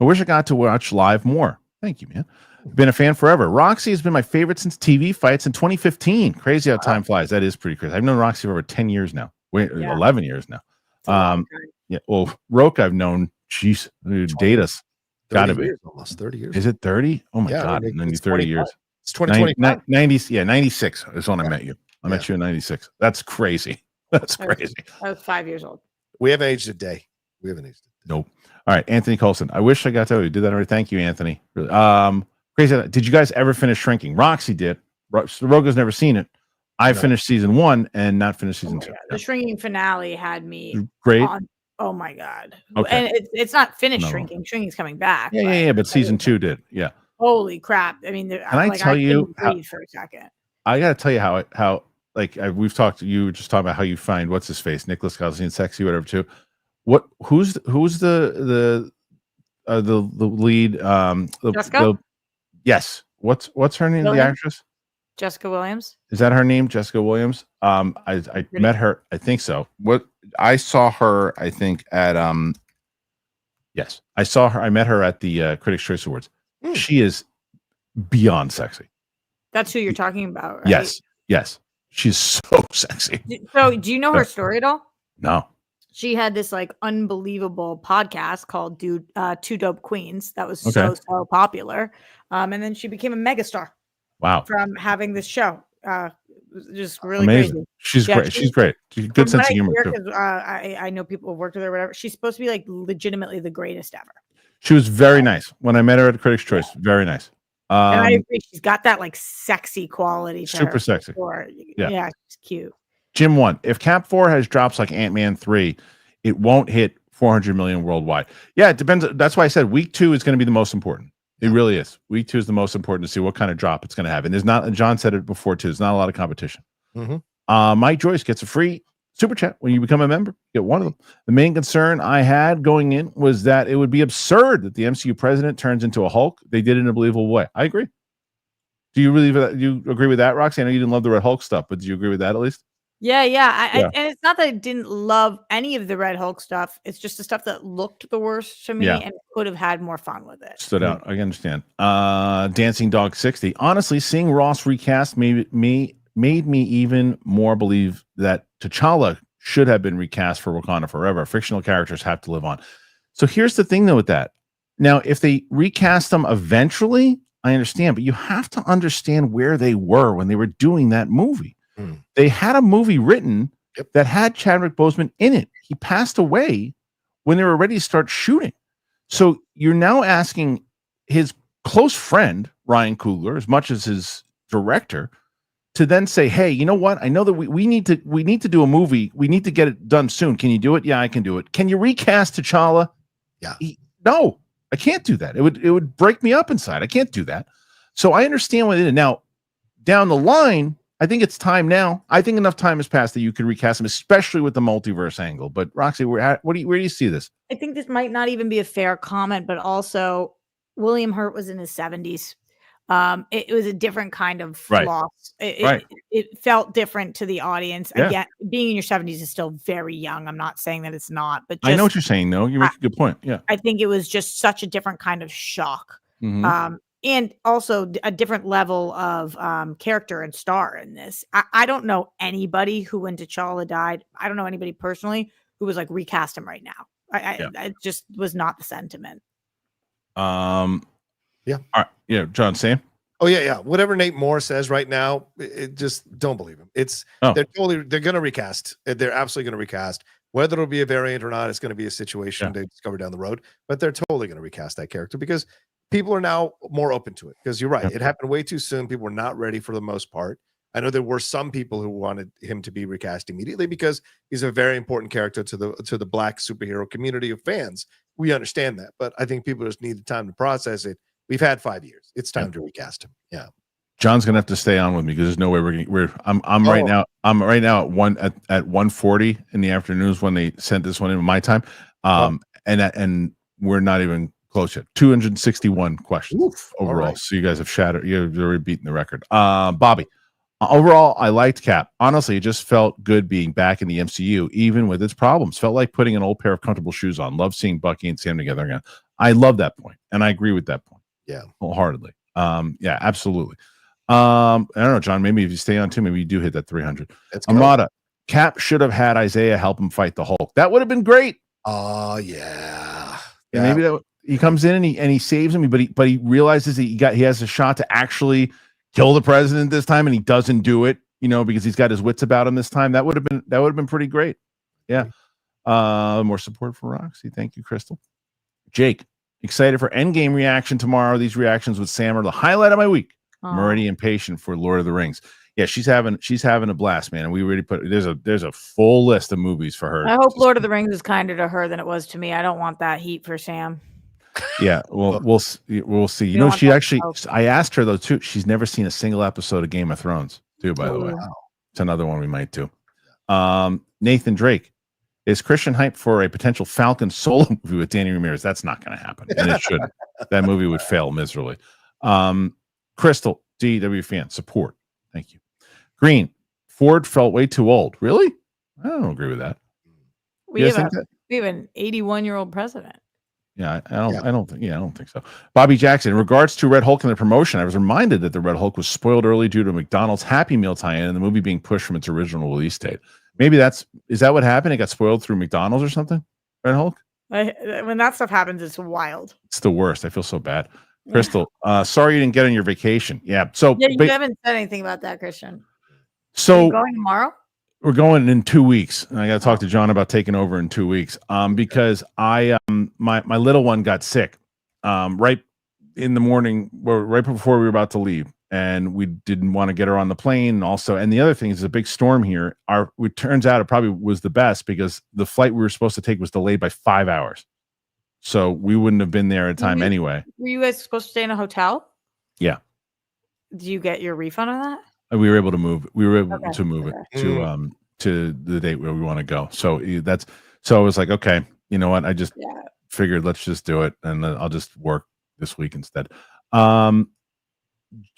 I wish I got to watch live more. Thank you, man. Been a fan forever. Roxy has been my favorite since TV fights in 2015. Crazy how time flies. That is pretty crazy. I've known Roxy for over 10 years now. 11 years now. Yeah. Well, Rocha I've known. Jeez, date us. Gotta be almost 30 years. Is it 30? Oh my god, and then you 30 years. It's 2025. 96 is when I met you. I met you in 96. That's crazy. That's crazy. I was 5 years old. We haven't aged a day. Nope. All right, Anthony Colson. I wish I got to do that already. Thank you, Anthony. Really. Crazy. Did you guys ever finish Shrinking? Roxy did. Roga's never seen it. I finished season 1 and not finished season 2. The Shrinking finale had me great. Oh my god. Okay. And it's not finished. Shrinking. Shrinking's coming back. Yeah. But season 2 did. Yeah. Holy crap! I mean, can I tell you for a second? I got to tell you how we've talked. You were just talking about how you find what's his face, Nicholas Galdesine, sexy, whatever. Too. Who's the lead? Jessica? Yes. What's her name? Williams? The actress. Jessica Williams. Is that her name? Jessica Williams. I met her. I think so. I saw her. I think at Yes, I saw her. I met her at the Critics' Choice Awards. She is beyond sexy. That's who you're talking about, right? Yes. She's so sexy. So, do you know her story at all? No. She had this like unbelievable podcast called Two Dope Queens that was so popular. And then she became a megastar. Wow. From having this show. Just really amazing. Crazy. She's great. She's great. Good sense of humor too. I know people who've worked with her, whatever. She's supposed to be like legitimately the greatest ever. She was very nice when I met her at Critics' Choice. Very nice. And I agree. She's got that like sexy quality. Super sexy. Yeah, she's cute. Jim 1. If Cap 4 has drops like Ant-Man 3, it won't hit 400 million worldwide. Yeah, it depends. That's why I said week 2 is going to be the most important. It really is. Week 2 is the most important to see what kind of drop it's going to have. And there's not, John said it before too, there's not a lot of competition. Mike Joyce gets a free Super chat. When you become a member, get one of them. The main concern I had going in was that it would be absurd that the MCU president turns into a Hulk. They did it in a believable way. I agree. Do you really? Do you agree with that, Roxy? I know you didn't love the Red Hulk stuff, but do you agree with that at least? Yeah. And it's not that I didn't love any of the Red Hulk stuff. It's just the stuff that looked the worst to me and could have had more fun with it. Stood out. I understand. Dancing Dog 60. Honestly, seeing Ross recast made me even more believe that T'Challa should have been recast for Wakanda Forever. Fictional characters have to live on. So here's the thing, though, with that. Now, if they recast them eventually, I understand, but you have to understand where they were when they were doing that movie. They had a movie written that had Chadwick Boseman in it. He passed away when they were ready to start shooting. So you're now asking his close friend, Ryan Coogler, as much as his director, to then say, hey, you know what? I know that we need to do a movie. We need to get it done soon. Can you do it? Yeah, I can do it. Can you recast T'Challa? Yeah. No, I can't do that. It would break me up inside. I can't do that. So I understand what it is. Now, down the line, I think it's time now. I think enough time has passed that you can recast him, especially with the multiverse angle. But Roxy, where do you see this? I think this might not even be a fair comment, but also William Hurt was in his 70s. It was a different kind of loss. It felt different to the audience. Yeah. Again, being in your 70s is still very young. I'm not saying that it's not, but I know what you're saying. No, you make a good point. Yeah, I think it was just such a different kind of shock. And also a different level of character and star in this. I don't know anybody who, when T'Challa died, I don't know anybody personally who was like, recast him right now. I just was not the sentiment. Yeah. All right. Yeah, John, Sam. Oh yeah. Whatever Nate Moore says right now, it just don't believe him. They're going to recast. They're absolutely going to recast. Whether it'll be a variant or not, it's going to be a situation to discover down the road. But they're totally going to recast that character because people are now more open to it. Because you're right, it happened way too soon. People were not ready for the most part. I know there were some people who wanted him to be recast immediately because he's a very important character to the Black superhero community of fans. We understand that, but I think people just need the time to process it. We've had 5 years. It's time to recast him. Yeah. John's gonna have to stay on with me because there's no way I'm right now at 1:40 in the afternoons when they sent this one in my time. And we're not even close yet. 261 questions overall. Right. So you guys have shattered. You've already beaten the record. Bobby, overall, I liked Cap. Honestly, it just felt good being back in the MCU, even with its problems. Felt like putting an old pair of comfortable shoes on. Love seeing Bucky and Sam together again. I love that point, and I agree with that point. Yeah, wholeheartedly. Yeah, absolutely. I don't know, John. Maybe if you stay on too, maybe you do hit that 300. Amada, Cap should have had Isaiah help him fight the Hulk. That would have been great. Oh yeah. And maybe he comes in and he saves him, but he realizes that he has a shot to actually kill the president this time, and he doesn't do it, because he's got his wits about him this time. That would have been pretty great. Yeah. More support for Roxy. Thank you, Crystal. Jake, excited for Endgame reaction tomorrow. These reactions with Sam are the highlight of my week. I'm already impatient for Lord of the Rings. Yeah, she's having a blast, man. And we really there's a full list of movies for her. I hope Lord of the Rings is kinder to her than it was to me. I don't want that heat for Sam. Yeah, well, we'll see. I asked her though too. She's never seen a single episode of Game of Thrones, too. By the way, it's another one we might do. Nathan Drake, is Kristian hyped for a potential Falcon solo movie with Danny Ramirez? That's not going to happen, and it shouldn't. That movie would fail miserably. Crystal, DW fan, support. Thank you. Green, Ford felt way too old. Really? I don't agree with that. We have an 81-year-old president. Yeah, I don't think so. Bobby Jackson, in regards to Red Hulk and the promotion, I was reminded that the Red Hulk was spoiled early due to McDonald's Happy Meal tie-in and the movie being pushed from its original release date. Maybe is that what happened? It got spoiled through McDonald's or something? Red Hulk? When that stuff happens, it's wild. It's the worst. I feel so bad. Crystal, sorry you didn't get on your vacation. Yeah. So you haven't said anything about that, Kristian. So are you going tomorrow? We're going in 2 weeks, and I got to talk to John about taking over in 2 weeks. Because I my little one got sick, right in the morning, right before we were about to leave, and we didn't want to get her on the plane. And the other thing is a big storm here. It turns out it probably was the best because the flight we were supposed to take was delayed by 5 hours, so we wouldn't have been there in time anyway. Were you guys supposed to stay in a hotel? Yeah. Did you get your refund on that? We were able to move. We were able to move it to the date where we want to go. So I was like, okay, you know what? I just figured let's just do it, and I'll just work this week instead.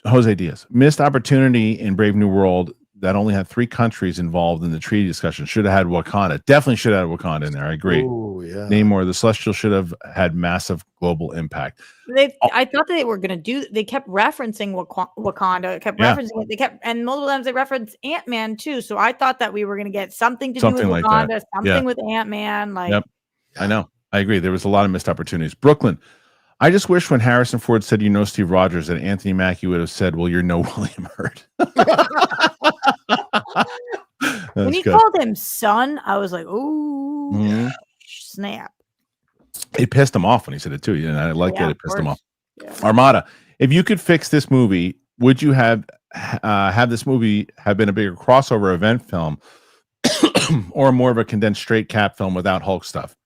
Jose Diaz, missed opportunity in Brave New World that only had 3 countries involved in the treaty discussion. Should have had Wakanda. Definitely should have had Wakanda in there. I agree. Ooh, yeah. Namor, the Celestial should have had massive global impact. I thought they were going to do. They kept referencing Wakanda. Kept referencing it. They kept, and multiple times they referenced Ant-Man too. So I thought that we were going to get something to do with like Wakanda, that. something with Ant-Man. Like, I know. I agree. There was a lot of missed opportunities. Brooklyn. I just wish when Harrison Ford said, "You know Steve Rogers," that Anthony Mackie would have said, "Well, you're no William Hurt." When he called him son, I was like, "Ooh, snap!" It pissed him off when he said it too. And I like that it pissed him off. Yeah. Armada, if you could fix this movie, would you have this movie have been a bigger crossover event film, or more of a condensed straight cap film without Hulk stuff?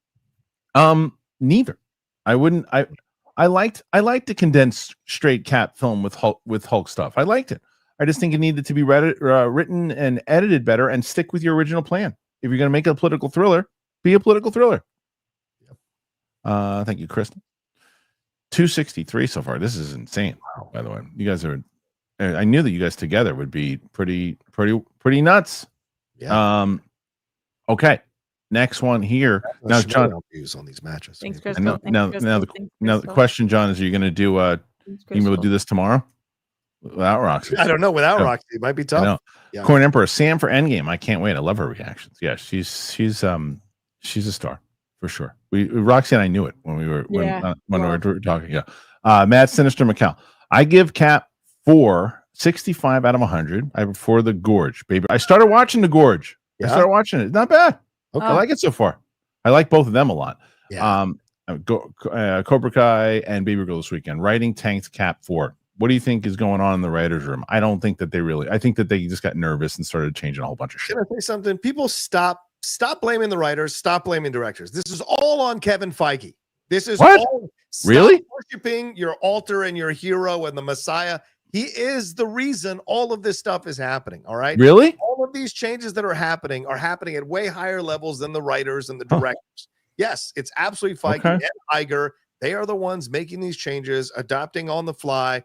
Neither. I wouldn't. I liked the condensed straight cap film with Hulk stuff. I liked it. I just think it needed to be written and edited better, and stick with your original plan. If you're going to make it a political thriller, be a political thriller. Thank you, Kristian. 263 so far. This is insane. Wow. By the way, you guys are. I knew that you guys together would be pretty nuts. Yeah. Okay. Next one here. Now, John, views on these matches. Thanks, Crystal. Now the question, John, is: are you going to do? You will do this tomorrow without Roxy? I don't know. Without Roxy, it might be tough. Yeah. Corn Emperor, Sam for Endgame. I can't wait. I love her reactions. Yeah, she's a star for sure. Roxy and I knew it when we were when we were talking. Yeah. Mad Sinister Macau. I give Cap 65 out of 100. I prefer The Gorge, baby. I started watching The Gorge. I started watching it. Not bad. Okay. I like it so far. I like both of them a lot. Yeah. Cobra Kai and Baby Girl this weekend. Writing tanked Cap 4. What do you think is going on in the writer's room? I don't think that I think that they just got nervous and started changing a whole bunch of shit. Can I say something? People stop blaming the writers. Stop blaming directors. This is all on Kevin Feige. This is all really worshiping your altar and your hero and the Messiah. He is the reason all of this stuff is happening. All right. Really? All of these changes that are happening at way higher levels than the writers and the directors. Yes, it's absolutely Feige and Iger. They are the ones making these changes, adopting on the fly,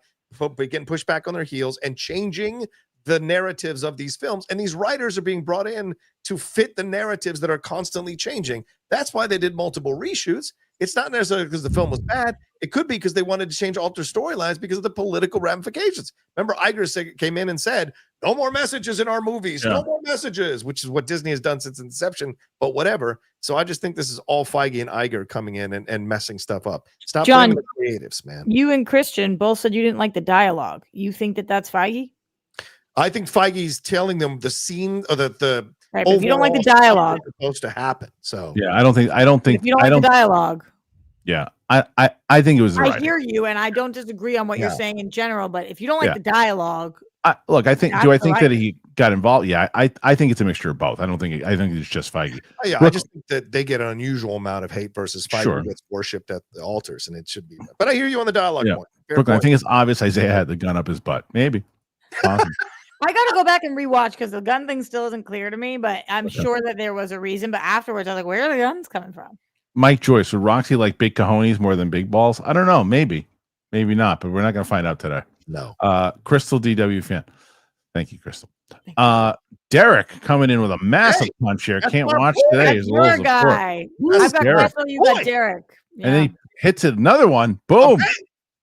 getting pushed back on their heels, and changing the narratives of these films. And these writers are being brought in to fit the narratives that are constantly changing. That's why they did multiple reshoots. It's not necessarily because the film was bad. It could be because they wanted to change alter storylines because of the political ramifications. Remember, Iger came in and said, no more messages in our movies, no more messages, which is what Disney has done since inception, but whatever. So I just think this is all Feige and Iger coming in and messing stuff up. Stop blaming the creatives, man. You and Kristian both said you didn't like the dialogue. You think that that's Feige? I think Feige's telling them the scene or the right, but if you don't like the dialogue, it's supposed to happen. So yeah, I don't think if you don't like the dialogue. Yeah, I think it was. I hear you, and I don't disagree on what you're saying in general. But if you don't like the dialogue, look, I think. Do I think that he got involved? Yeah, I think it's a mixture of both. I think it's just Feige. Oh, yeah, I just think that they get an unusual amount of hate versus Feige who gets worshipped at the altars, and it should be. But I hear you on the dialogue point. Brooklyn, I think it's obvious Isaiah had the gun up his butt. Maybe. Awesome. I got to go back and rewatch because the gun thing still isn't clear to me. But I'm sure that there was a reason. But afterwards, I was like, where are the guns coming from? Mike Joyce, would Roxy like big cojones more than big balls? I don't know. Maybe not, but we're not going to find out today. No. Crystal DW fan. Thank you, Crystal. Derek coming in with a massive punch here. Can't watch today. That's your guy. I've got Crystal, you got Derek. Yeah. And then he hits it another one. Boom. Okay.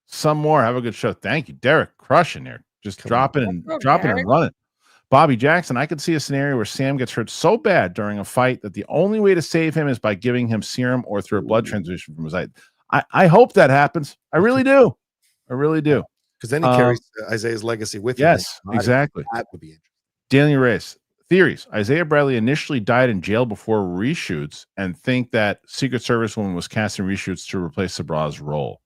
Some more. Have a good show. Thank you, Derek. Crushing here. Just dropping and running. Bobby Jackson, I could see a scenario where Sam gets hurt so bad during a fight that the only way to save him is by giving him serum or through a blood transfusion from his eye. I hope that happens. I really do. Because then he carries Isaiah's legacy with him. Yes, exactly. That would be interesting. Daniel Reyes. Theories. Isaiah Bradley initially died in jail before reshoots and think that Secret Service woman was cast in reshoots to replace Sabra's role.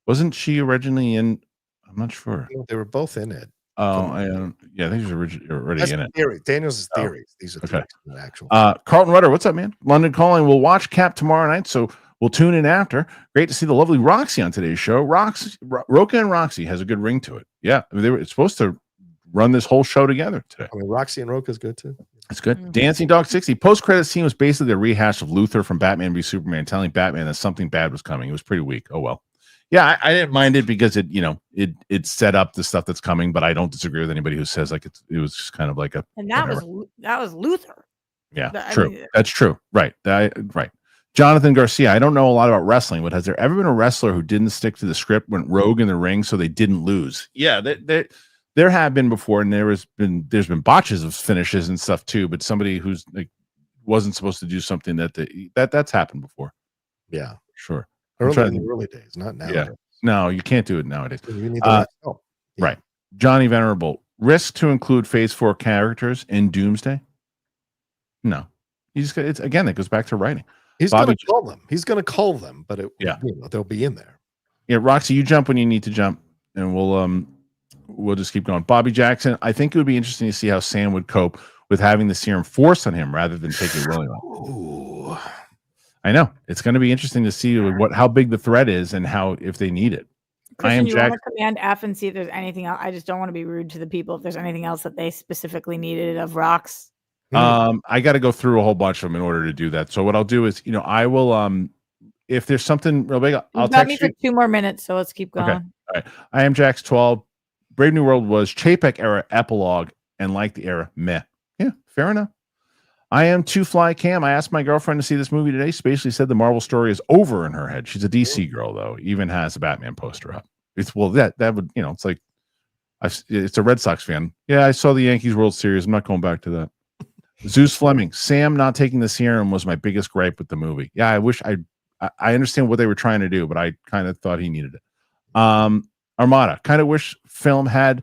Wasn't she originally in? I'm not sure. They were both in it. Oh, I think she's already in it. Theory. Daniel's theories. These are theories, not actual. Carlton Rudder, what's up, man? London Calling. We'll watch Cap tomorrow night, so we'll tune in after. Great to see the lovely Roxy on today's show. Rocha and Roxy has a good ring to it. Yeah, they were supposed to run this whole show together today. I mean, Roxy and Rocha is good too. That's good. Dancing Dog 60. Post-credit scene was basically a rehash of Luthor from Batman v Superman telling Batman that something bad was coming. It was pretty weak. Oh well. Yeah, I didn't mind it because it set up the stuff that's coming, but I don't disagree with anybody who says like it was just kind of like a. And that was Luthor. Yeah, true. That's true. Right. Right. Jonathan Garcia. I don't know a lot about wrestling, but has there ever been a wrestler who didn't stick to the script, went rogue in the ring, so they didn't lose? Yeah, there have been before, and there's been botches of finishes and stuff too. But somebody who's like wasn't supposed to do something that's happened before. Yeah, sure. Early in the early days, not now. Yeah. No, you can't do it nowadays. You need to help. Yeah. Right. Johnny Venerable. Risk to include Phase 4 characters in Doomsday? No. It's again, it goes back to writing. He's going to call them. He's going to call them, but they'll be in there. Yeah, Roxy, you jump when you need to jump, and we'll just keep going. Bobby Jackson. I think it would be interesting to see how Sam would cope with having the serum forced on him rather than take it willingly. Ooh. I know it's going to be interesting to see how big the threat is and how if they need it. Kristian, you want to command F and see if there's anything else. I just don't want to be rude to the people. If there's anything else that they specifically needed of Rox. I got to go through a whole bunch of them in order to do that. So what I'll do is, I will if there's something real big, I'll text me for 2 more minutes. So let's keep going. Okay. All right. I am Jax 12. Brave New World was Chapek era epilogue and like the era meh. Yeah, fair enough. I am Two Fly Cam. I asked my girlfriend to see this movie today. She basically said the Marvel story is over in her head. She's a DC girl though. Even has a Batman poster up. It's that would it's like it's a Red Sox fan. Yeah, I saw the Yankees World Series. I'm not going back to that. Zeus Fleming. Sam not taking the serum was my biggest gripe with the movie. Yeah, I wish I understand what they were trying to do, but I kind of thought he needed it. Armada. Kind of wish film had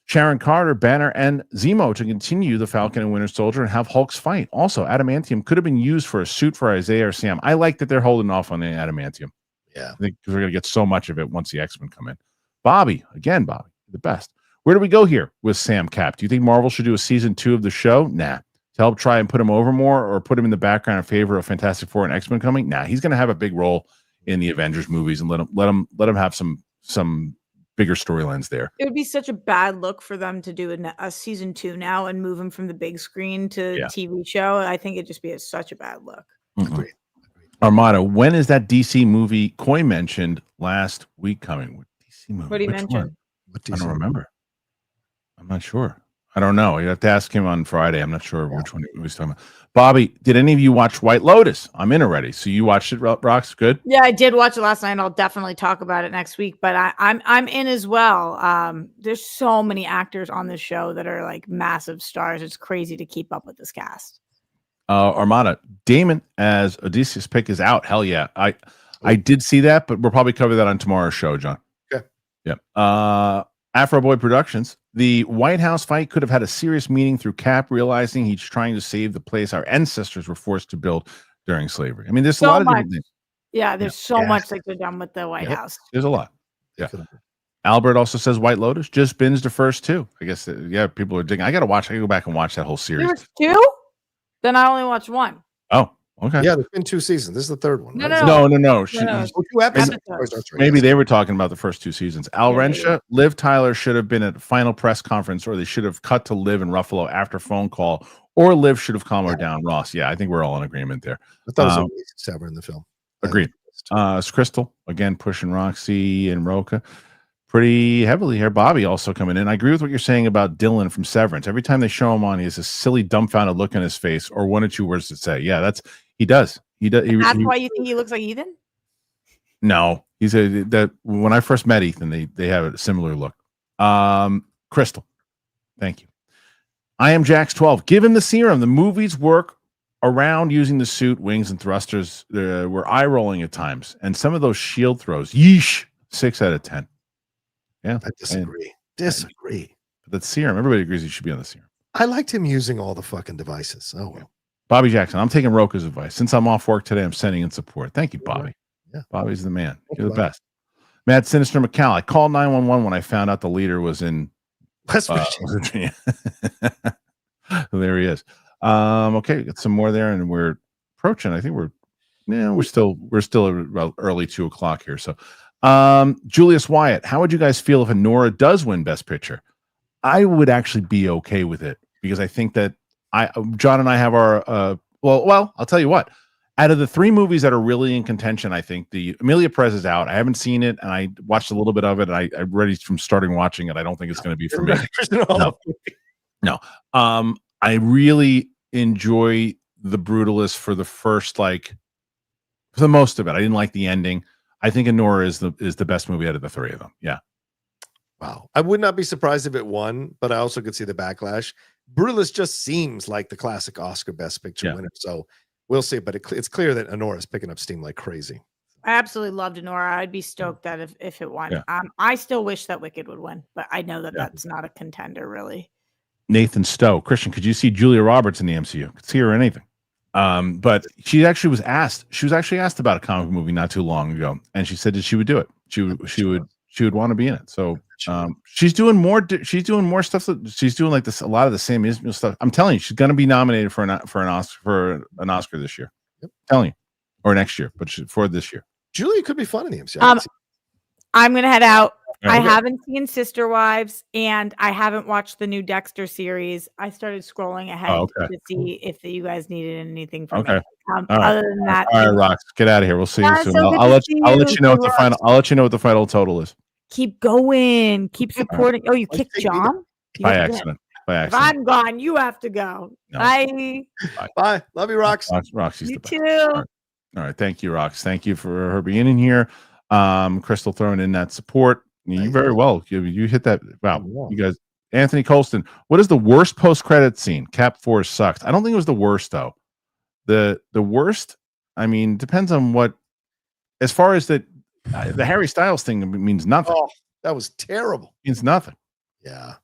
Sharon Carter, Banner, and Zemo to continue the Falcon and Winter Soldier and have Hulk's fight. Also, adamantium could have been used for a suit for Isaiah or Sam. I like that they're holding off on the adamantium. Yeah. I think because we're going to get so much of it once the X-Men come in. Bobby, the best. Where do we go here with Sam Cap? Do you think Marvel should do a season 2 of the show? Nah. To help try and put him over more or put him in the background in favor of Fantastic Four and X-Men coming? Nah, he's going to have a big role in the Avengers movies and let him have some bigger storylines there. It would be such a bad look for them to do a season 2 now and move him from the big screen to TV show. I think it'd just be such a bad look. Agreed. Armada, when is that DC movie Coy mentioned last week coming? What DC movie? What did he mention? I don't remember. I'm not sure. I don't know. You have to ask him on Friday. I'm not sure which one he was talking about. Bobby, did any of you watch White Lotus? I'm in already. So you watched it, Rox? Good? Yeah, I did watch it last night. I'll definitely talk about it next week. But I'm in as well. There's so many actors on this show that are like massive stars. It's crazy to keep up with this cast. Armada, Damon as Odysseus pick is out. Hell yeah. I did see that, but we'll probably cover that on tomorrow's show, John. Okay. Yeah. Afro Boy Productions. The White House fight could have had a serious meaning through Cap realizing he's trying to save the place our ancestors were forced to build during slavery. I mean, there's a lot of different things. Yeah, there's so much that could done with the White House. There's a lot. Yeah. Albert also says White Lotus just binged the first 2. I guess, people are digging. I got to go back and watch that whole series. There's 2? Then I only watched 1. Oh, okay. Yeah, there's been 2 seasons. This is the 3rd one. Right? No. 2 episodes. Maybe they were talking about the first 2 seasons. Al Rensha, Liv Tyler should have been at the final press conference, or they should have cut to Liv in Ruffalo after phone call, or Liv should have calmed her down. Ross, yeah, I think we're all in agreement there. I thought it was Sever in the film. Agreed. It's Crystal, again, pushing Roxy and Rocha pretty heavily here. Bobby also coming in. I agree with what you're saying about Dylan from Severance. Every time they show him on, he has a silly, dumbfounded look on his face, or 1 or 2 words to say. Yeah, he does. That's why you think he looks like Ethan? No, when I first met Ethan, they have a similar look. Crystal, thank you. I am Jax 12. Give him the serum. The movies work around using the suit, wings, and thrusters. Were eye rolling at times, and some of those shield throws. Yeesh, 6 out of 10. Yeah, I disagree. But that serum, everybody agrees he should be on the serum. I liked him using all the fucking devices. Oh well. Bobby Jackson, I'm taking Rocha's advice. Since I'm off work today, I'm sending in support. Thank you, Bobby. Yeah. Bobby's the man. You're the best. Mad Sinister McCall. I called 911 when I found out the leader was in West Virginia. There he is. Okay, got some more there, and we're approaching. I think we're still early 2 o'clock here. So Julius Wyatt, how would you guys feel if Nora does win Best Picture? I would actually be okay with it because I think that John and I have our well, I'll tell you what. Out of the 3 movies that are really in contention, I think the Emilia Perez is out. I haven't seen it, and I watched a little bit of it. I'm ready from starting watching it. I don't think it's going to be for me. No. I really enjoy The Brutalist for the first, for the most of it. I didn't like the ending. I think Anora is the best movie out of the 3 of them. Yeah. Wow. I would not be surprised if it won, but I also could see the backlash. Brutalist just seems like the classic Oscar Best Picture winner. So we'll see. But it's clear that Anora is picking up steam like crazy. I absolutely loved Anora. I'd be stoked that if it won. Yeah. I still wish that Wicked would win, but I know that that's not a contender, really. Nathan Stowe. Kristian, could you see Julia Roberts in the MCU? Could see her or anything. But she actually was asked. She was actually asked about a comic movie not too long ago, and she said that she would do it. She would want to be in it. So she's doing more. She's doing more stuff. She's doing like this a lot of the same stuff. I'm telling you, she's going to be nominated for an Oscar this year. Yep. I'm telling you, or next year, but for this year. Julia could be fun in the MCU. I'm gonna head out. Okay. I haven't seen Sister Wives, and I haven't watched the new Dexter series. I started scrolling ahead to see if you guys needed anything from me. Other than that, all right, Rox, get out of here. We'll see you soon. I'll let you know what the final. I'll let you know what the final total is. Keep going. Keep supporting. Oh, you kicked John by accident. If I'm gone, you have to go. No. Bye. Bye. Love you, Rox. Roxy's you the best. Too. All right. Thank you, Rox. Thank you for her being in here. Crystal throwing in that support. You very well. You hit that. Wow. You guys. Anthony Colston. What is the worst post-credit scene? Cap 4 sucks. I don't think it was the worst though. The worst. I mean, depends on what. As far as the Harry Styles thing means nothing. Oh, that was terrible. Means nothing. Yeah.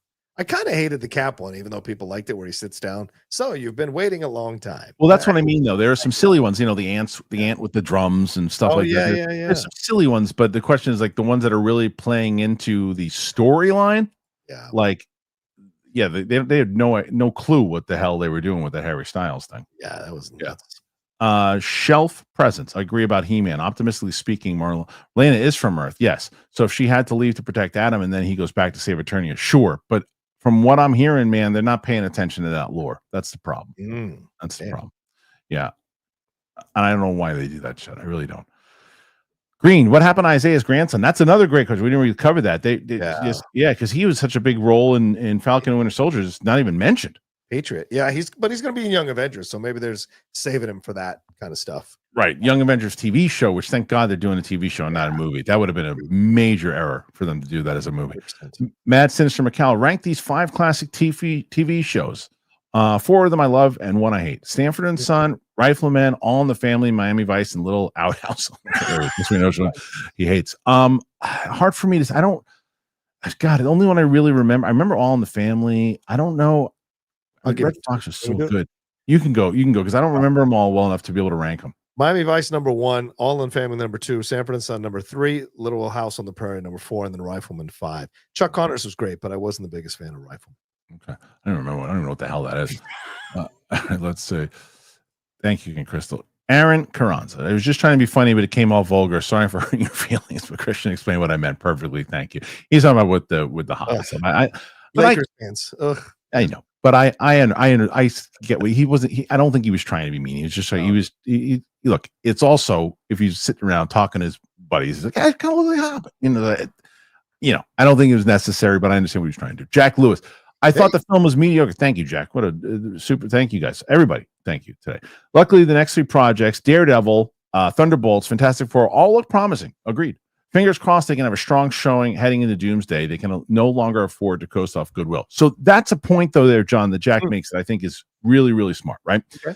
I kind of hated the Cap one, even though people liked it where he sits down. So you've been waiting a long time. Well, that's what I mean, though. There are some silly ones, the ant with the drums and stuff like that. Yeah. There's some silly ones, but the question is the ones that are really playing into the storyline. Yeah. They had no clue what the hell they were doing with that Harry Styles thing. Yeah, that was nuts. Shelf presence. I agree about He-Man. Optimistically speaking, Lena is from Earth. Yes. So if she had to leave to protect Adam and then he goes back to save Eternia, sure. But from what I'm hearing, man, they're not paying attention to that lore. That's the problem. The problem. Yeah. And I don't know why they do that shit. I really don't. Green, what happened to Isaiah's grandson? That's another great question. We didn't really cover that. Because he was such a big role in Falcon and Winter Soldier. It's not even mentioned. Patriot. Yeah, he's going to be in Young Avengers, so maybe there's saving him for that kind of stuff. Right. Young Avengers TV show, which thank God they're doing a TV show and not a movie. That would have been a major error for them to do that as a movie. 100%. Mad Sinister McCall, rank these 5 classic TV shows. 4 of them I love and 1 I hate. Stanford and Son, Rifleman, All in the Family, Miami Vice, and Little Outhouse. He hates. Hard for me to. I don't. God, the only one I really remember. I remember All in the Family. I don't know. Red Fox was so good. You can go because I don't remember them all well enough to be able to rank them. Miami Vice number 1, All in Family number 2, Sanford and Son number 3, Little House on the Prairie number 4, and then Rifleman 5. Chuck Connors was great, but I wasn't the biggest fan of Rifleman. Okay, I don't remember. I don't even know what the hell that is. Let's see. Thank you, Crystal. Aaron Carranza. I was just trying to be funny, but it came all vulgar. Sorry for hurting your feelings, but Kristian explained what I meant perfectly. Thank you. He's talking about with the hot stuff. Lakers fans. Ugh. I know. But I get what he wasn't. I don't think he was trying to be mean. He was just he was. Look, it's also if he's sitting around talking to his buddies, he's like, I kind of look like Hobbit. I don't think it was necessary, but I understand what he was trying to do. Jack Lewis. I thought the film was mediocre. Thank you, Jack. What a super. Thank you, guys. Everybody. Thank you today. Luckily, the next 3 projects, Daredevil, Thunderbolts, Fantastic Four, all look promising. Agreed. Fingers crossed they can have a strong showing heading into Doomsday. They can no longer afford to coast off goodwill. So that's a point, though, there, John, that Jack makes that I think is really, really smart, right? Okay.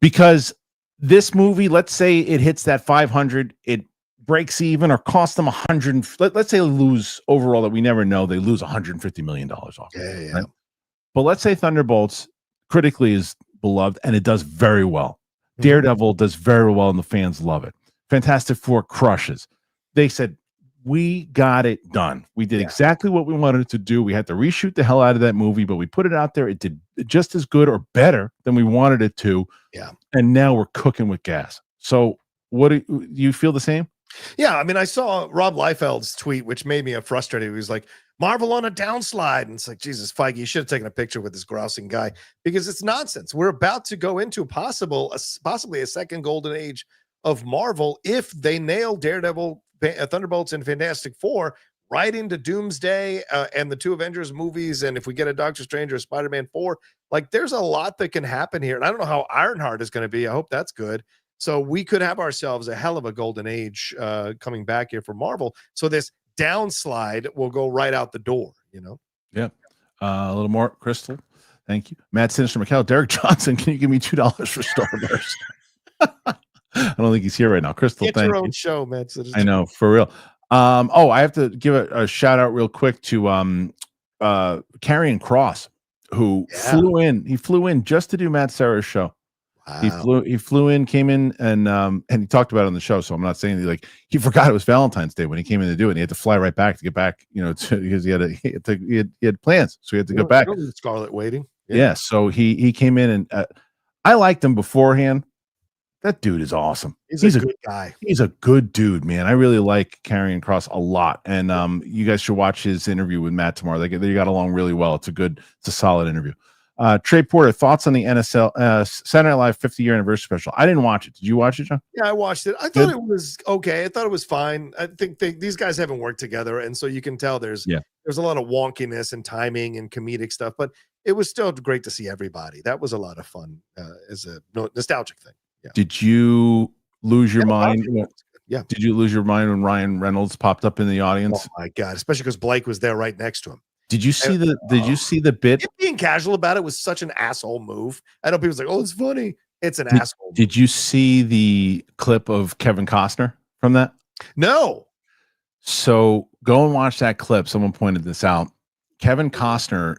Because this movie, let's say it hits that 500, it breaks even or costs them 100. Let's say they lose overall that we never know. They lose $150 million off. Yeah. Right? But let's say Thunderbolts critically is beloved and it does very well. Daredevil does very well and the fans love it. Fantastic Four crushes. They said, we got it done. We did exactly what we wanted to do. We had to reshoot the hell out of that movie, but we put it out there. It did just as good or better than we wanted it to. Yeah. And now we're cooking with gas. So what do you feel the same? Yeah. I mean, I saw Rob Liefeld's tweet, which made me frustrated. He was like, Marvel on a downslide. And it's like, Jesus, Feige, you should have taken a picture with this grousing guy because it's nonsense. We're about to go into possibly a second golden age of Marvel if they nail Daredevil, Thunderbolts, and Fantastic Four right into Doomsday and the two Avengers movies. And if we get a Doctor Strange or a Spider-Man 4, like there's a lot that can happen here. And I don't know how Ironheart is going to be. I hope that's good. So we could have ourselves a hell of a golden age coming back here for Marvel. So this downslide will go right out the door, you know? Yeah. A little more, Crystal. Thank you. Matt Sinister McHale. Derek Johnson, can you give me $2 for Starburst? I don't think he's here right now. Crystal, Get thank your own you. show, Matt Sinister. I know, for real. I have to give a shout out real quick to Karrion Kross, who flew in. He flew in just to do Matt Serra's show. Wow. He flew in, came in, and he talked about it on the show. So I'm not saying like he forgot it was Valentine's Day when he came in to do it. And he had to fly right back to get back, because he had plans, so he had to go back. Scarlet waiting. Yeah. So he came in, and I liked him beforehand. That dude is awesome. He's a good guy. He's a good dude, man. I really like Karrion Kross a lot. And you guys should watch his interview with Matt tomorrow. They got along really well. It's a solid interview. Trey Porter, thoughts on the NSL Saturday Night Live 50-year anniversary special? I didn't watch it. Did you watch it, John? Yeah, I watched it. I thought it was okay. I thought it was fine. I think these guys haven't worked together, and so you can tell there's a lot of wonkiness and timing and comedic stuff. But it was still great to see everybody. That was a lot of fun as a nostalgic thing. Yeah. Did you lose your mind? Yeah. Did you lose your mind when Ryan Reynolds popped up in the audience? Oh my God! Especially because Blake was there right next to him. Did you see the bit? Being casual about it was such an asshole move. I know people's like, "Oh, it's funny." It's an asshole. Did you see the clip of Kevin Costner from that? No. So go and watch that clip. Someone pointed this out. Kevin Costner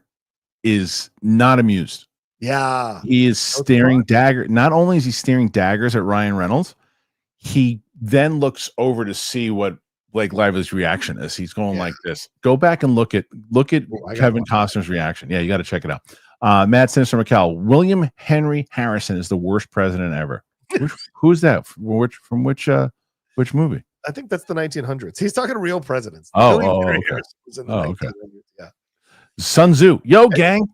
is not amused. Yeah. He is staring dagger. Not only is he staring daggers at Ryan Reynolds, he then looks over to see what Blake Lively's reaction is. He's going like this. Go back and look at Kevin Costner's reaction. Yeah, you got to check it out. Matt Sinister McCall. William Henry Harrison is the worst president ever. Who's that? From which movie? I think that's the 1900s. He's talking to real presidents. Okay. Okay. Yeah. Sun Tzu. Yo, gang.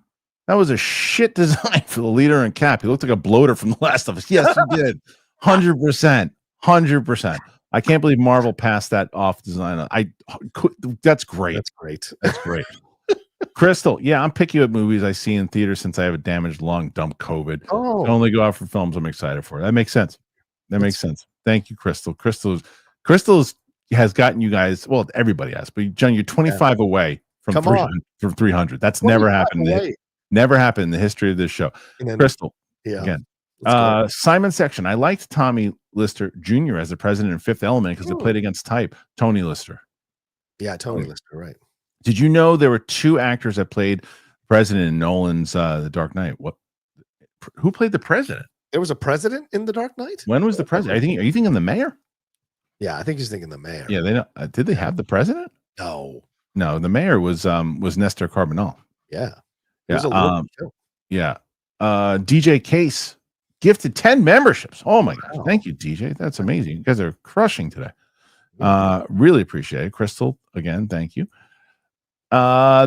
That was a shit design for the leader and Cap. He looked like a bloater from The Last of Us. Yes, he did. 100%. 100%. I can't believe Marvel passed that off design. That's great. That's great. Crystal, yeah, I'm picky with movies I see in theaters since I have a damaged lung, dump COVID. Oh. I only go out for films I'm excited for. That makes sense. Makes sense. Thank you, Crystal. Crystal has gotten you guys, well, everybody has, but John, you're 25 away from 300. That's never happened. Never happened in the history of this show. Crystal, again. Simon Section. I liked Tommy Lister Jr. as the president in Fifth Element because they played against type. Tony Lister. Yeah, Tony Lister, right. Did you know there were two actors that played president in Nolan's The Dark Knight? Who played the president? There was a president in The Dark Knight? When was the president? Are you thinking the mayor? Yeah, I think he's thinking the mayor. Yeah, they know. Did they have the president? No, the mayor was Nestor Carbonell. Yeah. Yeah. DJ Case gifted 10 memberships. Oh my gosh. Thank you, DJ. That's amazing. You guys are crushing today. Really appreciate it. Crystal, again, thank you.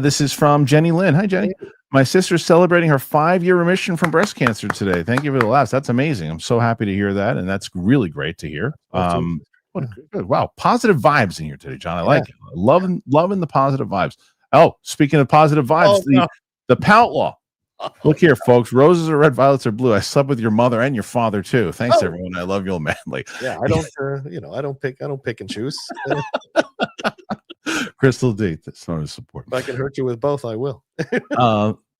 This is from Jenny Lynn. Hi, Jenny. My sister's celebrating her 5-year remission from breast cancer today. Thank you for the laughs. That's amazing. I'm so happy to hear that. And that's really great to hear. Wow. Positive vibes in here today, John. I like it. Loving the positive vibes. Oh, speaking of positive vibes, the Pout Law. Look here, folks. Roses are red, violets are blue. I slept with your mother and your father too. Thanks, everyone. I love you all madly. Yeah, I don't pick and choose. Crystal D. That's not a support. If I can hurt you with both, I will.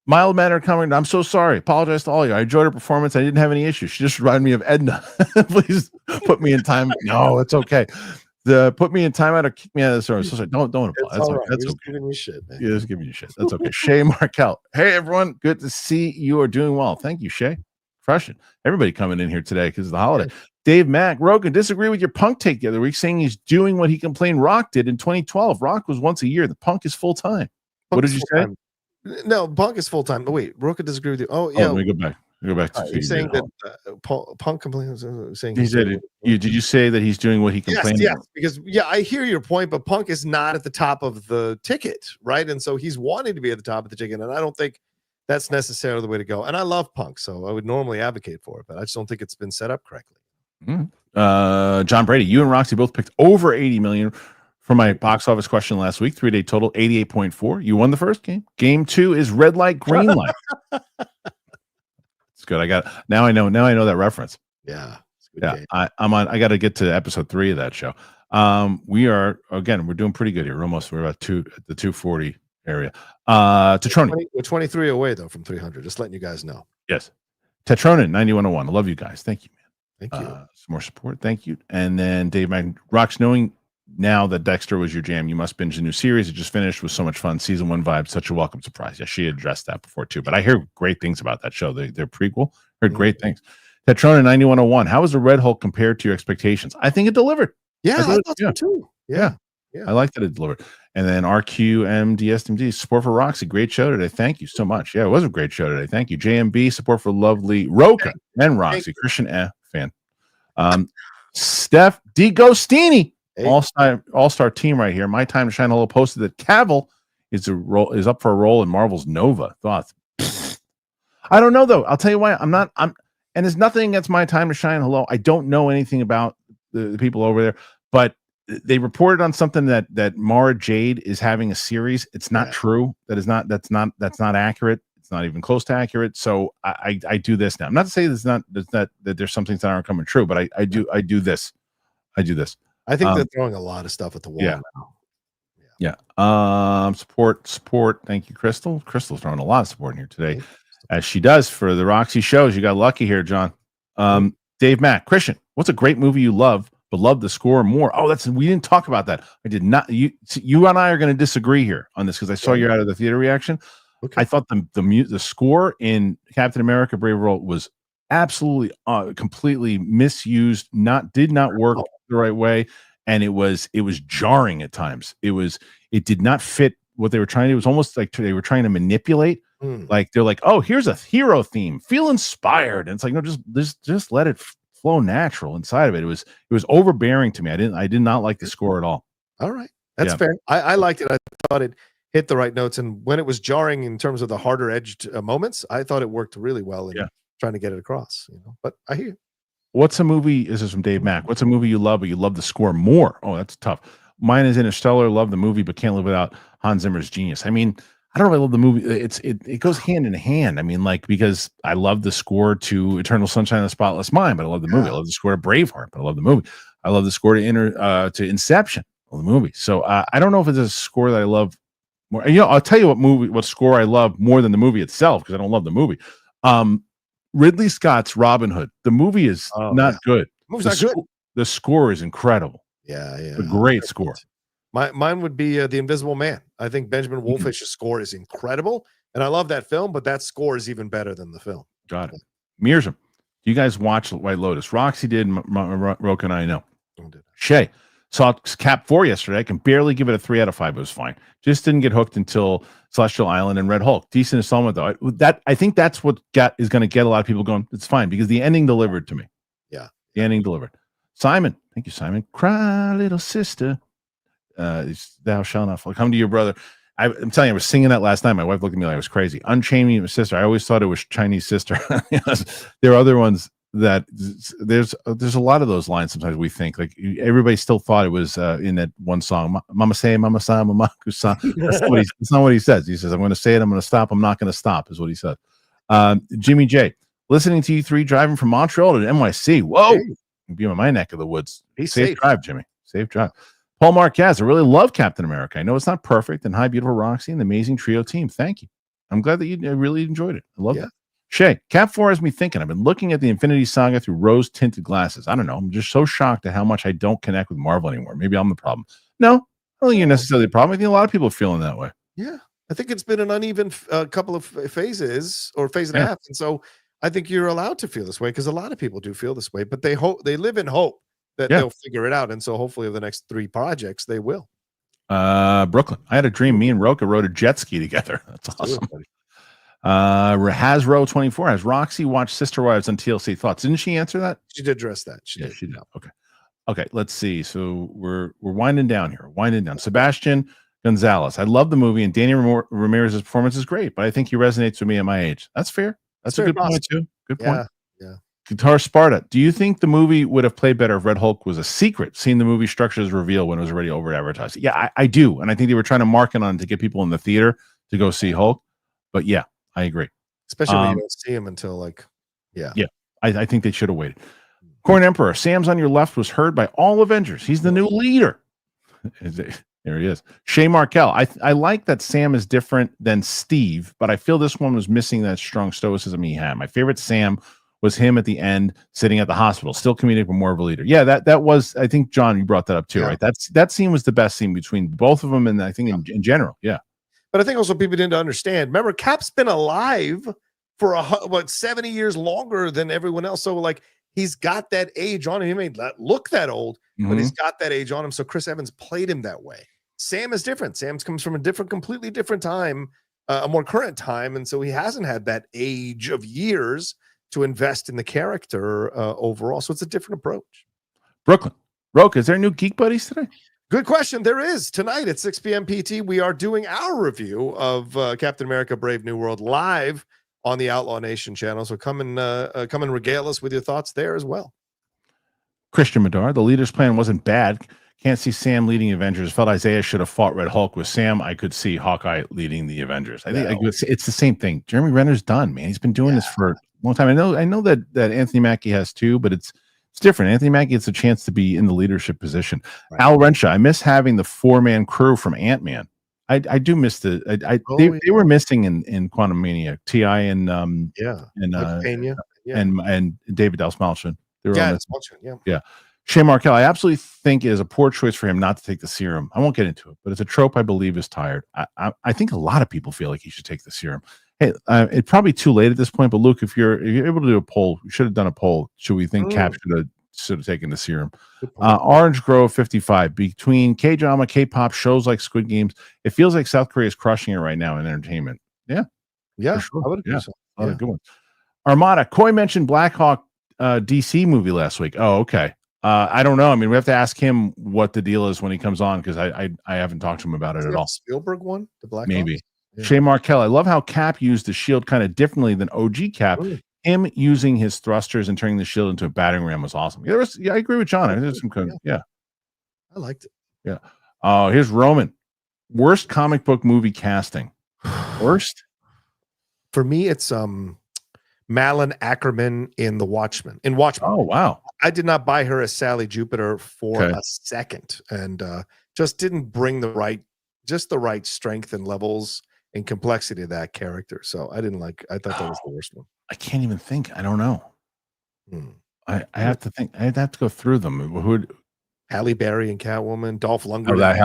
Mild manner coming. I'm so sorry. Apologize to all of you. I enjoyed her performance. I didn't have any issues. She just reminded me of Edna. Please put me in time. No, it's okay. Put me in timeout or kick me out of the service. So don't apply. That's okay. That's okay. Giving me shit, man. Yeah, just giving you shit. That's okay. Shay Markel. Hey everyone, good to see you are doing well. Thank you, Shay. Crushing. Everybody coming in here today because of the holiday. Dave Mack, Rogan, disagree with your Punk take the other week, saying he's doing what he complained Rock did in 2012. Rock was once a year. The Punk is full time. What did you say? No, Punk is full time. But wait, Rogan disagree with you. Oh yeah. Let me go back. Go back to He's saying that Punk complains. Saying he said it, did you say that he's doing what he complained yes, about? because I hear your point, but Punk is not at the top of the ticket, right? And so he's wanting to be at the top of the ticket, and I don't think that's necessarily the way to go. And I love Punk, so I would normally advocate for it, but I just don't think it's been set up correctly. John Brady, you and Roxy both picked over 80 million for my box office question last week. 3-day total 88.4. You won the first game. Game 2 is red light, green light. It's good. Now I know that reference. Yeah. Yeah. I got to get to episode 3 of that show. We're doing pretty good here. We're about the 240 area. Tetroni. We're 23 away though from 300. Just letting you guys know. Yes. Tetronin 9101. I love you guys. Thank you, man. Thank you. Some more support. Thank you. And then Dave Rox, knowing now that Dexter was your jam, you must binge the new series. It just finished. Was so much fun. Season 1 vibe. Such a welcome surprise. Yeah, she addressed that before too. But I hear great things about that show. Their prequel. Heard great things. Tetrona 9101. How was the Red Hulk compared to your expectations? I think it delivered. Yeah, I thought so too. Yeah. I like that it delivered. And then RQMDSMD, support for Roxy. Great show today. Thank you so much. Yeah, it was a great show today. Thank you. JMB, support for lovely Rocha and Roxy. Kristian fan. Steph DiGostini, all-star team right here. My time to shine. Hello posted that Cavill is up for a role in Marvel's Nova. Thoughts? I don't know though. I'll tell you why. And there's nothing against My Time to Shine. Hello. I don't know anything about the people over there, but they reported on something that Mara Jade is having a series. It's not true. That's not accurate. It's not even close to accurate. So I do this now. I'm not to say that there's some things that aren't coming true, but I do this. I think they're throwing a lot of stuff at the wall now. Yeah. Support. Thank you, Crystal. Crystal's throwing a lot of support in here today, as she does for the Roxy shows. You got lucky here, John. Dave Mack, Kristian, what's a great movie you love but love the score more? Oh, we didn't talk about that. I did not. You and I are going to disagree here on this because I saw you out of the theater reaction. Okay. I thought the score in Captain America: Brave New World was absolutely completely misused. Did not work the right way, and it was jarring at times. It did not fit what they were trying to do. It was almost like they were trying to manipulate. Like they're like, oh, here's a hero theme. Feel inspired, and it's like, no, just let it flow natural inside of it. It was overbearing to me. I did not like the score at all. All right, that's fair. I liked it. I thought it hit the right notes, and when it was jarring in terms of the harder edged moments, I thought it worked really well in trying to get it across. But I hear you. What's a movie? This is from Dave Mack. What's a movie you love, but you love the score more? Oh, that's tough. Mine is Interstellar. Love the movie, but can't live without Hans Zimmer's genius. I mean, I don't know if I love the movie. It goes hand in hand. I mean, like, because I love the score to Eternal Sunshine of the Spotless Mind, but I love the movie. I love the score to Braveheart, but I love the movie. I love the score to Inception. I love the movie. So I don't know if it's a score that I love more. I'll tell you what score I love more than the movie itself, because I don't love the movie. Ridley Scott's Robin Hood. The movie is not good. The movie's not good. The score is incredible. Yeah. A great score. Mine would be The Invisible Man. I think Benjamin Wolfish's score is incredible, and I love that film, but that score is even better than the film. Got it. Mearsum, do you guys watch White Lotus? Roxy did, Roka and I know. Shay saw Cap 4 yesterday. I can barely give it a 3 out of 5. It was fine. Just didn't get hooked until Celestial Island and Red Hulk. Decent installment, though. I think that's what is going to get a lot of people going. It's fine, because the ending delivered to me. Yeah. The ending delivered. Simon, thank you, Simon. Cry, little sister. Thou shalt not fall. Come to your brother. I'm telling you, I was singing that last night. My wife looked at me like I was crazy. Unchain Me, my sister. I always thought it was Chinese sister. There are other ones that there's a lot of those lines. Sometimes we think like everybody still thought it was in that one song. Mama say, Mama sa, Mama kusa. That's not what he says. He says, I'm going to say it. I'm going to stop. I'm not going to stop, is what he said. Jimmy J, listening to you three driving from Montreal to NYC. Whoa, be in my neck of the woods. Safe drive, Jimmy. Safe drive. Paul Marquez, I really love Captain America. I know it's not perfect. And hi, beautiful Roxy and the amazing trio team. Thank you. I'm glad that you really enjoyed it. I love that. Shay, Cap 4 has me thinking. I've been looking at the Infinity Saga through rose-tinted glasses. I don't know. I'm just so shocked at how much I don't connect with Marvel anymore. Maybe I'm the problem. No, I don't think you're necessarily the problem. I think a lot of people are feeling that way. Yeah. I think it's been an uneven couple of phases or phase and a half. And so I think you're allowed to feel this way, because a lot of people do feel this way, but they live in hope that they'll figure it out. And so hopefully over the next 3 projects, they will. Brooklyn. I had a dream. Me and Roka rode a jet ski together. That's awesome. Hasro 24 has Roxy watched Sister Wives on TLC. Thoughts? Didn't she answer that? She did address that. She did. She did. Okay. Let's see. So we're winding down here. Sebastian Gonzalez. I love the movie, and Danny Ramirez's performance is great, but I think he resonates with me at my age. That's fair. That's a good point too. Good point. Yeah. Guitar Sparta. Do you think the movie would have played better if Red Hulk was a secret? Seeing the movie structures reveal when it was already over advertised. Yeah, I do, and I think they were trying to market on it to get people in the theater to go see Hulk. But yeah, I agree. Especially when you don't see him until I think they should have waited. Corn Emperor, Sam's on your left was heard by all Avengers. He's the new leader. There he is. Shay Markel. I like that Sam is different than Steve, but I feel this one was missing that strong stoicism he had. My favorite Sam was him at the end sitting at the hospital, still comedic, but more of a leader. Yeah, that was, I think, John, you brought that up too, right? That scene was the best scene between both of them, and I think in general, yeah. But I think also people didn't understand. Remember, Cap's been alive for 70 years longer than everyone else. So like he's got that age on him. He may not look that old, but he's got that age on him. So Chris Evans played him that way. Sam is different. Sam comes from a completely different time, a more current time. And so he hasn't had that age of years to invest in the character overall. So it's a different approach. Brooklyn. Rocha, is there new Geek Buddies today? Good question. There is. Tonight at 6 p.m. PT, we are doing our review of Captain America Brave New World live on the Outlaw Nation channel. So come and regale us with your thoughts there as well. Kristian Madar, the leader's plan wasn't bad. Can't see Sam leading Avengers. Felt Isaiah should have fought Red Hulk with Sam. I could see Hawkeye leading the Avengers. I think it's the same thing. Jeremy Renner's done, man. He's been doing this for a long time. I know that Anthony Mackie has too, but it's different. Anthony Mackie gets a chance to be in the leadership position. Right. Al Renshaw, I miss having the 4-man crew from Ant-Man. I do miss they were missing in Quantum Mania. T.I. and Pena. And David Dalsmalchin. They were yeah. Shay Markel, I absolutely think it is a poor choice for him not to take the serum. I won't get into it, but it's a trope I believe is tired. I think a lot of people feel like he should take the serum. Hey, it's probably too late at this point, but Luke, if you're able to do a poll, you should have done a poll. Should we think Cap should have taken the serum? Orange Grove 55. Between K-drama, K-pop, shows like Squid Games, it feels like South Korea is crushing it right now in entertainment. Yeah. Yeah. Sure. I would agree so. A lot of good ones. Armada, Coy mentioned Black Hawk DC movie last week. Oh, okay. I don't know. I mean, we have to ask him what the deal is when he comes on, because I haven't talked to him about it at all. Spielberg one? The Black Maybe. Hawk? Yeah. Shay Markel, I love how Cap used the shield kind of differently than OG Cap. Really? Him using his thrusters and turning the shield into a battering ram was awesome. I agree with John. I liked it. Yeah. Here's Roman. Worst comic book movie casting. Worst? For me, it's Malin Ackerman in The Watchmen. Oh, wow. I did not buy her as Sally Jupiter for a second, and just didn't bring the right strength and levels and complexity to that character. So I didn't like. I thought that was the worst one. I can't even think. I don't know. I have to think. I'd have to go through them. Who? Halle Berry and Catwoman. Dolph Lundgren. Oh, that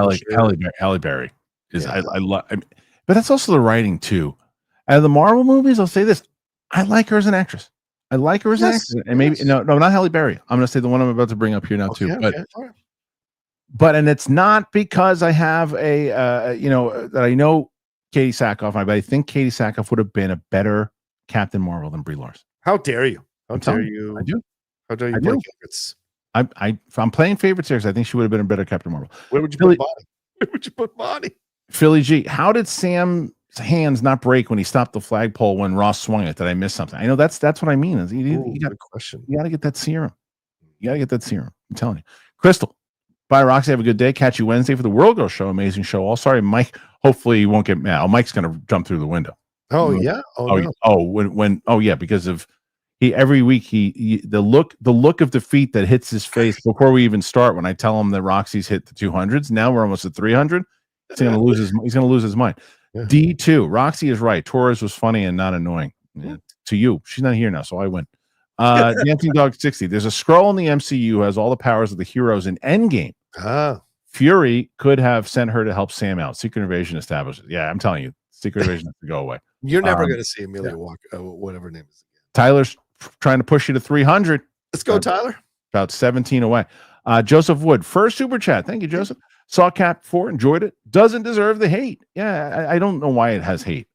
Halle Berry is. I love. But that's also the writing too. Out of the Marvel movies, I'll say this: I like her as an actress. I like her as an actress, and maybe no, not Halle Berry. I'm going to say the one I'm about to bring up here now too. But and it's not because I have that I know Katie Sackhoff, but I think Katie Sackhoff would have been a better Captain Marvel than Brie Larson. How dare you? How dare you? I do. How dare you play favorites? I'm playing favorites here because I think she would have been a better Captain Marvel. Where would you put Bonnie? Where would you put Bonnie? Philly G. How did Sam's hands not break when he stopped the flagpole when Ross swung it? Did I miss something? I know that's what I mean. You got a question. You got to get that serum. I'm telling you. Crystal. Bye, Roxy. Have a good day. Catch you Wednesday for the World Girl Show. Amazing show. All sorry, Mike. Hopefully you won't get mad. Oh, Mike's going to jump through the window. Oh yeah. Because of every week the look of defeat that hits his face before we even start when I tell him that Roxy's hit the 200s. Now we're almost at 300. He's going to lose his mind. Yeah. D2. Roxy is right. Torres was funny and not annoying. Yeah, to you. She's not here now, so I win. Dancing Dog 60. There's a scroll in the MCU who has all the powers of the heroes in Endgame. Fury could have sent her to help Sam out. Secret Invasion establishes. Yeah, I'm telling you, Secret Invasion has to go away. You're never going to see Amelia Walker, whatever her name is. Tyler's trying to push you to 300. Let's go, Tyler. About 17 away. Joseph Wood, first super chat. Thank you, Joseph. Saw Cap 4, enjoyed it. Doesn't deserve the hate. Yeah, I don't know why it has hate.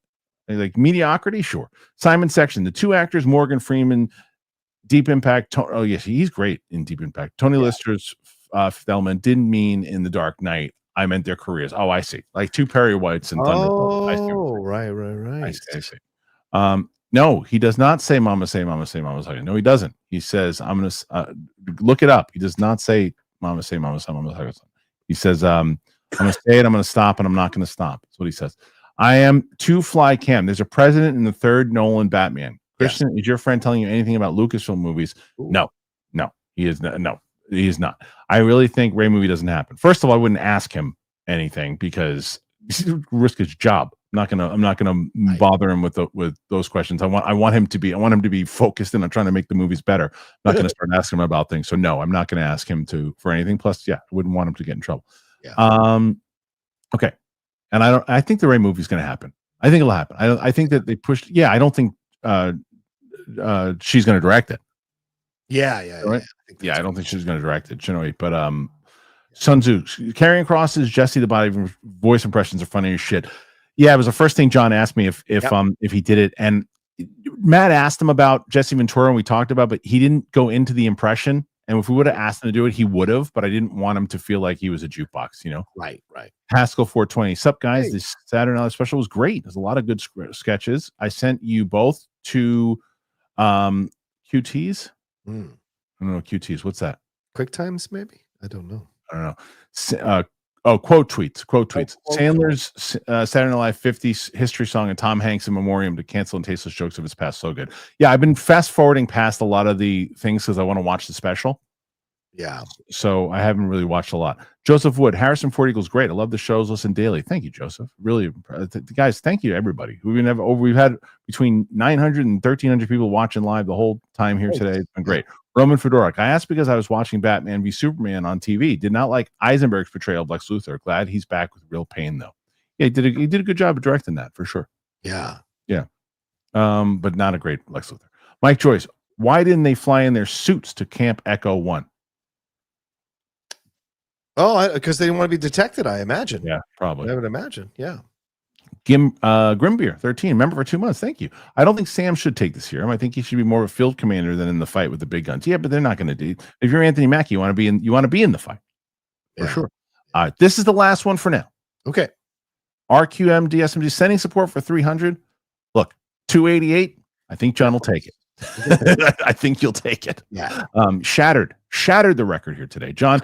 Like mediocrity, sure. Simon Section, the two actors, Morgan Freeman, Deep Impact. Oh yes, he's great in Deep Impact. Tony Lister's Thelma didn't mean in The Dark Knight. I meant their careers. Oh, I see. Like two Perry Whites and Thunderbolt. Oh, right. I see. No, he does not say "Mama say, Mama say, Mama say." No, he doesn't. He says, "I'm gonna look it up." He does not say "Mama say, Mama say, Mama say." He says, "I'm gonna say it. I'm gonna stop, and I'm not gonna stop." That's what he says. I am too fly cam. There's a president in the third Nolan Batman. Kristian, is your friend telling you anything about Lucasfilm movies? Ooh. No, he is not. No, he is not. I really think Ray movie doesn't happen. First of all, I wouldn't ask him anything because risk his job. I'm not gonna bother him with those questions. I want him to be focused and on trying to make the movies better. I'm not gonna start asking him about things. So no, I'm not gonna ask him for anything. Plus, I wouldn't want him to get in trouble. Yeah. Okay. And I think the Ray movie is gonna happen. I think it'll happen. I think that they pushed. Yeah, I don't think she's gonna direct it. Yeah. Right? I don't think she's gonna direct it. Generally, but Sun Tzu, Carrying Crosses, Jesse the Body voice impressions are funny as shit. Yeah, it was the first thing John asked me if he did it, and Matt asked him about Jesse Ventura, and we talked about, but he didn't go into the impression. And if we would have asked him to do it, he would have. But I didn't want him to feel like he was a jukebox, you know. Right. Haskell 420. Sup, guys? Hey. This Saturday Night Special was great. There's a lot of good sketches. I sent you both to QTs. I don't know QTs. What's that? Quick Times, maybe. I don't know. Quote tweets. Sandler's Saturday Night Live 50s history song and Tom Hanks in memoriam to cancel and tasteless jokes of his past. So good. Yeah, I've been fast forwarding past a lot of the things because I want to watch the special. Yeah. So I haven't really watched a lot. Joseph Wood, Harrison Ford Eagles, great. I love the shows. Listen daily. Thank you, Joseph. Really, guys. Thank you to everybody. We've had between 900 and 1,300 people watching live the whole time here today. It's been great. Roman Fedorak, I asked because I was watching Batman v Superman on TV. Did not like Eisenberg's portrayal of Lex Luthor. Glad he's back with real pain though. Yeah, he did a good job of directing that for sure. Yeah. But not a great Lex Luthor. Mike Joyce, why didn't they fly in their suits to Camp Echo 1? Oh, because they didn't want to be detected, I imagine. Yeah, probably. I would imagine. Yeah. Grimbeer 13, member for 2 months. Thank you. I don't think Sam should take this serum. I think he should be more of a field commander than in the fight with the big guns. Yeah, but they're not going to do. If you're Anthony Mackie, you want to be in the fight for sure. This is the last one for now. Okay. RQM DSMG sending support for 300. Look, 288. I think John will take it. I think you'll take it. Yeah. Shattered the record here today, John.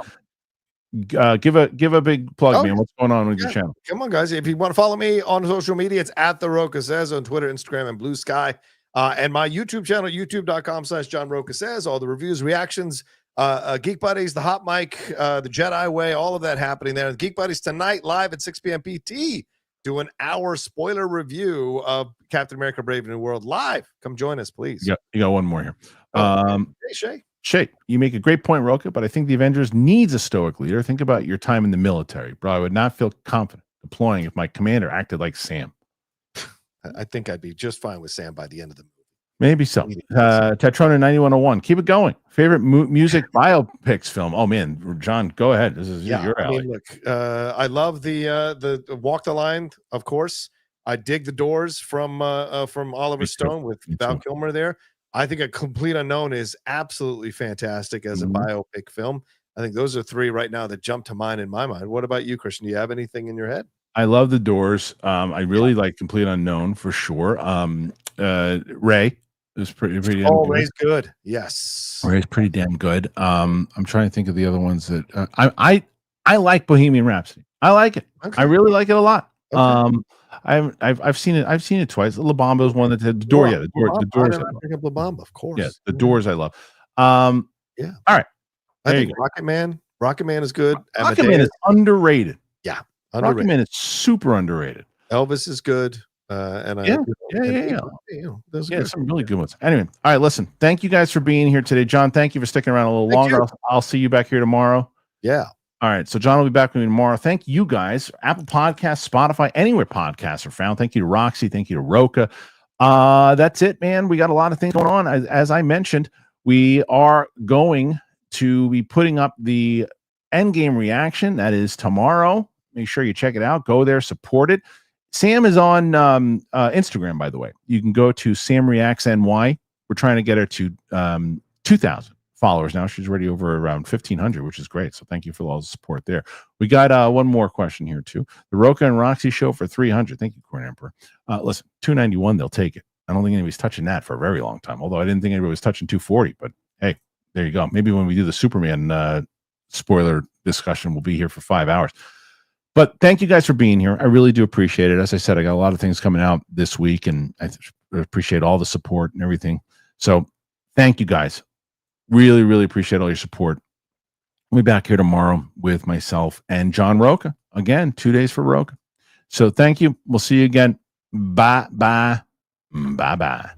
Give a big plug, man. What's going on with your channel? Come on, guys. If you want to follow me on social media, it's at The Rocha Says on Twitter, Instagram, and Blue Sky. And my YouTube channel, youtube.com/John Rocha Says. All the reviews, reactions, Geek Buddies, the Hot Mic, the Jedi Way, all of that happening there. The Geek Buddies tonight, live at 6 p.m. PT, do an hour spoiler review of Captain America: Brave New World live. Come join us, please. Yeah, you got one more here. Hey, Shay, you make a great point, Rocha, but I think the Avengers needs a stoic leader. Think about your time in the military. Bro, I would not feel confident deploying if my commander acted like Sam. I think I'd be just fine with Sam by the end of the movie. Maybe so. Tetrona 9101. Keep it going. Favorite music biopics film? Oh, man. John, go ahead. This is your alley. I mean, look, I love the Walk the Line, of course. I dig The Doors from Oliver Stone with Val Kilmer there. I think A Complete Unknown is absolutely fantastic as a biopic film. I think those are three right now that jump to mind in my mind. What about you, Kristian? Do you have anything in your head? I love The Doors. I really like Complete Unknown for sure. Ray is pretty. Oh, Ray's good. Yes, Ray's pretty damn good. I'm trying to think of the other ones that I like. Bohemian Rhapsody. I like it. Okay. I really like it a lot. Okay. I've seen it twice. La Bamba is one that had the door. Yeah, the Doors. Bring up La Bamba, of course. Yeah, the Doors I love. Yeah. All right. I think Rocket Man is good. Rocket Man is underrated. Yeah. Rocket Man is super underrated. Elvis is good. And some really good ones. Anyway, all right. Listen, thank you guys for being here today, John. Thank you for sticking around a little longer. I'll see you back here tomorrow. Yeah. All right, so John will be back with me tomorrow. Thank you guys. Apple Podcasts, Spotify, anywhere podcasts are found. Thank you to Roxy. Thank you to Rocha. That's it, man. We got a lot of things going on. As I mentioned, we are going to be putting up the Endgame reaction. That is tomorrow. Make sure you check it out. Go there, support it. Sam is on Instagram, by the way. You can go to Sam Reacts NY. We're trying to get her to 2,000 followers now. She's already over around 1,500, which is great. So thank you for all the support there. We got one more question here, too. The Rocha and Roxy show for 300. Thank you, Corn Emperor. Listen, 291, they'll take it. I don't think anybody's touching that for a very long time, although I didn't think anybody was touching 240. But hey, there you go. Maybe when we do the Superman spoiler discussion, we'll be here for 5 hours. But thank you guys for being here. I really do appreciate it. As I said, I got a lot of things coming out this week, and I appreciate all the support and everything. So thank you guys. Really, really appreciate all your support. We'll be back here tomorrow with myself and John Rocha. Again, 2 days for Rocha. So thank you. We'll see you again. Bye, bye. Bye, bye.